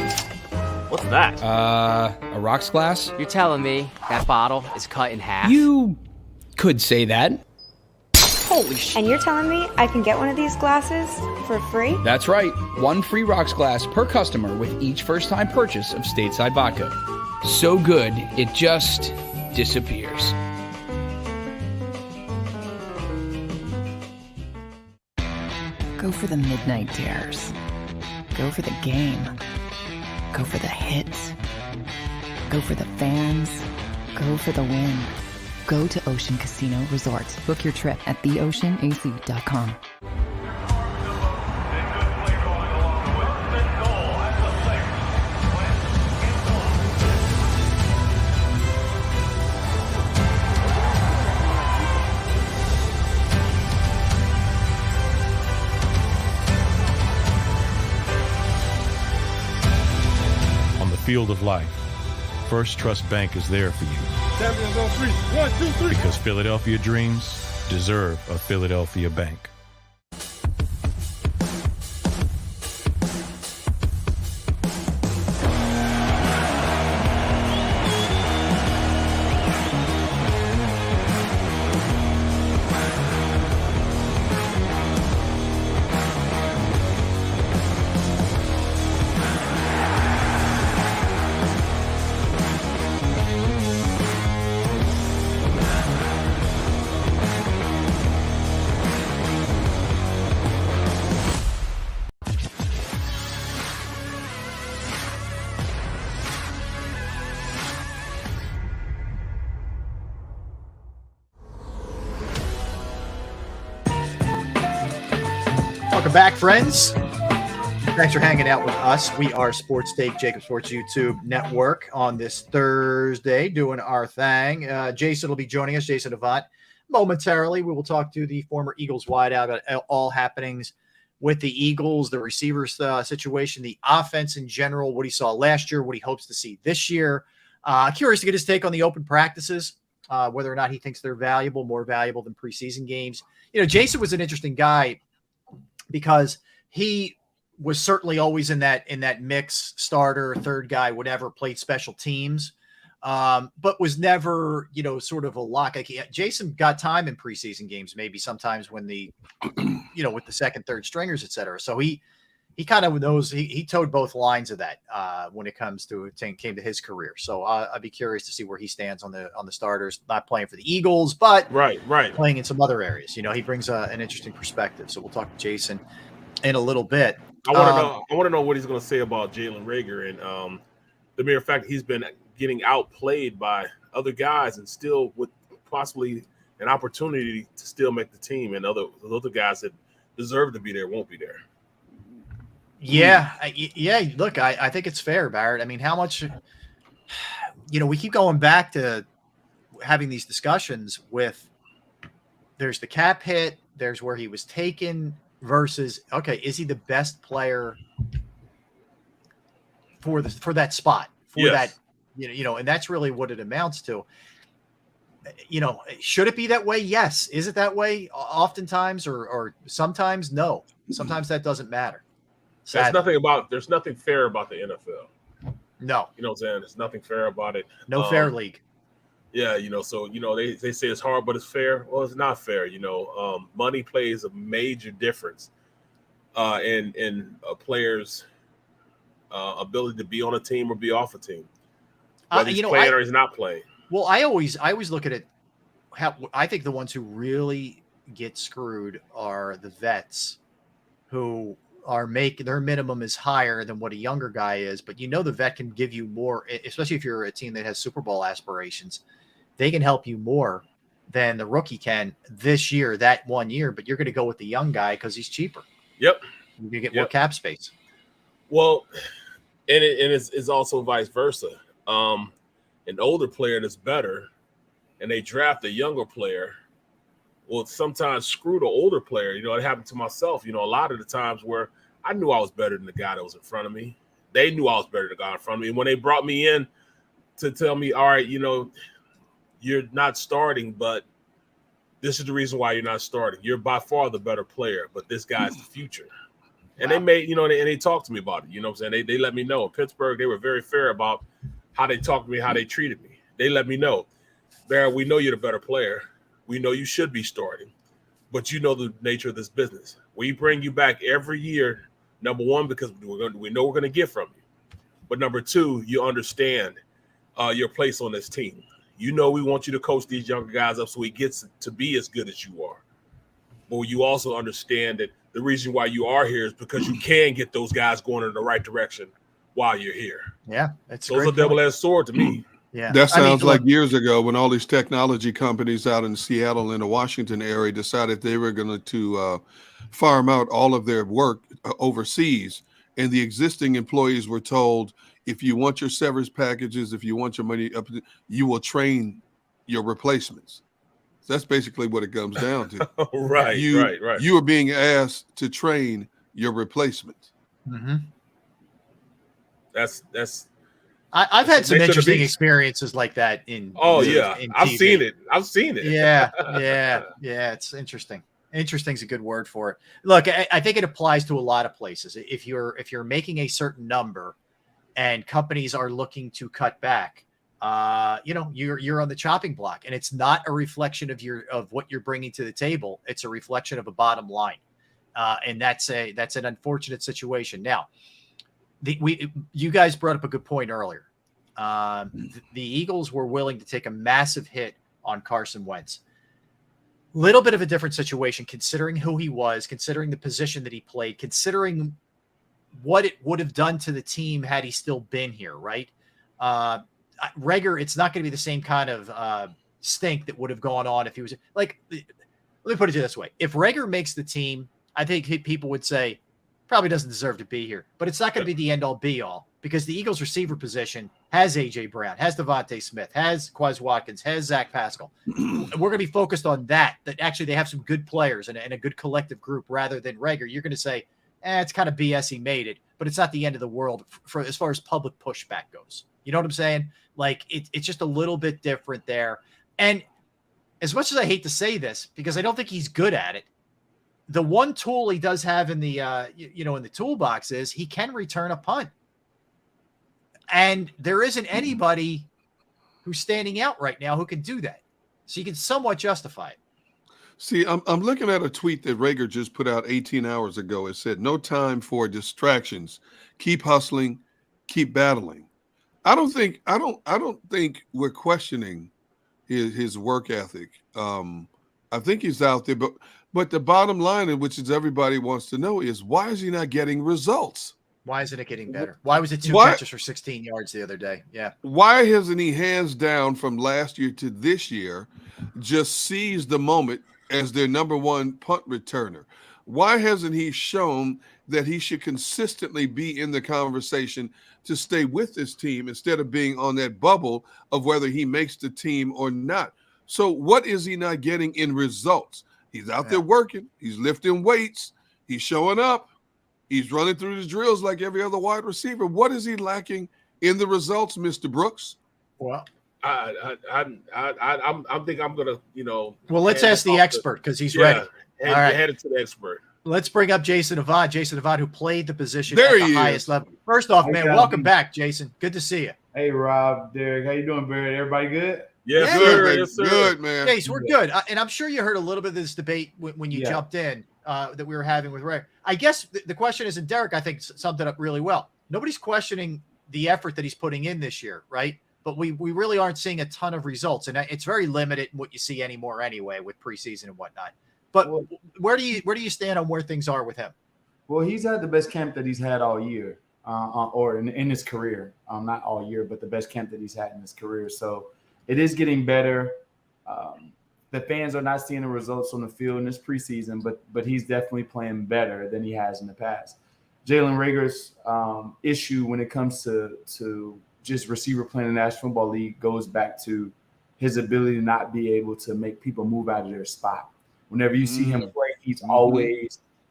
What's that? A rocks glass? You're telling me that bottle is cut in half? You could say that. Holy shit. And you're telling me I can get one of these glasses for free? That's right. One free rocks glass per customer with each first-time purchase of Stateside Vodka. So good, it just disappears. Go for the midnight dares. Go for the game. Go for the hits. Go for the fans. Go for the win. Go to Ocean Casino Resort. Book your trip at theoceanac.com. Field of life, First Trust Bank is there for you. Champions on 3. 1, 2, 3. Because Philadelphia dreams deserve a Philadelphia bank. Welcome back, friends. Thanks for hanging out with us. We are Sports Take, JAKIB Sports YouTube Network on this Thursday, doing our thing. Jason will be joining us, Jason Avant. Momentarily, we will talk to the former Eagles wideout about all happenings with the Eagles, the receivers situation, the offense in general, what he saw last year, what he hopes to see this year. Curious to get his take on the open practices, whether or not he thinks they're valuable, more valuable than preseason games. You know, Jason was an interesting guy because he was certainly always in that mix, starter, third guy, whatever, played special teams, but was never, sort of a lock. Jason got time in preseason games, maybe sometimes when the, with the second, third stringers, et cetera. So he kind of knows, he towed both lines of that when it came to his career. So I'd be curious to see where he stands on the starters, not playing for the Eagles, but right, playing in some other areas. He brings an interesting perspective. So we'll talk to Jason in a little bit. I want to know what he's going to say about Jalen Reagor and the mere fact he's been getting outplayed by other guys and still with possibly an opportunity to still make the team, and other guys that deserve to be there won't be there. Yeah. Look, I think it's fair, Barrett. I mean, how much, we keep going back to having these discussions with, there's the cap hit, there's where he was taken versus, okay, is he the best player for that spot, that, and that's really what it amounts to. Should it be that way? Yes. Is it that way oftentimes or sometimes? No. Sometimes that doesn't matter. There's nothing fair about the NFL. No. You know what I'm saying? There's nothing fair about it. No fair league. Yeah, so they say it's hard, but it's fair. Well, it's not fair. Money plays a major difference in a player's ability to be on a team or be off a team. Whether he's playing or he's not playing. Well, I always look at it. I think the ones who really get screwed are the vets, who are making their minimum is higher than what a younger guy is. But the vet can give you more, especially if you're a team that has Super Bowl aspirations. They can help you more than the rookie can this year, that 1 year. But you're going to go with the young guy because he's cheaper. Yep, you're going to get more cap space. Well, and it's also vice versa. An older player that's better, and they draft a younger player, will sometimes screw the older player. It happened to myself. A lot of the times where I knew I was better than the guy that was in front of me. They knew I was better than the guy in front of me. And when they brought me in to tell me, all right, you're not starting, but this is the reason why you're not starting. You're by far the better player, but this guy's the future. And they made, and they talked to me about it. You know what I'm saying? They let me know. In Pittsburgh, they were very fair about how they talked to me, how they treated me. They let me know, Barry, we know you're the better player. We know you should be starting, but you know the nature of this business. We bring you back every year, number one, because we know we're going to get from you. But number two, you understand your place on this team. We want you to coach these younger guys up so he gets to be as good as you are. But you also understand that the reason why you are here is because you can get those guys going in the right direction while you're here. Yeah, it's those are double-edged sword to me. Yeah, that sounds like years ago when all these technology companies out in Seattle and the Washington area decided they were going to farm out all of their work overseas, and the existing employees were told, if you want your severance packages, if you want your money up, you will train your replacements. So that's basically what it comes down to. Right. You are being asked to train your replacement. Mm-hmm. I've had some interesting experiences like that in. I've seen it. Yeah. It's interesting. Interesting is a good word for it. Look, I think it applies to a lot of places. If you're making a certain number, and companies are looking to cut back, you're on the chopping block, and it's not a reflection of what you're bringing to the table. It's a reflection of a bottom line, and that's an unfortunate situation. Now, you guys brought up a good point earlier. The Eagles were willing to take a massive hit on Carson Wentz. Little bit of a different situation, considering who he was, considering the position that he played, considering what it would have done to the team had he still been here, right? Reagor, it's not going to be the same kind of stink that would have gone on if he was like, let me put it this way. If Reagor makes the team, I think people would say probably doesn't deserve to be here, but it's not going to be the end all be all, because the Eagles receiver position has AJ Brown, has Devontae Smith, has Quez Watkins, has Zach Pascal. We're going to be focused on that actually they have some good players and a good collective group rather than Reagor. You're going to say, it's kind of BS he made it, but it's not the end of the world for as far as public pushback goes. You know what I'm saying? Like it's just a little bit different there. And as much as I hate to say this, because I don't think he's good at it, the one tool he does have in the in the toolbox is he can return a punt. And there isn't anybody who's standing out right now who can do that. So you can somewhat justify it. See, I'm looking at a tweet that Reagor just put out 18 hours ago. It said, "No time for distractions. Keep hustling, keep battling." I don't think we're questioning his work ethic. I think he's out there, but the bottom line, which is everybody wants to know, is why is he not getting results? Why isn't it getting better? Why was it 2 catches for 16 yards the other day? Yeah. Why hasn't he, hands down from last year to this year, just seized the moment as their number one punt returner? Why hasn't he shown that he should consistently be in the conversation to stay with this team instead of being on that bubble of whether he makes the team or not? So what is he not getting in results? He's out there working. He's lifting weights. He's showing up. He's running through the drills like every other wide receiver. What is he lacking in the results, Mr. Brooks? Well, I think I'm gonna, Well, let's ask the expert because he's ready. All right, headed to the expert. Let's bring up Jason Avant. Jason Avant, who played the position there at the highest level. First off, man, welcome back, Jason. Good to see you. Hey, Rob, Derek, how you doing, Barrett? Everybody good? Yes, sir. Yes, sir. Good, man. Jace, we're good. And I'm sure you heard a little bit of this debate when you jumped in that we were having with Ray. I guess the question is, and Derek, I think, summed it up really well. Nobody's questioning the effort that he's putting in this year, right? But we really aren't seeing a ton of results. And it's very limited in what you see anymore anyway with preseason and whatnot. But where do you stand on where things are with him? Well, he's had the best camp that he's had all year, or in his career. Not all year, but the best camp that he's had in his career. So it is getting better. The fans are not seeing the results on the field in this preseason, but he's definitely playing better than he has in the past. Jalen Reagor's issue when it comes to just receiver playing in the National Football League goes back to his ability to not be able to make people move out of their spot. Whenever you see him play,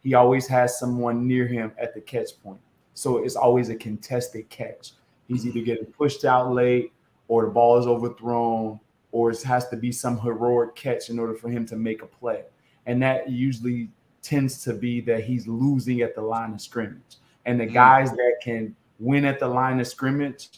he always has someone near him at the catch point. So it's always a contested catch. He's either getting pushed out late, or the ball is overthrown, or it has to be some heroic catch in order for him to make a play. And that usually tends to be that he's losing at the line of scrimmage. And the guys that can win at the line of scrimmage,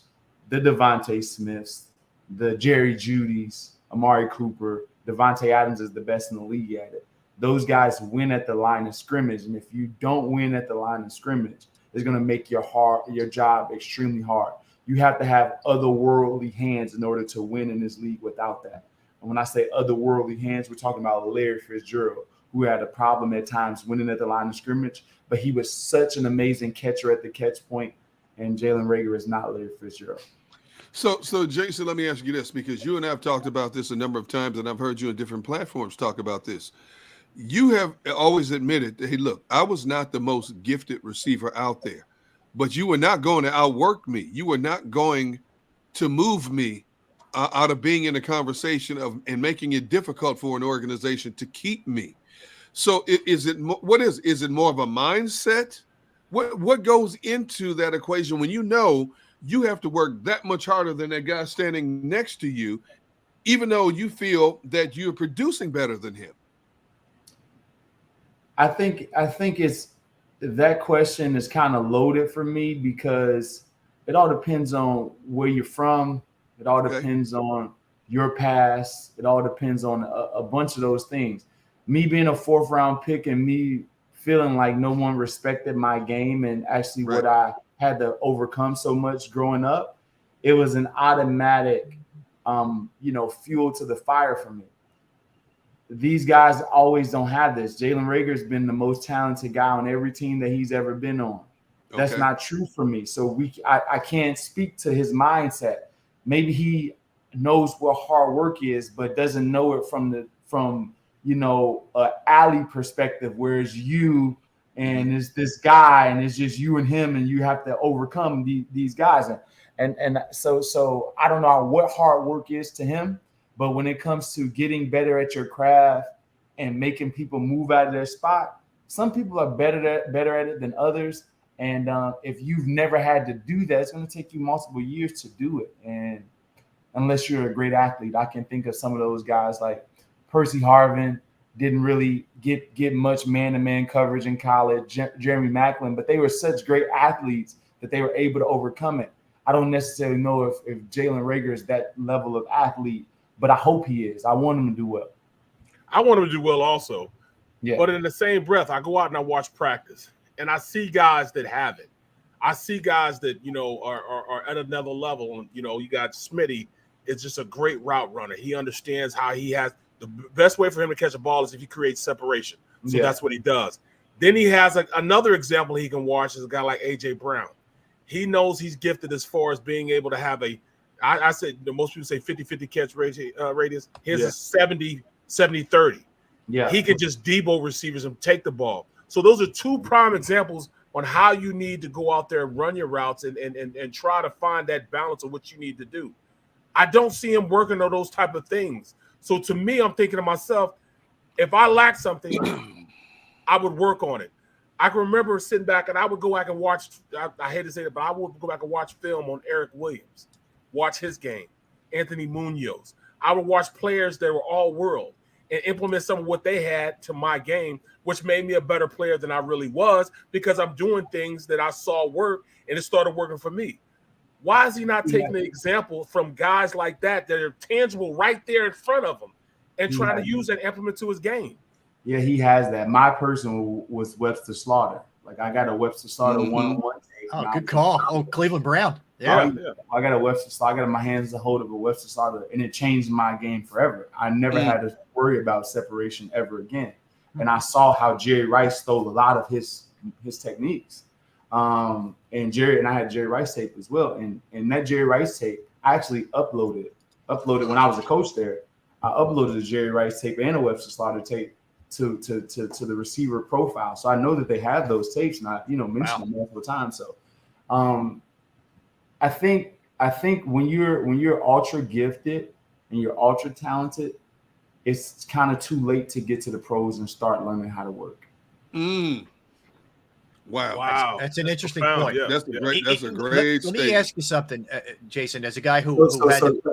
the Devontae Smiths, the Jerry Judys, Amari Cooper, Devontae Adams is the best in the league at it. Those guys win at the line of scrimmage. And if you don't win at the line of scrimmage, it's going to make your job extremely hard. You have to have otherworldly hands in order to win in this league without that. And when I say otherworldly hands, we're talking about Larry Fitzgerald, who had a problem at times winning at the line of scrimmage, but he was such an amazing catcher at the catch point, and Jalen Reagor is not Larry Fitzgerald. So Jason, let me ask you this, because you and I have talked about this a number of times, and I've heard you on different platforms talk about this. You have always admitted that, hey, look, I was not the most gifted receiver out there, but you were not going to outwork me. You were not going to move me out of being in a conversation and making it difficult for an organization to keep me. So is it more of a mindset? What goes into that equation when you know you have to work that much harder than that guy standing next to you, even though you feel that you're producing better than him? I think it's that question is kind of loaded for me because it all depends on where you're from. It all depends on your past. It all depends on a bunch of those things. Me being a 4th round pick and me feeling like no one respected my game and actually what I had to overcome so much growing up, it was an automatic, fuel to the fire for me. These guys always don't have this. Jalen Reagor's been the most talented guy on every team that he's ever been on. That's not true for me. So I can't speak to his mindset. Maybe he knows what hard work is, but doesn't know it from alley perspective, whereas you and it's this guy and it's just you and him and you have to overcome these guys. And so I don't know what hard work is to him, but when it comes to getting better at your craft and making people move out of their spot, some people are better at it than others. And if you've never had to do that, it's going to take you multiple years to do it. And unless you're a great athlete, I can think of some of those guys like Percy Harvin, didn't really get much man-to-man coverage in college, Jeremy Maclin, but they were such great athletes that they were able to overcome it. I don't necessarily know if Jalen Reagor is that level of athlete, but I hope he is. I want him to do well. I want him to do well also. Yeah. But in the same breath, I go out and I watch practice, and I see guys that have it. I see guys that, are at another level. You got Smitty is just a great route runner. He understands how he has – the best way for him to catch a ball is if he creates separation. So that's what he does. Then he has another example he can watch is a guy like A.J. Brown. He knows he's gifted as far as being able to have I said most people say 50-50 catch radius. His is 70-30. Yeah. He can just Debo receivers and take the ball. So those are two prime examples on how you need to go out there and run your routes and try to find that balance of what you need to do. I don't see him working on those type of things. So to me, I'm thinking to myself, if I lack something, I would work on it. I can remember sitting back and I would go back and watch, I hate to say it, but I would go back and watch film on Eric Williams, watch his game, Anthony Munoz. I would watch players that were all world and implement some of what they had to my game, which made me a better player than I really was because I'm doing things that I saw work and it started working for me. Why is he not taking an example from guys like that are tangible right there in front of him and trying to use that implement to his game? Yeah, he has that. My person was Webster Slaughter. Like I got a Webster Slaughter one-on-one. Oh, good call. Oh, Cleveland Brown. Yeah. I got a Webster Slaughter. I got in my hands the hold of a Webster Slaughter, and it changed my game forever. I never had to worry about separation ever again. And I saw how Jerry Rice stole a lot of his techniques. And I had Jerry Rice tape as well. And that Jerry Rice tape, I actually uploaded when I was a coach there. I uploaded a Jerry Rice tape and a Webster Slaughter tape to the receiver profile. So I know that they have those tapes, and I mentioned them multiple times. So I think when you're ultra gifted and you're ultra talented, it's kind of too late to get to the pros and start learning how to work. Wow. That's an interesting point. Yeah. That's a great Let me ask you something, Jason, as a guy who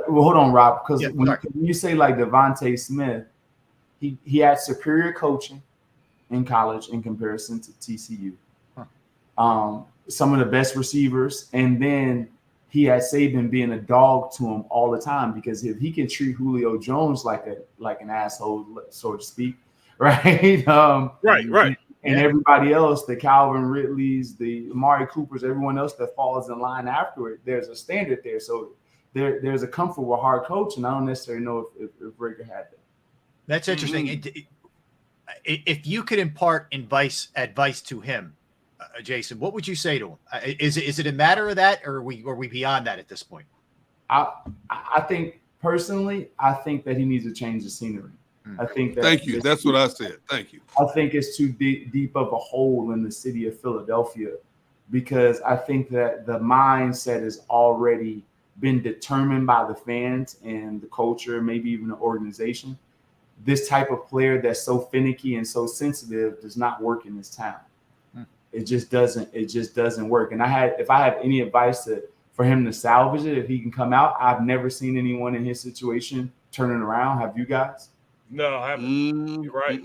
hold on, Rob, because when you say like Devontae Smith, he had superior coaching in college in comparison to TCU. Some of the best receivers, and then he had Saban being a dog to him all the time, because if he can treat Julio Jones like an asshole, so to speak, right? Right. And everybody else, the Calvin Ridleys, the Amari Coopers, everyone else that falls in line after it, there's a standard there. So there's a comfort with hard coaching. I don't necessarily know if Reagor had that. That's interesting. if you could impart advice to him, Jason, what would you say to him? Is it a matter of that, or are we beyond that at this point? I think personally, I think that he needs to change the scenery. I think that. Thank you. That's what I said. Thank you. I think it's too deep of a hole in the city of Philadelphia, because I think that the mindset has already been determined by the fans and the culture, maybe even the organization. This type of player that's so finicky and so sensitive does not work in this town. It just doesn't. It just doesn't work. And if I have any advice for him to salvage it, if he can come out, I've never seen anyone in his situation turning around. Have you guys? No, I haven't. You're right.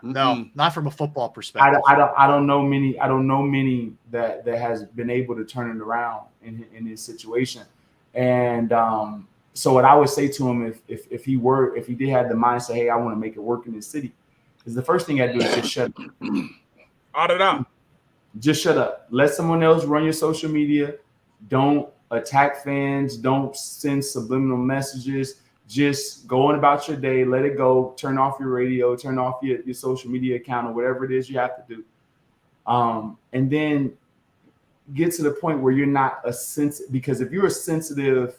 No, not from a football perspective. I don't know many. I don't know many that has been able to turn it around in his situation. And so what I would say to him, if he did have the mindset, hey, I want to make it work in this city, is the first thing I do is just shut up. Just shut up. Let someone else run your social media. Don't attack fans. Don't send subliminal messages. Just go on about your day. Let it go. Turn off your radio. Turn off your social media account or whatever it is you have to do. And then get to the point where you're not because if you're a sensitive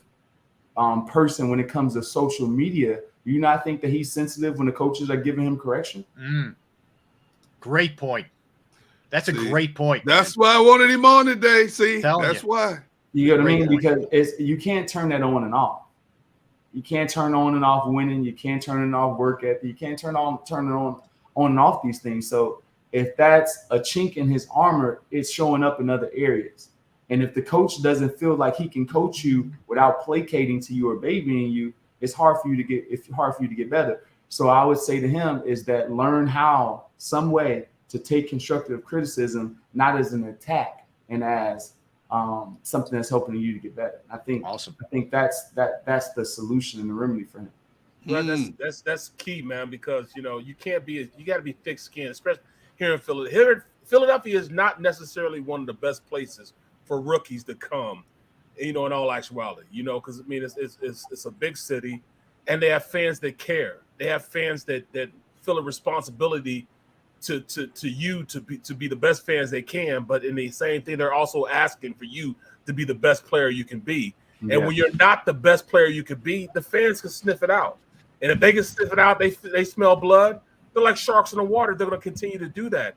person when it comes to social media, do you not think that he's sensitive when the coaches are giving him correction? Great point. That's a great point. That's why I wanted him on today. See, that's why. You know what I mean? Because you can't turn that on and off. You can't turn on and off winning. You can't turn it off work ethic. You can't turn it on and off these things. So if that's a chink in his armor, it's showing up in other areas. And if the coach doesn't feel like he can coach you without placating to you or babying you, it's hard for you to get better. So I would say to him is that learn how some way to take constructive criticism, not as an attack and as something that's helping you to get better. I think that's the solution and the remedy for him. Well, that's key, man, because you got to be thick-skinned, especially here in Philadelphia. Philadelphia is not necessarily one of the best places for rookies to come, in all actuality, because it's a big city, and they have fans that care. They have fans that feel a responsibility to be the best fans they can, but in the same thing, they're also asking for you to be the best player you can be. Yeah. And when you're not the best player you could be, the fans can sniff it out. And if they can sniff it out, they smell blood. They're like sharks in the water. They're going to continue to do that.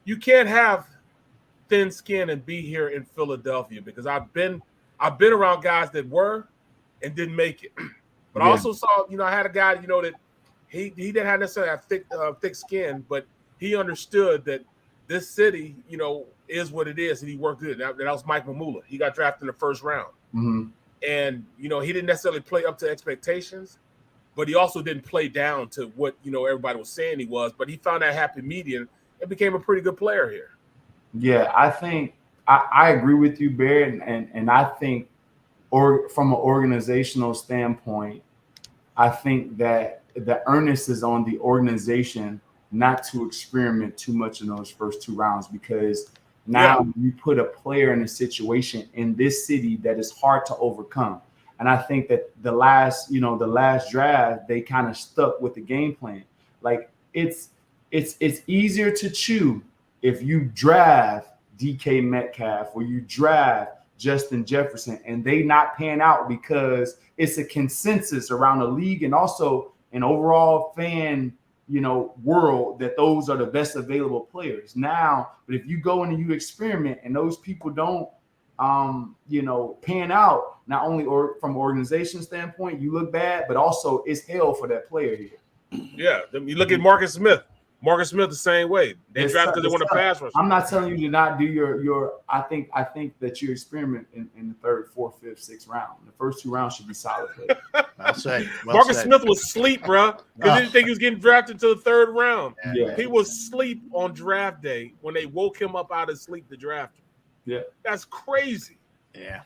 You can't have thin skin and be here in Philadelphia, because I've been around guys that were and didn't make it. But I also saw, I had a guy, that he didn't have necessarily have thick skin, but he understood that this city, is what it is, and he worked good. That was Mike Mamula. He got drafted in the first round. Mm-hmm. And, he didn't necessarily play up to expectations, but he also didn't play down to what, everybody was saying he was. But he found that happy median and became a pretty good player here. Yeah, I think I agree with you, Barrett. And I think from an organizational standpoint, I think that the earnest is on the organization not to experiment too much in those first two rounds, because now you put a player in a situation in this city that is hard to overcome. And I think that the last draft, they kind of stuck with the game plan. Like it's easier to chew if you draft DK Metcalf or you draft Justin Jefferson and they not pan out, because it's a consensus around the league and also an overall fan world that those are the best available players now. But if you go in and you experiment and those people don't pan out, not only from an organization standpoint, you look bad, but also it's hell for that player here. Yeah, you look at Marcus Smith. Marcus Smith the same way. They drafted they want to pass rush. I'm not telling you to not do your. I think that you experiment in the third, fourth, fifth, sixth round. The first two rounds should be solid. Marcus Smith was asleep, bro, because he didn't think he was getting drafted to the third round. Yeah. He was asleep on draft day when they woke him up out of sleep to draft him. Yeah, that's crazy. Yeah.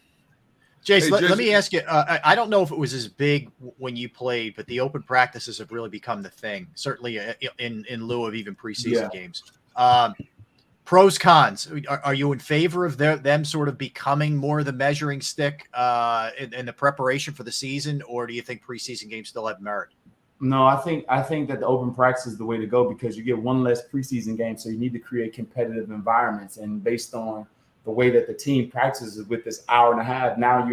Jason, let me ask you, I don't know if it was as big when you played, but the open practices have really become the thing, certainly in lieu of even preseason games. Pros, cons, are you in favor of them sort of becoming more of the measuring stick in the preparation for the season, or do you think preseason games still have merit? No, I think that the open practice is the way to go because you get one less preseason game, so you need to create competitive environments. And based on the way that the team practices with this hour and a half, now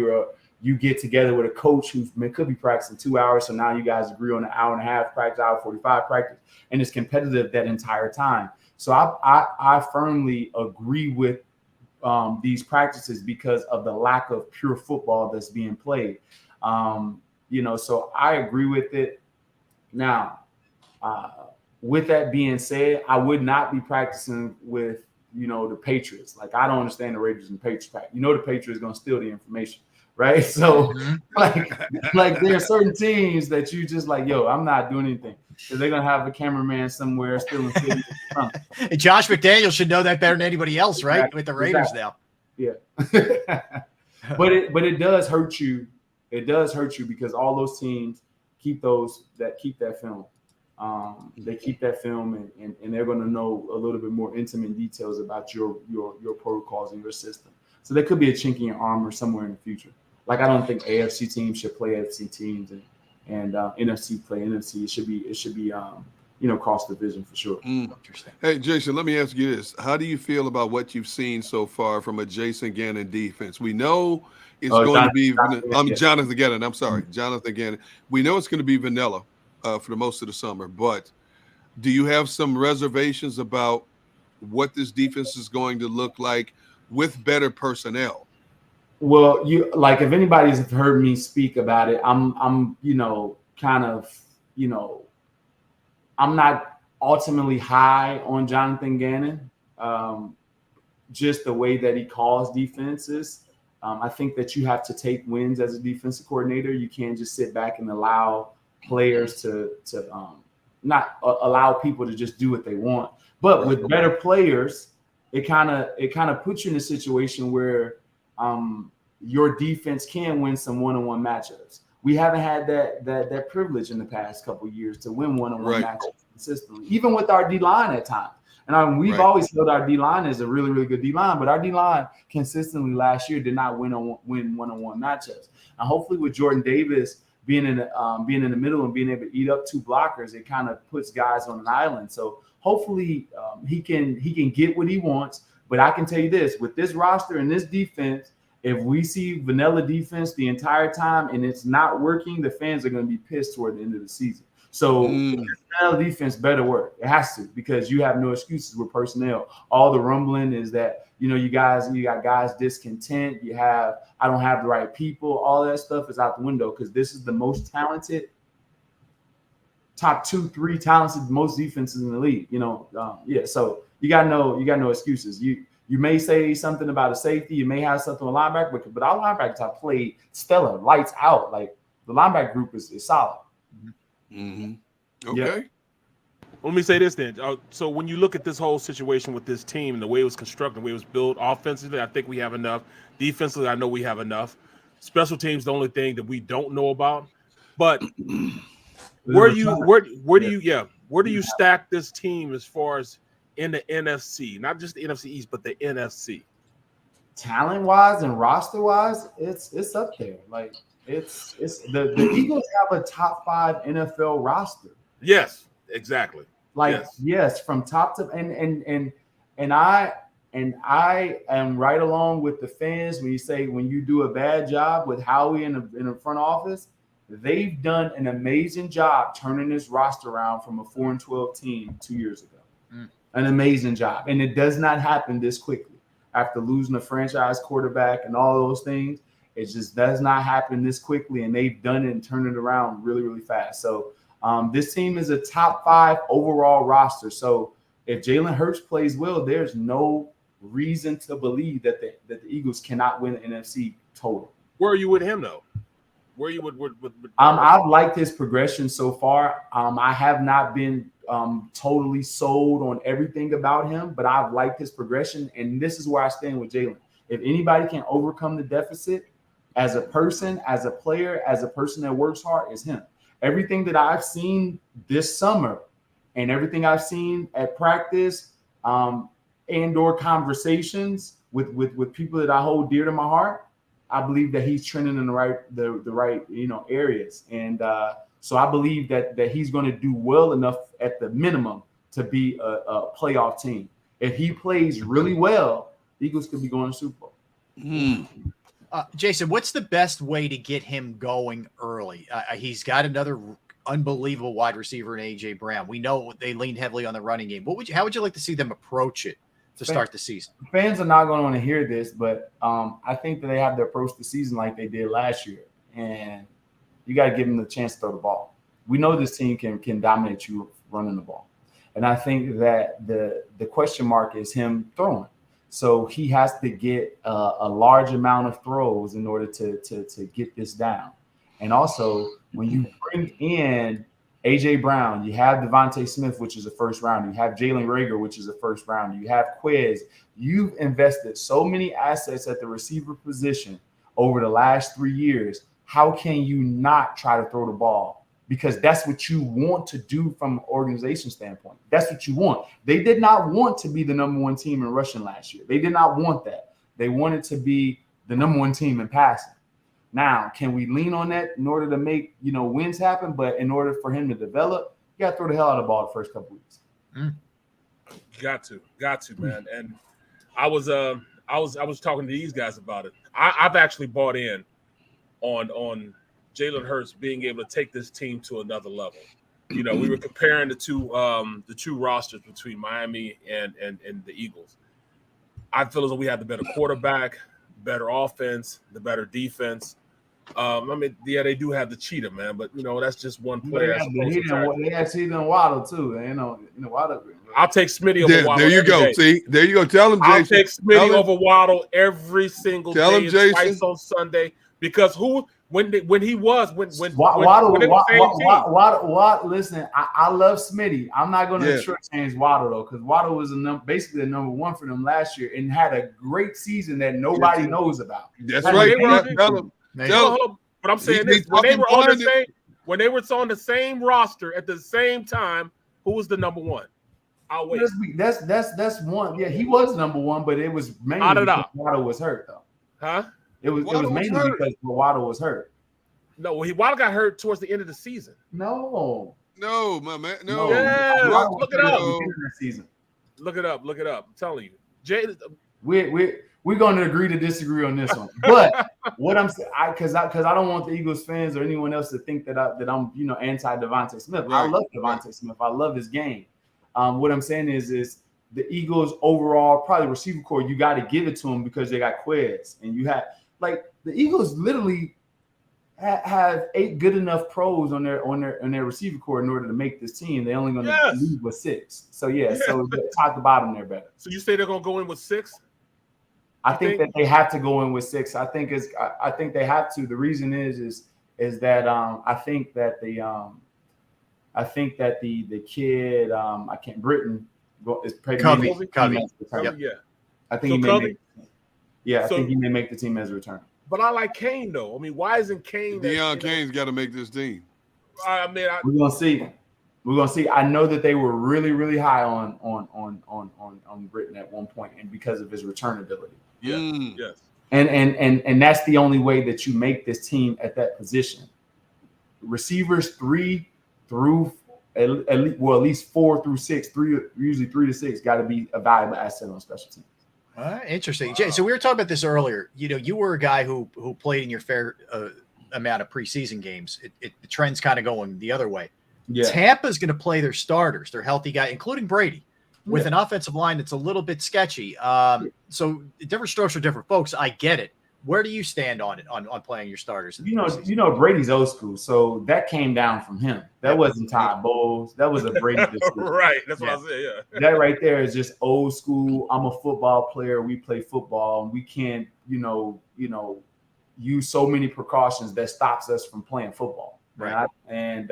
you get together with a coach who could be practicing 2 hours, so now you guys agree on an hour and a half practice, hour 45 practice, and it's competitive that entire time. So I firmly agree with these practices because of the lack of pure football that's being played. So I agree with it. Now, with that being said, I would not be practicing with, the Patriots. Like, I don't understand the Raiders and Patriots practice. The Patriots going to steal the information, right? So, like there are certain teams that you just like, yo, I'm not doing anything. Because they're going to have a cameraman somewhere stealing footage. Josh McDaniels should know that better than anybody else, right? Exactly. With the Raiders now. Yeah. But it does hurt you. It does hurt you because all those teams keep that film. They keep that film and they're going to know a little bit more intimate details about your protocols and your system. So there could be a chink in your armor somewhere in the future. Like, I don't think AFC teams should play AFC teams and NFC play NFC. It should be cross division for sure. Interesting. Hey, Jason, let me ask you this: how do you feel about what you've seen so far from a Jason Gannon defense? We know it's going to be. Jonathan Gannon. I'm sorry, Jonathan Gannon. We know it's going to be vanilla for the most of the summer, but do you have some reservations about what this defense is going to look like with better personnel? Well, if anybody's heard me speak about it, I'm I'm not ultimately high on Jonathan Gannon. Just the way that he calls defenses. I think that you have to take wins as a defensive coordinator. You can't just sit back and allow players to not allow people to just do what they want. But with better players, it kind of puts you in a situation where your defense can win some one-on-one matchups. We haven't had that privilege in the past couple of years to win one-on-one matchups consistently, even with our D-line at times. And we've always held our D-line as a really, really good D-line, but our D-line consistently last year did not win one-on-one matchups. And hopefully with Jordan Davis being in the middle and being able to eat up two blockers, it kind of puts guys on an island. So hopefully he can get what he wants. But I can tell you this, with this roster and this defense, if we see vanilla defense the entire time and it's not working, the fans are going to be pissed toward the end of the season. So vanilla defense better work. It has to, because you have no excuses with personnel. All the rumbling is that, you got guys discontent. I don't have the right people. All that stuff is out the window because this is the most talented, top 2-3 talented most defenses in the league. So you got no excuses. You may say something about a safety. You may have something with linebacker, but our linebackers have played stellar, lights out. Like, the linebacker group is solid. Mm-hmm. Okay. Yeah. Let me say this then. So when you look at this whole situation with this team and the way it was constructed, the way it was built, offensively, I think we have enough. Defensively, I know we have enough. Special teams, the only thing that we don't know about. But where do you stack this team as far as in the NFC, not just the NFC East, but the NFC? Talent-wise and roster-wise, it's up there. Like, it's the Eagles have a top 5 NFL roster. Yes, exactly. Like, yes, from top to and I am right along with the fans when you say when you do a bad job with Howie in the front office. They've done an amazing job turning this roster around from a 4-12 team 2 years ago. An amazing job. And it does not happen this quickly. After losing a franchise quarterback and all those things, it just does not happen this quickly. And they've done it and turned it around really, really fast. So this team is a top 5 overall roster. So if Jalen Hurts plays well, there's no reason to believe that the Eagles cannot win the NFC total. Where are you with him, though? Where you would I've liked his progression so far. I have not been totally sold on everything about him, but I've liked his progression. And this is where I stand with Jalen. If anybody can overcome the deficit as a person, as a player, as a person that works hard, is him. Everything that I've seen this summer and everything I've seen at practice and or conversations with people that I hold dear to my heart, I believe that he's trending in the right areas. And So I believe that he's going to do well enough at the minimum to be a playoff team. If he plays really well, the Eagles could be going to Super Bowl. Jason, what's the best way to get him going early? He's got another unbelievable wide receiver in A.J. Brown. We know they lean heavily on the running game. How would you like to see them approach it to start the season? Fans are not going to want to hear this, but I think that they have to approach the season like they did last year. And you got to give them the chance to throw the ball. We know this team can dominate you running the ball. And I think that the question mark is him throwing. So he has to get a large amount of throws in order to get this down. And also, when you bring in A.J. Brown, you have Devontae Smith, which is a first rounder. You have Jalen Reagor, which is a first rounder. You have Quez. You've invested so many assets at the receiver position over the last 3 years. How can you not try to throw the ball? Because that's what you want to do from an organization standpoint. That's what you want. They did not want to be the number one team in rushing last year. They did not want that. They wanted to be the number one team in passing. Now, can we lean on that in order to make, wins happen? But in order for him to develop, you got to throw the hell out of the ball the first couple weeks. Got to, man. And I was talking to these guys about it. I've actually bought in on Jalen Hurts being able to take this team to another level. We were comparing the two rosters between Miami and the Eagles. I feel as though we have the better quarterback, better offense, the better defense. They do have the cheetah, man, but that's just one player. They have cheetah and Waddle too. Waddle. I'll take Smitty over Waddle. There you go. Day. See, there you go. Tell him, Jason. I'll take Smitty over Waddle every single day. Him, Jason. Twice on Sunday, because when Waddle, listen, I love Smitty. I'm not going to shortchange Waddle though, because Waddle was basically the number one for them last year and had a great season that nobody knows about. That's right. But I'm saying this: when they were on the same roster at the same time, who was the number one? I'll wait. That's one. Yeah, he was number one, but it was mainly because Waddle was hurt though. Huh? It was mainly because Waddle was hurt. No, Waddle got hurt towards the end of the season. No, my man. No. Yeah, look it up. Look it up. I'm telling you, Jay. We're going to agree to disagree on this one. But what I'm saying, because I don't want the Eagles fans or anyone else to think that I'm anti Devontae Smith. Right. I love Devontae Smith. I love his game. What I'm saying is the Eagles overall probably receiver core, you got to give it to them because they got Quez, and you have the Eagles literally have 8 good enough pros on their receiver core in order to make this team. They're only going to leave with 6. So so top to bottom they're better. So you say they're going to go in with 6? I think that they have to go in with 6. I think they have to. The reason is that I think that the kid Britain is probably Covey. Yeah. I think I think he may make the team as a return. But I like Kane though. I mean, why isn't Kane? Deion Kane's got to make this team. We're gonna see. We're gonna see. I know that they were really, really high on Britain at one point, and because of his return ability. Yes. And that's the only way that you make this team at that position. Receivers 3 through at least 4 through 6, usually 3 to 6, got to be a valuable asset on special teams. Interesting. Jay, so we were talking about this earlier. You were a guy who played in your fair amount of preseason games. The trend's kind of going the other way. Yeah. Tampa's going to play their starters, their healthy guy, including Brady, with an offensive line that's a little bit sketchy. So different strokes for different folks. I get it. Where do you stand on it, on playing your starters? Brady's old school, so that came down from him. That wasn't Todd Bowles. That was a Brady decision. Right. That's what I said. Yeah. That right there is just old school. I'm a football player. We play football, and we can't, use so many precautions that stops us from playing football. Right. And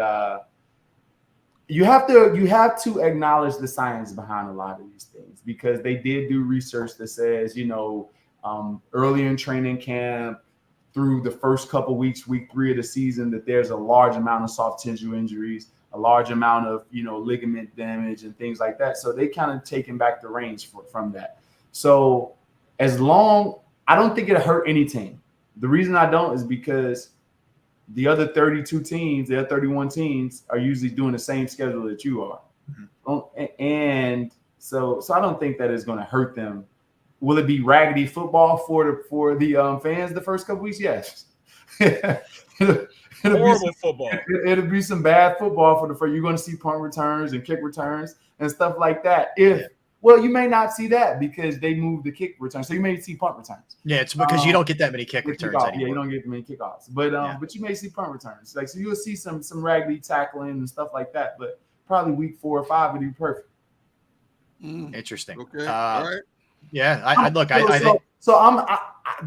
you have to acknowledge the science behind a lot of these things, because they did do research that says, early in training camp through the first couple weeks, week 3 of the season, that there's a large amount of soft tissue injuries, a large amount of, ligament damage and things like that. So they kind of taken back the reins from that. So I don't think it'll hurt any team. The reason I don't is because The other 32 teams, the other 31 teams are usually doing the same schedule that you are. And so I don't think that is going to hurt them. Will it be raggedy football for the fans the first couple weeks? Yes. Horrible football. It'll be some bad football you're going to see punt returns and kick returns and stuff like that. Well, you may not see that because they moved the kick return. So you may see punt returns. Yeah, it's because you don't get that many kick returns anymore. Yeah, you don't get many kickoffs. But you may see punt returns. Like, so you'll see some raggedy tackling and stuff like that. But probably week 4 or 5 would be perfect. Interesting. Okay. All right. Yeah, I think. So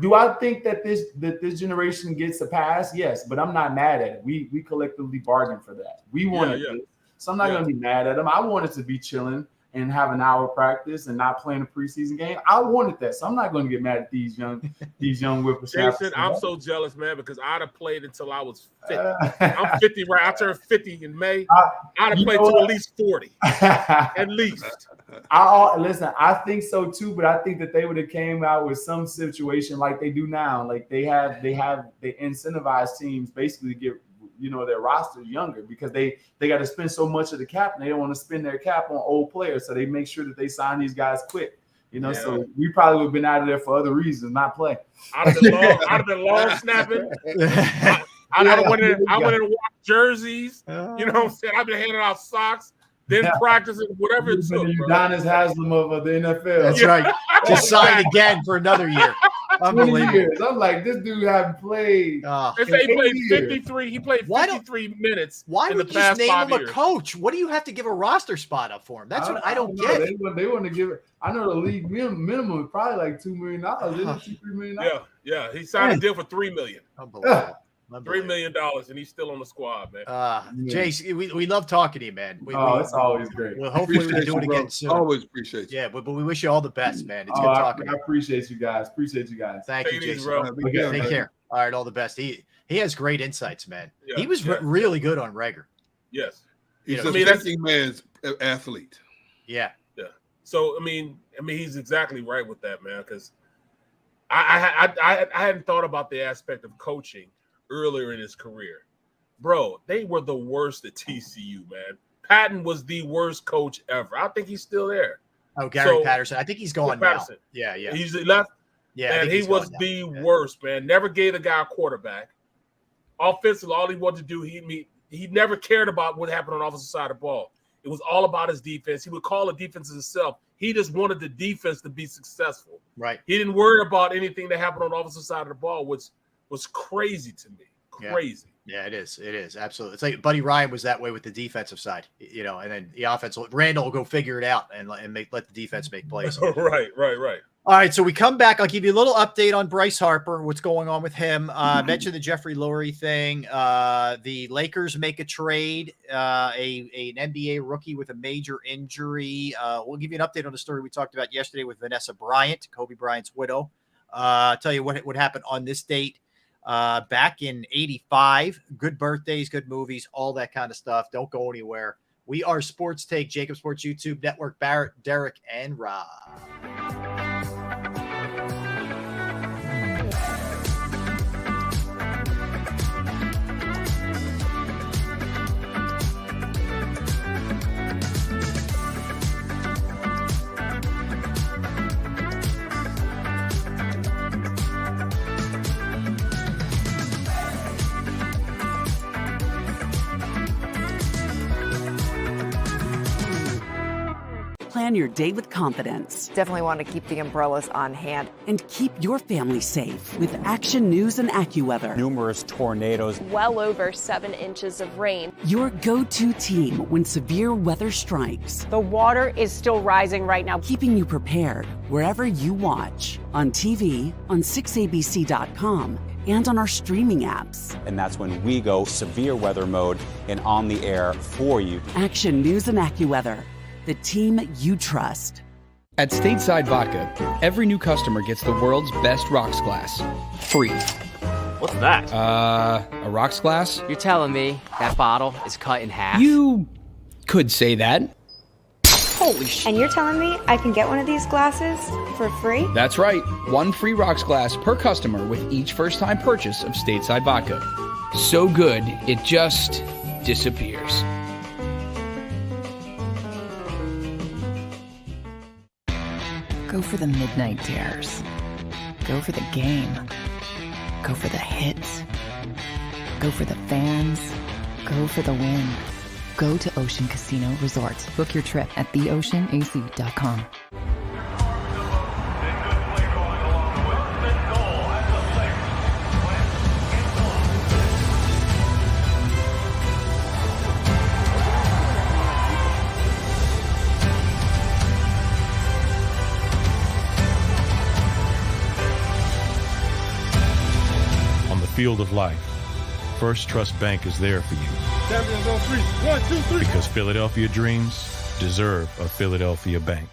do I think that this generation gets a pass? Yes, but I'm not mad at it. We collectively bargained for that. We wanted this, so I'm not going to be mad at them. I wanted to be chilling and have an hour practice and not playing a preseason game. I wanted that, so I'm not going to get mad at these young whippersnappers. Jason, I'm so jealous, man, because I'd have played until I was 50. I'm 50, right? I turned 50 in May. I'd have played till at least 40, at least. Listen, I think so too, but I think that they would have came out with some situation like they do now. Like they incentivize teams basically to get their roster younger because they got to spend so much of the cap and they don't want to spend their cap on old players, so they make sure that they sign these guys quick. So we probably would have been out of there for other reasons, not play. I'd have been long snapping. I went in and watched jerseys. You know what I'm saying? I've been handing out socks. Then practicing whatever it took. Udonis Haslam of the NFL. That's right. Just sign again for another year. Unbelievable. Years. I'm like, this dude hasn't played. He played 53. He played 53 minutes. Why in would the you just past name him years. a coach? What do you have to give a roster spot up for him? That's what I don't get. They want to give it. I know the league minimum is probably like $2 million. $2-3 million. Yeah. He signed a deal for $3 million. Unbelievable. $3 million, and he's still on the squad, man. Jace, we love talking to you, man. It's always great. Well, hopefully we do it again soon. Always appreciate you. Yeah, but we wish you all the best, man. It's good talking. I appreciate you guys. Thank you, Jason. Take care. All right, all the best. He has great insights, man. He was really good on Rager. Yes, he's a thinking man's athlete. Yeah. So I mean, he's exactly right with that, man. Because I hadn't thought about the aspect of coaching earlier in his career. Bro, they were the worst at TCU, man. Patton was the worst coach ever. I think he's still there. Oh, Gary Patterson. I think he's gone now. Yeah. He's left. Yeah, and he was the worst, man. Never gave the guy a quarterback. Offensively, all he wanted to do, he never cared about what happened on the offensive side of the ball. It was all about his defense. He would call the defense himself. He just wanted the defense to be successful. Right. He didn't worry about anything that happened on the offensive side of the ball, which was crazy to me. Crazy. Yeah, it is. It is. Absolutely. It's like Buddy Ryan was that way with the defensive side, and then the offense. Randall will go figure it out and let the defense make plays. Right. All right, so we come back. I'll give you a little update on Bryce Harper, what's going on with him. Mentioned the Jeffrey Lurie thing. The Lakers make a trade, an NBA rookie with a major injury. We'll give you an update on the story we talked about yesterday with Vanessa Bryant, Kobe Bryant's widow. Tell you what happened on this date. Back in 85, good birthdays, good movies, all that kind of stuff. Don't go anywhere. We are Sports Take, JAKIB Sports YouTube Network, Barrett, Derek, and Rob. Plan your day with confidence. Definitely want to keep the umbrellas on hand. And keep your family safe with Action News and AccuWeather. Numerous tornadoes. Well over 7 inches of rain. Your go-to team when severe weather strikes. The water is still rising right now. Keeping you prepared wherever you watch. On TV, on 6abc.com, and on our streaming apps. And that's when we go severe weather mode and on the air for you. Action News and AccuWeather. The team you trust. At Stateside Vodka, every new customer gets the world's best rocks glass. Free. What's that? A rocks glass? You're telling me that bottle is cut in half? You could say that. Holy shit. And you're telling me I can get one of these glasses for free? That's right. One free rocks glass per customer with each first-time purchase of Stateside Vodka. So good, it just disappears. Go for the midnight dares. Go for the game. Go for the hits. Go for the fans. Go for the win. Go to Ocean Casino Resort. Book your trip at theoceanac.com. Field of life, First Trust Bank is there for you. Champions on 3. 1, 2, 3. Because Philadelphia dreams deserve a Philadelphia bank.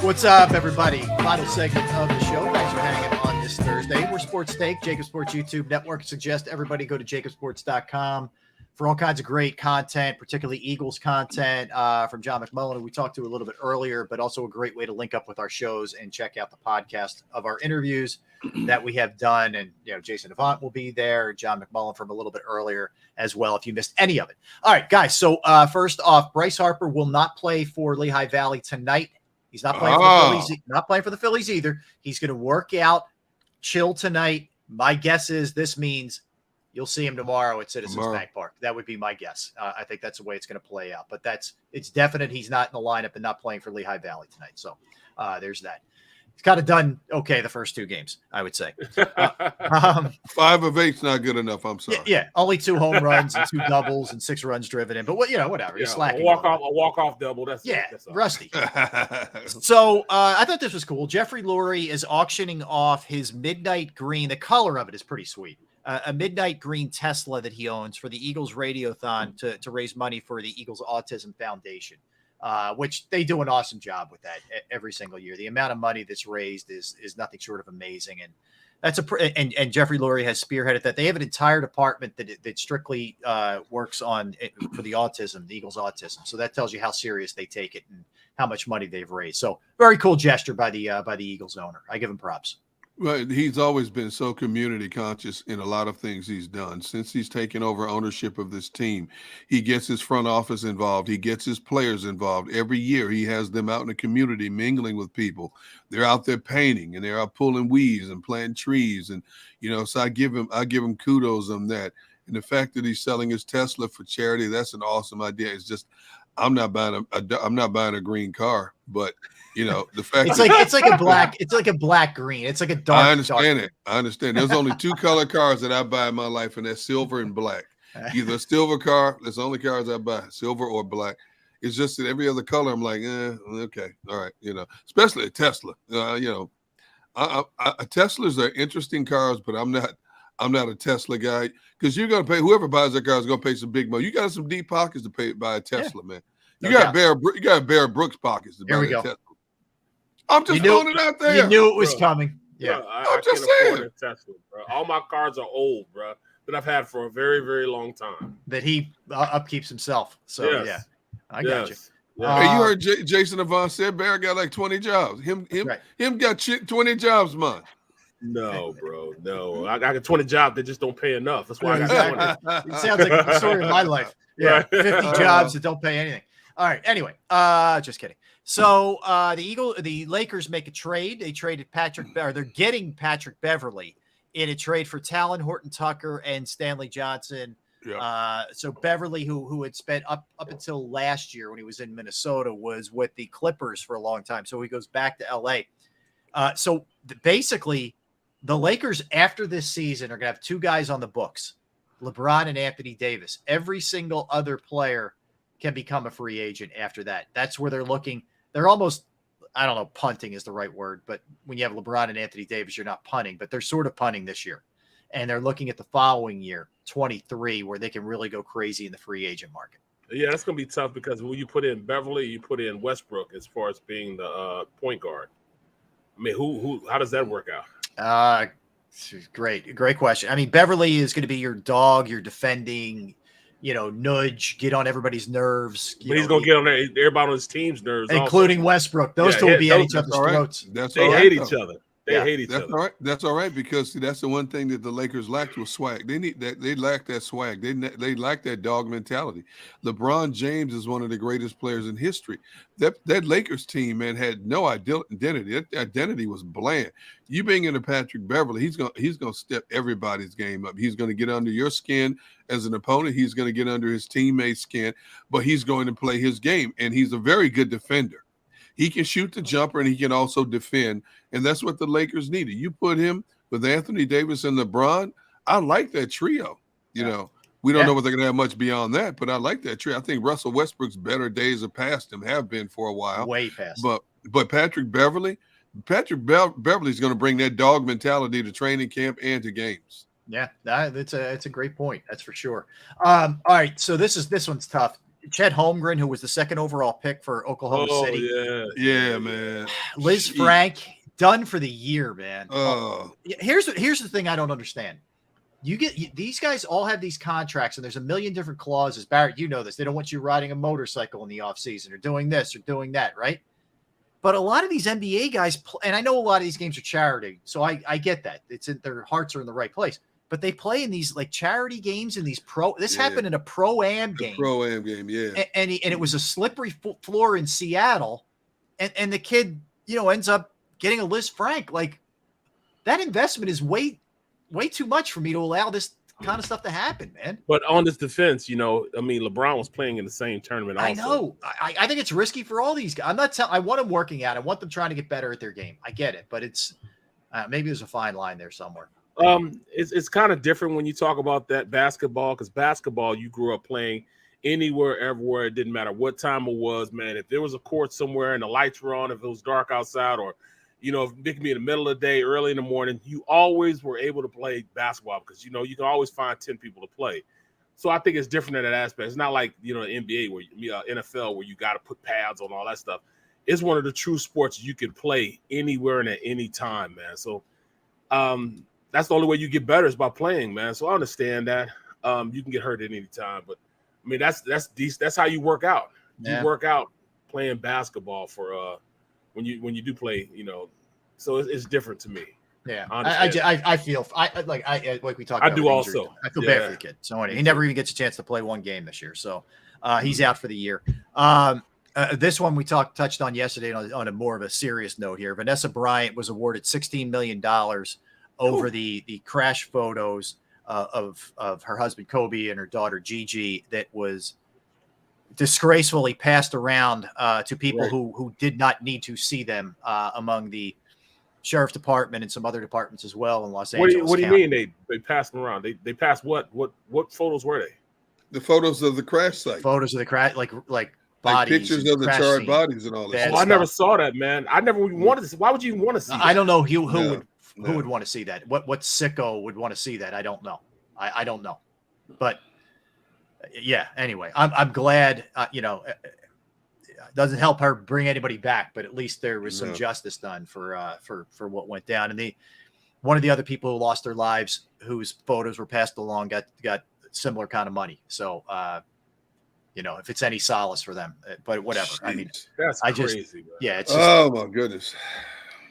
What's up, everybody? Final segment of the show. Thanks for hanging on this Thursday. We're Sports Take, JAKIB Sports YouTube Network. Suggest everybody go to jakibsports.com for all kinds of great content, particularly Eagles content from John McMullen, who we talked to a little bit earlier, but also a great way to link up with our shows and check out the podcast of our interviews that we have done. And, Jason Avant will be there, John McMullen from a little bit earlier as well, if you missed any of it. All right, guys. So first off, Bryce Harper will not play for Lehigh Valley tonight. He's not playing for the Phillies. Not playing for the Phillies either. He's going to work out, chill tonight. My guess is this means you'll see him tomorrow at Citizens Bank Park. That would be my guess. I think that's the way it's going to play out. But it's definite he's not in the lineup and not playing for Lehigh Valley tonight. So there's that. He's kind of done okay the first two games, I would say. 5 of 8's not good enough. I'm sorry. Yeah, only 2 home runs and 2 doubles and 6 runs driven in. But whatever. He's slacking. A walk-off double. That's rusty. So I thought this was cool. Jeffrey Lurie is auctioning off his midnight green. The color of it is pretty sweet. A midnight green Tesla that he owns for the Eagles Radiothon to raise money for the Eagles Autism Foundation. Which they do an awesome job with that every single year. The amount of money that's raised is nothing short of amazing, and that's and Jeffrey Lurie has spearheaded that. They have an entire department that strictly works on for the Eagles autism. So that tells you how serious they take it and how much money they've raised. So very cool gesture by the Eagles owner. I give him props. Well, he's always been so community conscious in a lot of things he's done. Since he's taken over ownership of this team, he gets his front office involved. He gets his players involved. Every year he has them out in the community mingling with people. They're out there painting and they're out pulling weeds and planting trees. And, so I give him kudos on that. And the fact that he's selling his Tesla for charity, that's an awesome idea. It's just, I'm not buying a green car, but the fact it's like a black green. It's like a dark. I understand. There's only 2 color cars that I buy in my life, and that's silver and black. Either a silver car, that's the only cars I buy, silver or black. It's just that every other color, I'm like, okay, all right, especially a Tesla. Teslas are interesting cars, but I'm not a Tesla guy because you're gonna pay. Whoever buys that car is gonna pay some big money. You got some deep pockets to buy a Tesla, man. You got Bear Brooks pockets to buy a Tesla. I'm just throwing it out there. You knew it was coming. Yeah, I just can't afford a Tesla, bro. All my cars are old, bro, that I've had for a very, very long time. That he upkeeps himself. So I got you. Yeah. Hey, you heard Jason Avant said Bear got like 20 jobs. Him got 20 jobs, man. No, bro. No, I got 20 jobs that just don't pay enough. That's why I got 20. It sounds like the story of my life. Yeah, 50 jobs that don't pay anything. All right. Anyway, just kidding. So the Lakers make a trade. They traded they're getting Patrick Beverley in a trade for Talon Horton-Tucker and Stanley Johnson. Yeah. So Beverley, who had spent up until last year when he was in Minnesota, was with the Clippers for a long time. So he goes back to LA. So basically, The Lakers after this season are going to have two guys on the books, LeBron and Anthony Davis. Every single other player can become a free agent after that. That's where they're looking. They're almost, I don't know, punting is the right word, but when you have LeBron and Anthony Davis, you're not punting, but they're sort of punting this year. And they're looking at the following year, 23, where they can really go crazy in the free agent market. Yeah, that's going to be tough because when you put in Beverly, you put in Westbrook as far as being the point guard. I mean, how does that work out? Great question. I mean, Beverly is going to be your dog, your defending, nudge, get on everybody's nerves. But he's going to get on everybody on his team's nerves, including also. Westbrook. Those two will be at each other's throats. They hate each other. They hate each other. All right. That's all right because that's the one thing that the Lakers lacked was swag. They need that. They lack that swag. They lack that dog mentality. LeBron James is one of the greatest players in history. That Lakers team, man, had no identity. That identity was bland. You bring in a Patrick Beverly, he's gonna step everybody's game up. He's gonna get under your skin as an opponent. He's gonna get under his teammates' skin, but he's going to play his game, and he's a very good defender. He can shoot the jumper and he can also defend, and that's what the Lakers needed. You put him with Anthony Davis and LeBron. I like that trio. We don't know what they're going to have much beyond that, but I like that trio. I think Russell Westbrook's better days have passed him, have been for a while. Way past. But Patrick Beverly's going to bring that dog mentality to training camp and to games. Yeah, it's a great point. That's for sure. All right, so this one's tough. Chet Holmgren, who was the second overall pick for Oklahoma City. Yeah, man. Liz Frank, done for the year, man. Here's the thing I don't understand. These guys all have these contracts, and there's a million different clauses. Barrett, you know this. They don't want you riding a motorcycle in the offseason or doing this or doing that, right? But a lot of these NBA guys, and I know a lot of these games are charity, so I get that. Their hearts are in the right place. But they play in these like charity games and these This happened in a pro-am game. Pro-am game, yeah. And it was a slippery floor in Seattle, and the kid, ends up getting a Liz Frank. Like that investment is way too much for me to allow this kind of stuff to happen, man. But on this defense, LeBron was playing in the same tournament. Also. I know. I think it's risky for all these guys. I'm not telling. I want them working out. I want them trying to get better at their game. I get it, but it's maybe there's a fine line there somewhere. It's kind of different when you talk about that basketball, because basketball you grew up playing anywhere, everywhere. It didn't matter what time it was, man. If there was a court somewhere and the lights were on, if it was dark outside, or if it could be in the middle of the day, early in the morning, you always were able to play basketball because you can always find 10 people to play. So I think it's different in that aspect. It's not like the NBA where NFL where you got to put pads on, all that stuff. It's one of the true sports you can play anywhere and at any time, man. So that's the only way you get better is by playing, man. So I understand that. You can get hurt at any time, but I mean that's how you work out. Yeah. You work out playing basketball for when you do play, So it's different to me. Yeah, I feel like we talked about. I do also. I feel bad for the kid. So he never even gets a chance to play one game this year. So he's out for the year. This one we touched on yesterday on a more of a serious note here. Vanessa Bryant was awarded $16 million over the crash photos of her husband Kobe and her daughter Gigi that was disgracefully passed around to people who did not need to see them among the sheriff's department and some other departments as well in Los Angeles. What do you mean they passed them around? They passed what photos were they? The photos of the crash site. Photos of the crash, like bodies, pictures of the charred bodies and all that. I never saw that, man. I never wanted to see. Why would you want to see that? I don't know who would want to see that. What sicko would want to see that? I don't know. I don't know. But yeah, anyway, I'm glad, it doesn't help her bring anybody back, but at least there was some justice done for what went down. And one of the other people who lost their lives, whose photos were passed along, got similar kind of money. So, if it's any solace for them, but whatever. Jeez. I mean, that's crazy. It's just, oh my goodness.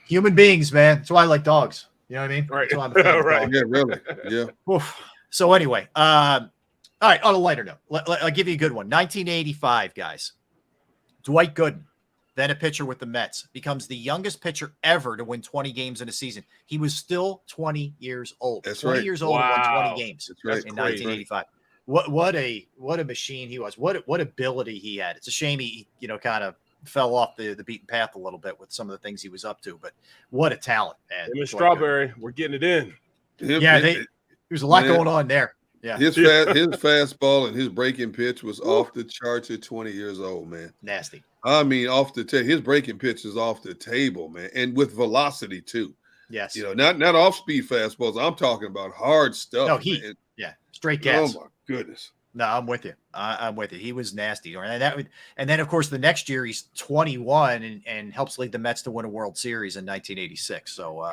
Human beings, man. That's why I like dogs. You know what I mean? Right. That's why I'm a fan of dogs. Yeah, really. Yeah. Oof. So anyway, all right, on a lighter note, I'll give you a good one. 1985, guys. Dwight Gooden, then a pitcher with the Mets, becomes the youngest pitcher ever to win 20 games in a season. He was still 20 years old. That's 20 right. years old and won 20 games That's right. in 1985. What a machine he was. What ability he had. It's a shame he kind of fell off the beaten path a little bit with some of the things he was up to. But what a talent, man! Him and Strawberry, we're getting it in. There's a lot going on there. Yeah, his fastball and his breaking pitch was off the charts at 20 years old, man. Nasty. I mean, off the his breaking pitch is off the table, man, and with velocity too. Yes, not off speed fastballs. I'm talking about hard stuff. No, straight gas. Oh my goodness. No, I'm with you. I'm with you. He was nasty, and then of course the next year he's 21 and helps lead the Mets to win a World Series in 1986. So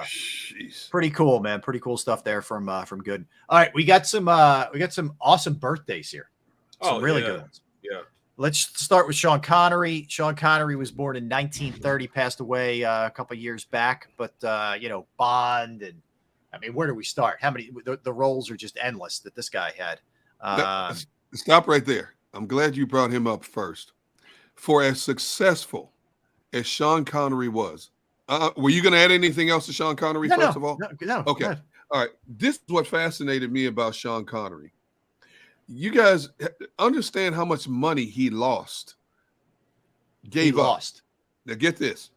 pretty cool, man. Pretty cool stuff there from Good. All right, we got some awesome birthdays here. Some really good ones. Yeah. Let's start with Sean Connery. Sean Connery was born in 1930, passed away a couple of years back. But Bond, and I mean, where do we start? How many? The roles are just endless that this guy had. Stop right there. I'm glad you brought him up first. For as successful as Sean Connery was, were you going to add anything else to Sean Connery first of all? No. Okay. All right. This is what fascinated me about Sean Connery. You guys understand how much money he lost. Gave up. Now get this.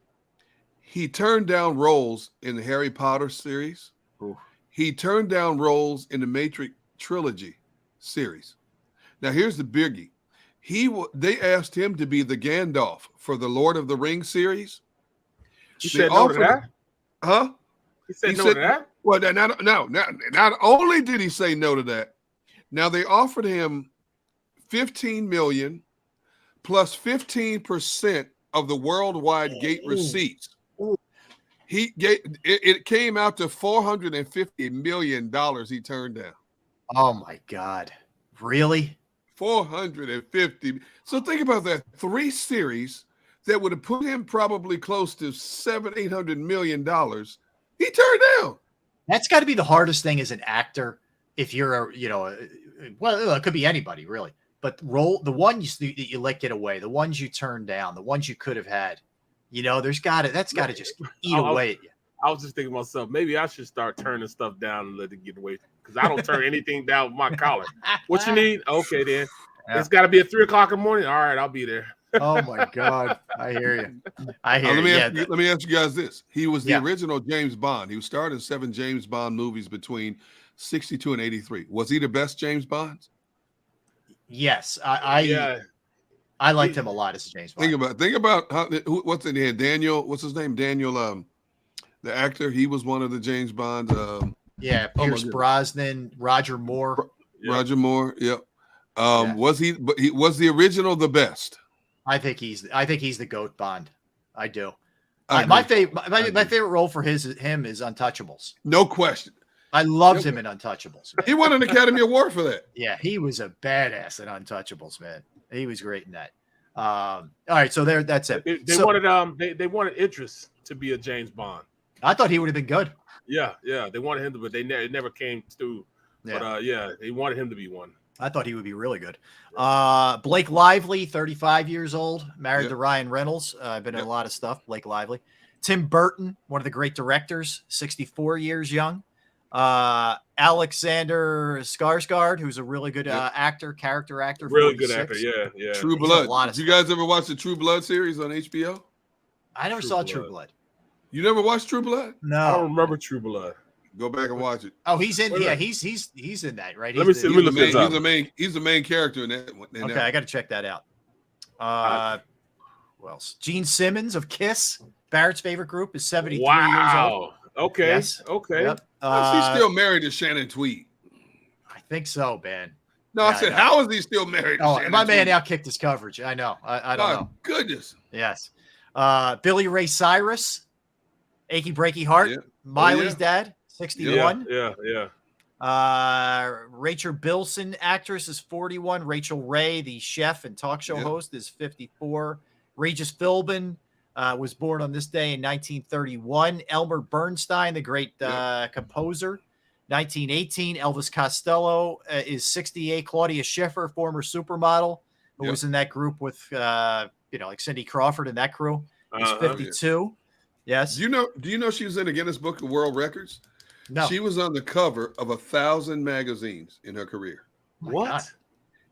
He turned down roles in the Harry Potter series. Ooh. He turned down roles in the Matrix trilogy series. Now here's the biggie. They asked him to be the Gandalf for the Lord of the Rings series. He said no to that? Huh? He said no to that? Well, not only did he say no to that, now they offered him $15 million plus 15% of the worldwide gate receipts. It came out to $450 million he turned down. Oh my God. Really? 450. So think about that. 3 series that would have put him probably close to $700-800 million. He turned down. That's got to be the hardest thing as an actor. If you're well, it could be anybody really, but the ones that you let get away, the ones you turned down, the ones you could have had, that's got to just eat away at you. I was just thinking to myself, maybe I should start turning stuff down and let it get away, because I don't turn anything down with my collar. What you need? Okay, then. Yeah. It's got to be at 3:00 in the morning. All right, I'll be there. Oh my God, I hear you. Let me ask you guys this: he was the original James Bond. He was starred in 7 James Bond movies between 62 and 83. Was he the best James Bond? Yes, I liked him a lot as a James Bond. Think about what's in here. Daniel, what's his name? Daniel, the actor. He was one of the James Bonds. Pierce Brosnan, Roger Moore. Roger Moore. Yep. Was he? But he was the original, the best. I think he's the GOAT Bond. I do. My favorite role for him is Untouchables. No question. I loved him in Untouchables. He won an Academy Award for that. Yeah, he was a badass in Untouchables, man. He was great in that. All right, so that's it. They wanted Idris to be a James Bond. I thought he would have been good. Yeah, they wanted him to, but it never came through. Yeah. But they wanted him to be one. I thought he would be really good. Blake Lively, 35 years old, married to Ryan Reynolds. Been in a lot of stuff. Blake Lively. Tim Burton, one of the great directors, 64 years young. Alexander Skarsgård, who's a really good character actor. Really good actor, yeah. True Blood. Did you guys ever watch the True Blood series on HBO? I never saw True Blood. You never watched True Blood? No. I don't remember True Blood. Go back and watch it. Oh, he's in. Yeah, he's in that, right? Let me see. He's the main character in that. Okay, I got to check that out. Who else? Gene Simmons of Kiss, Barrett's favorite group, is 73 years old. Okay. Yes. Okay. Yep. Is he still married to Shannon Tweed? I think so, man. No, I said, how is he still married to Shannon my Tweed? man outkicked his coverage. I know. I don't know. Goodness. Yes. Billy Ray Cyrus, Achy Breaky Heart, Miley's dad, 61. Yeah. Rachel Bilson, actress, is 41. Rachel Ray, the chef and talk show host, is 54. Regis Philbin was born on this day in 1931. Elmer Bernstein, the great composer, 1918. Elvis Costello is 68. Claudia Schiffer, former supermodel, who was in that group with like Cindy Crawford and that crew, is 52. Yes. Do you know she was in the Guinness Book of World Records? No. She was on the cover of 1,000 magazines in her career. What?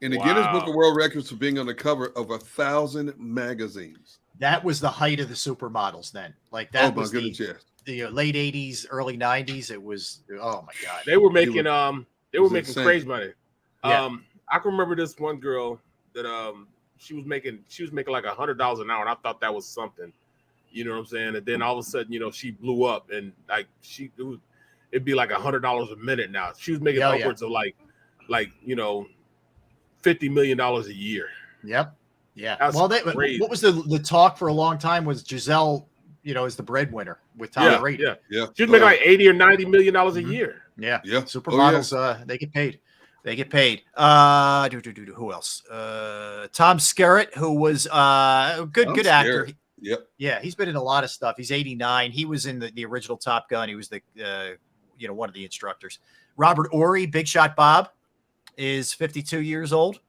In the Guinness Book of World Records for being on the cover of 1,000 magazines. That was the height of the supermodels then. Like that was the late 80s, early 90s. It was, oh my God. They were making making crazy money. Yeah. I can remember this one girl that she was making like $100 an hour, and I thought that was something. You know what I'm saying? And then all of a sudden, she blew up, and like it'd be like $100 a minute now. She was making upwards of like $50 million a year. Yep. Yeah. That's crazy. What was the talk for a long time was Giselle, as the breadwinner with Tom Brady. Yeah. She was making like $80 or $90 million a year. Yeah. Yeah. Supermodels, they get paid. They get paid. Who else? Tom Skerritt, who was a good actor. Yep. Yeah, he's been in a lot of stuff. He's 89. He was in the original Top Gun. He was the one of the instructors. Robert Ory, Big Shot Bob, is 52 years old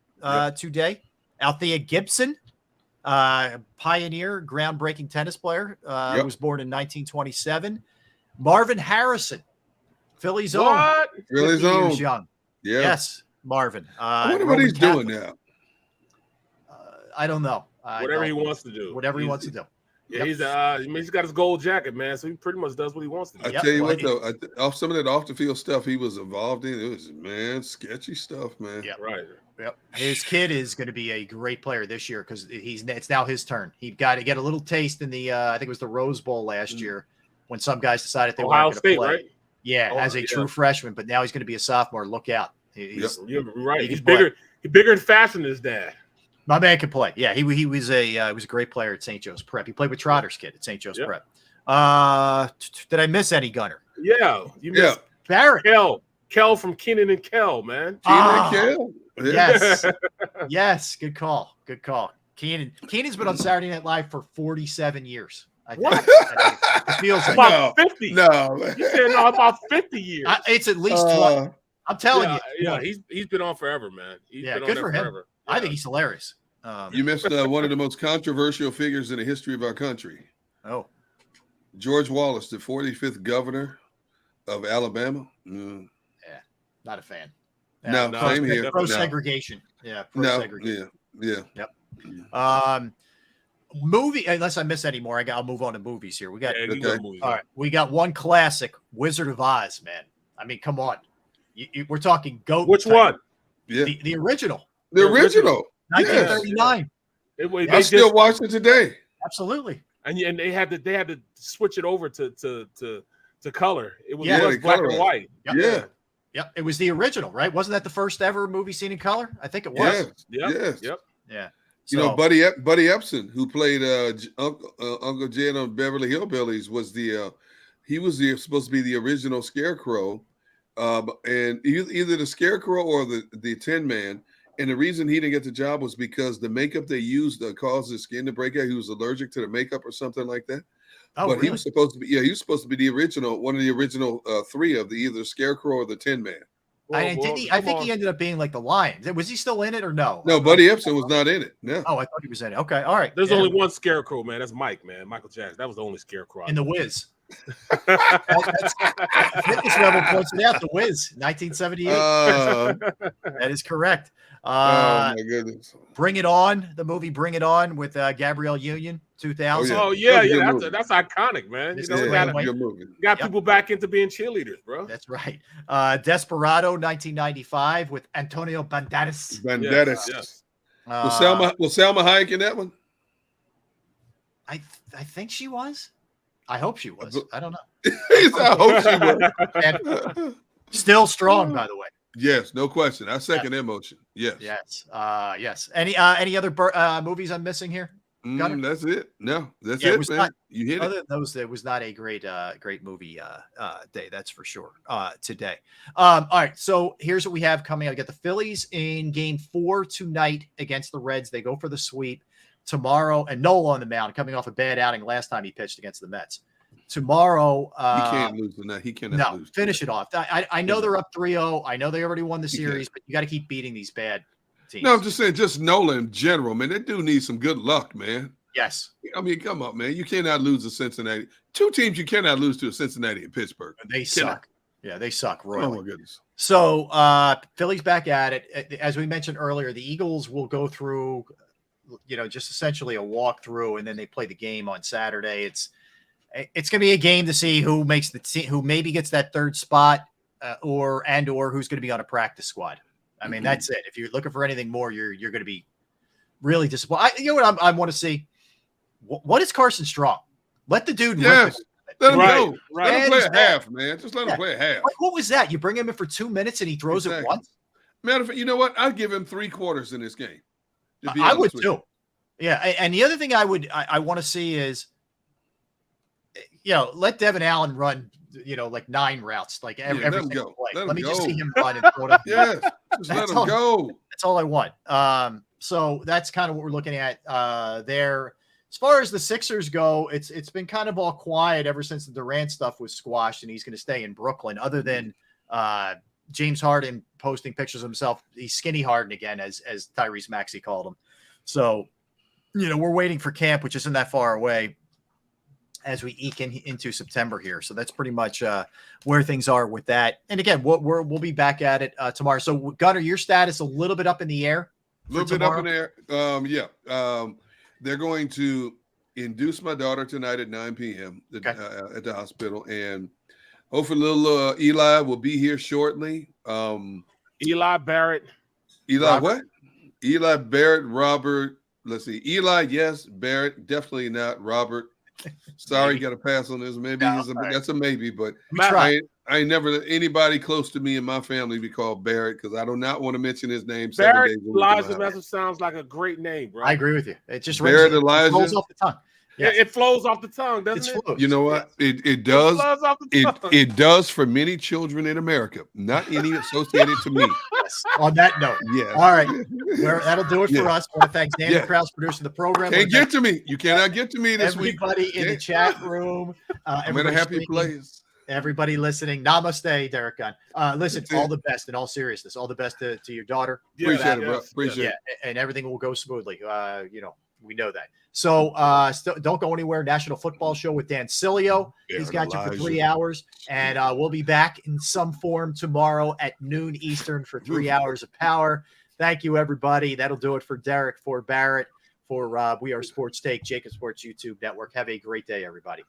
today. Althea Gibson, pioneer, groundbreaking tennis player, was born in 1927. Marvin Harrison, Phillies own. Phillies own. Years young. Yeah. Yes, Marvin. I wonder what he's doing now. I don't know. Whatever he wants to do. Whatever he wants to do. Yeah, he's got his gold jacket, man. So he pretty much does what he wants to do. I tell you what, though, off some of that off the field stuff he was involved in, it was sketchy stuff, man. Yeah, right. Yep. His kid is going to be a great player this year because it's now his turn. He got to get a little taste in the I think it was the Rose Bowl last year when some guys decided they weren't going to play. Right? Yeah, as a true freshman, but now he's going to be a sophomore. Look out. You're right. He's bigger and faster than his dad. My man can play. Yeah, he was a great player at St. Joe's Prep. He played with Trotter's kid at St. Joe's Prep. Did I miss Eddie Gunner? Yeah, you missed Barrett. Kel from Kenan and Kel, man. Kenan and Kel. Yes. Yes. Good call. Kenan's been on Saturday Night Live for 47 years. I think. It feels like about 50. No. You said no, about 50 years. It's at least 20. I'm telling you. Yeah, he's been on forever, man. He's been good on for him. forever. I think he's hilarious. You missed one of the most controversial figures in the history of our country. Oh. George Wallace, the 45th governor of Alabama. Yeah, not a fan. No, same here. Pro-segregation. Yeah, pro-segregation. Yeah. Yep. Movie, unless I miss any more, I'll move on to movies here. We got all right. We got one classic, Wizard of Oz, man. I mean, come on. We're talking GOAT. Which one? Yeah. The original. The original. 1939. I still watch it today. Absolutely. And they had to switch it over to color. It was black and white. Yep. Yeah. Yep. It was the original, right? Wasn't that the first ever movie seen in color? I think it was. Yes. Yep. Yeah. So, Buddy Epson, who played Uncle Jed on Beverly Hillbillies, was supposed to be the original Scarecrow, and either the Scarecrow or the Tin Man. And the reason he didn't get the job was because the makeup they used caused his skin to break out. He was allergic to the makeup or something like that. Oh, but really? he was supposed to be. Yeah, he was supposed to be the original, one of the original three of either Scarecrow or the Tin Man. I think he ended up being like the Lion. Was he still in it or no? No, Buddy Epson was not in it. No. Oh, I thought he was in it. Okay, all right. There's only one Scarecrow, man. That's Mike, man. Michael Jackson. That was the only Scarecrow. In The Wiz. Fitness Level points it out. The Wiz, 1978. That is correct. Oh my goodness! Bring It On, the movie Bring It On with Gabrielle Union, 2000. Oh yeah, that's iconic, man. Got people back into being cheerleaders, bro. That's right. Desperado, 1995 with Antonio Banderas. Yes. Was Salma Hayek in that one? I think she was. I hope she was. I don't know. I hope she was. Still strong, by the way. Yes, no question. I second that motion. Yes. Yes. Any other movies I'm missing here? That's it. No, that's it, man. You hit other it. than those, it was not a great movie day. That's for sure. Today. All right. So here's what we have coming. I got the Phillies in Game 4 tonight against the Reds. They go for the sweep tomorrow, and Nola on the mound, coming off a bad outing last time he pitched against the Mets. Tomorrow, he can't lose tonight. He cannot lose. Finish it off. I know they're up 3-0. I know they already won the series, but you got to keep beating these bad teams. No, I'm just saying, just Nola in general, man. That dude needs some good luck, man. Yes. I mean, come on, man. You cannot lose to Cincinnati. Two teams you cannot lose to: Cincinnati and Pittsburgh. They suck. Yeah, they suck royally. Oh my goodness. So Philly's back at it. As we mentioned earlier, the Eagles will go through just essentially a walkthrough, and then they play the game on Saturday. It's going to be a game to see who makes the team, who maybe gets that third spot, or who's going to be on a practice squad. I mean, that's it. If you're looking for anything more, you're going to be really disappointed. You know what I want to see? What is Carson Strong? Let the dude. Yes. Let him go. Right. Let him play a half, man. Just let him play a half. What was that? You bring him in for 2 minutes and he throws it once? Matter of fact, you know what? I'd give him 3 quarters in this game. I would too. Yeah. And the other thing I want to see is, let Devin Allen run, like 9 routes, like every single play. Let me just see him run and throw it up. Yes. Just let him go. That's all I want. So that's kind of what we're looking at there. As far as the Sixers go, it's been kind of all quiet ever since the Durant stuff was squashed, and he's going to stay in Brooklyn. Other than James Harden posting pictures of himself, he's skinny Harden again, as Tyrese Maxey called him. So, we're waiting for camp, which isn't that far away, as we eke into September here. So that's pretty much where things are with that. And again, we'll be back at it tomorrow. So Gunnar, your status a little bit up in the air. A little bit up in the air. They're going to induce my daughter tonight at 9 p.m. At the hospital, and hopefully little Eli will be here shortly. Eli Barrett. What? Eli Barrett, Robert. Let's see. Eli, yes. Barrett, definitely not. Robert. Sorry, got to pass on this. Maybe that's a maybe, but I ain't never anybody close to me in my family be called Barrett, because I do not want to mention his name. Barrett Elijah Messer sounds like a great name, bro. I agree with you. It just Barrett Elijah flows off the tongue. Yes. It flows off the tongue, doesn't it? You know what? It does. It does for many children in America. Not any associated to me. Yes. On that note, yes. All right, that'll do it for us. I want to thank Danny Krause, producing the program. Can't get to me. You cannot get to me this week. Everybody in the chat room. I'm in a happy place. Everybody listening, namaste, Derek Gunn. Listen, all the best in all seriousness. All the best to your daughter. Appreciate it, bro. Appreciate it. And everything will go smoothly. We know that. So don't go anywhere. National Football Show with Dan Cilio. He's got you for 3 hours. And we'll be back in some form tomorrow at noon Eastern for 3 hours of power. Thank you, everybody. That'll do it for Derek, for Barrett, for We Are Sports Take, JAKIB Sports YouTube Network. Have a great day, everybody.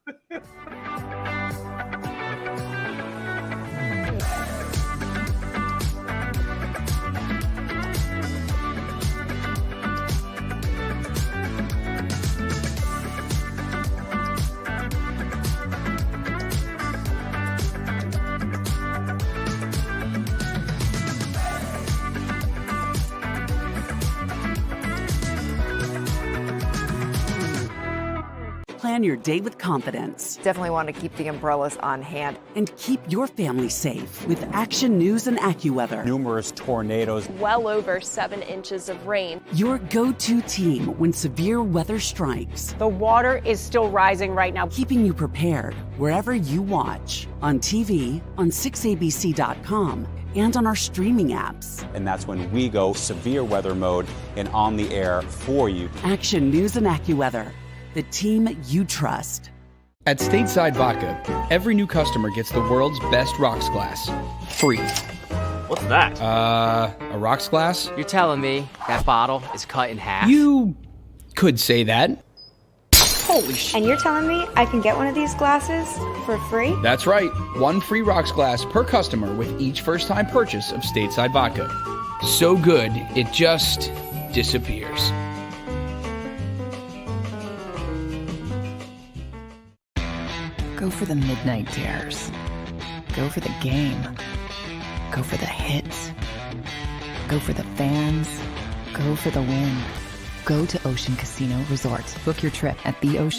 Plan your day with confidence. Definitely want to keep the umbrellas on hand. And keep your family safe with Action News and AccuWeather. Numerous tornadoes. Well over 7 inches of rain. Your go-to team when severe weather strikes. The water is still rising right now. Keeping you prepared wherever you watch. On TV, on 6abc.com, and on our streaming apps. And that's when we go severe weather mode and on the air for you. Action News and AccuWeather. The team you trust. At Stateside Vodka, every new customer gets the world's best rocks glass. Free. What's that? A rocks glass? You're telling me that bottle is cut in half? You could say that. Holy shit. And you're telling me I can get one of these glasses for free? That's right. 1 free rocks glass per customer with each first-time purchase of Stateside Vodka. So good, it just disappears. Go for the midnight dares. Go for the game. Go for the hits. Go for the fans. Go for the win. Go to Ocean Casino Resort. Book your trip at theocean.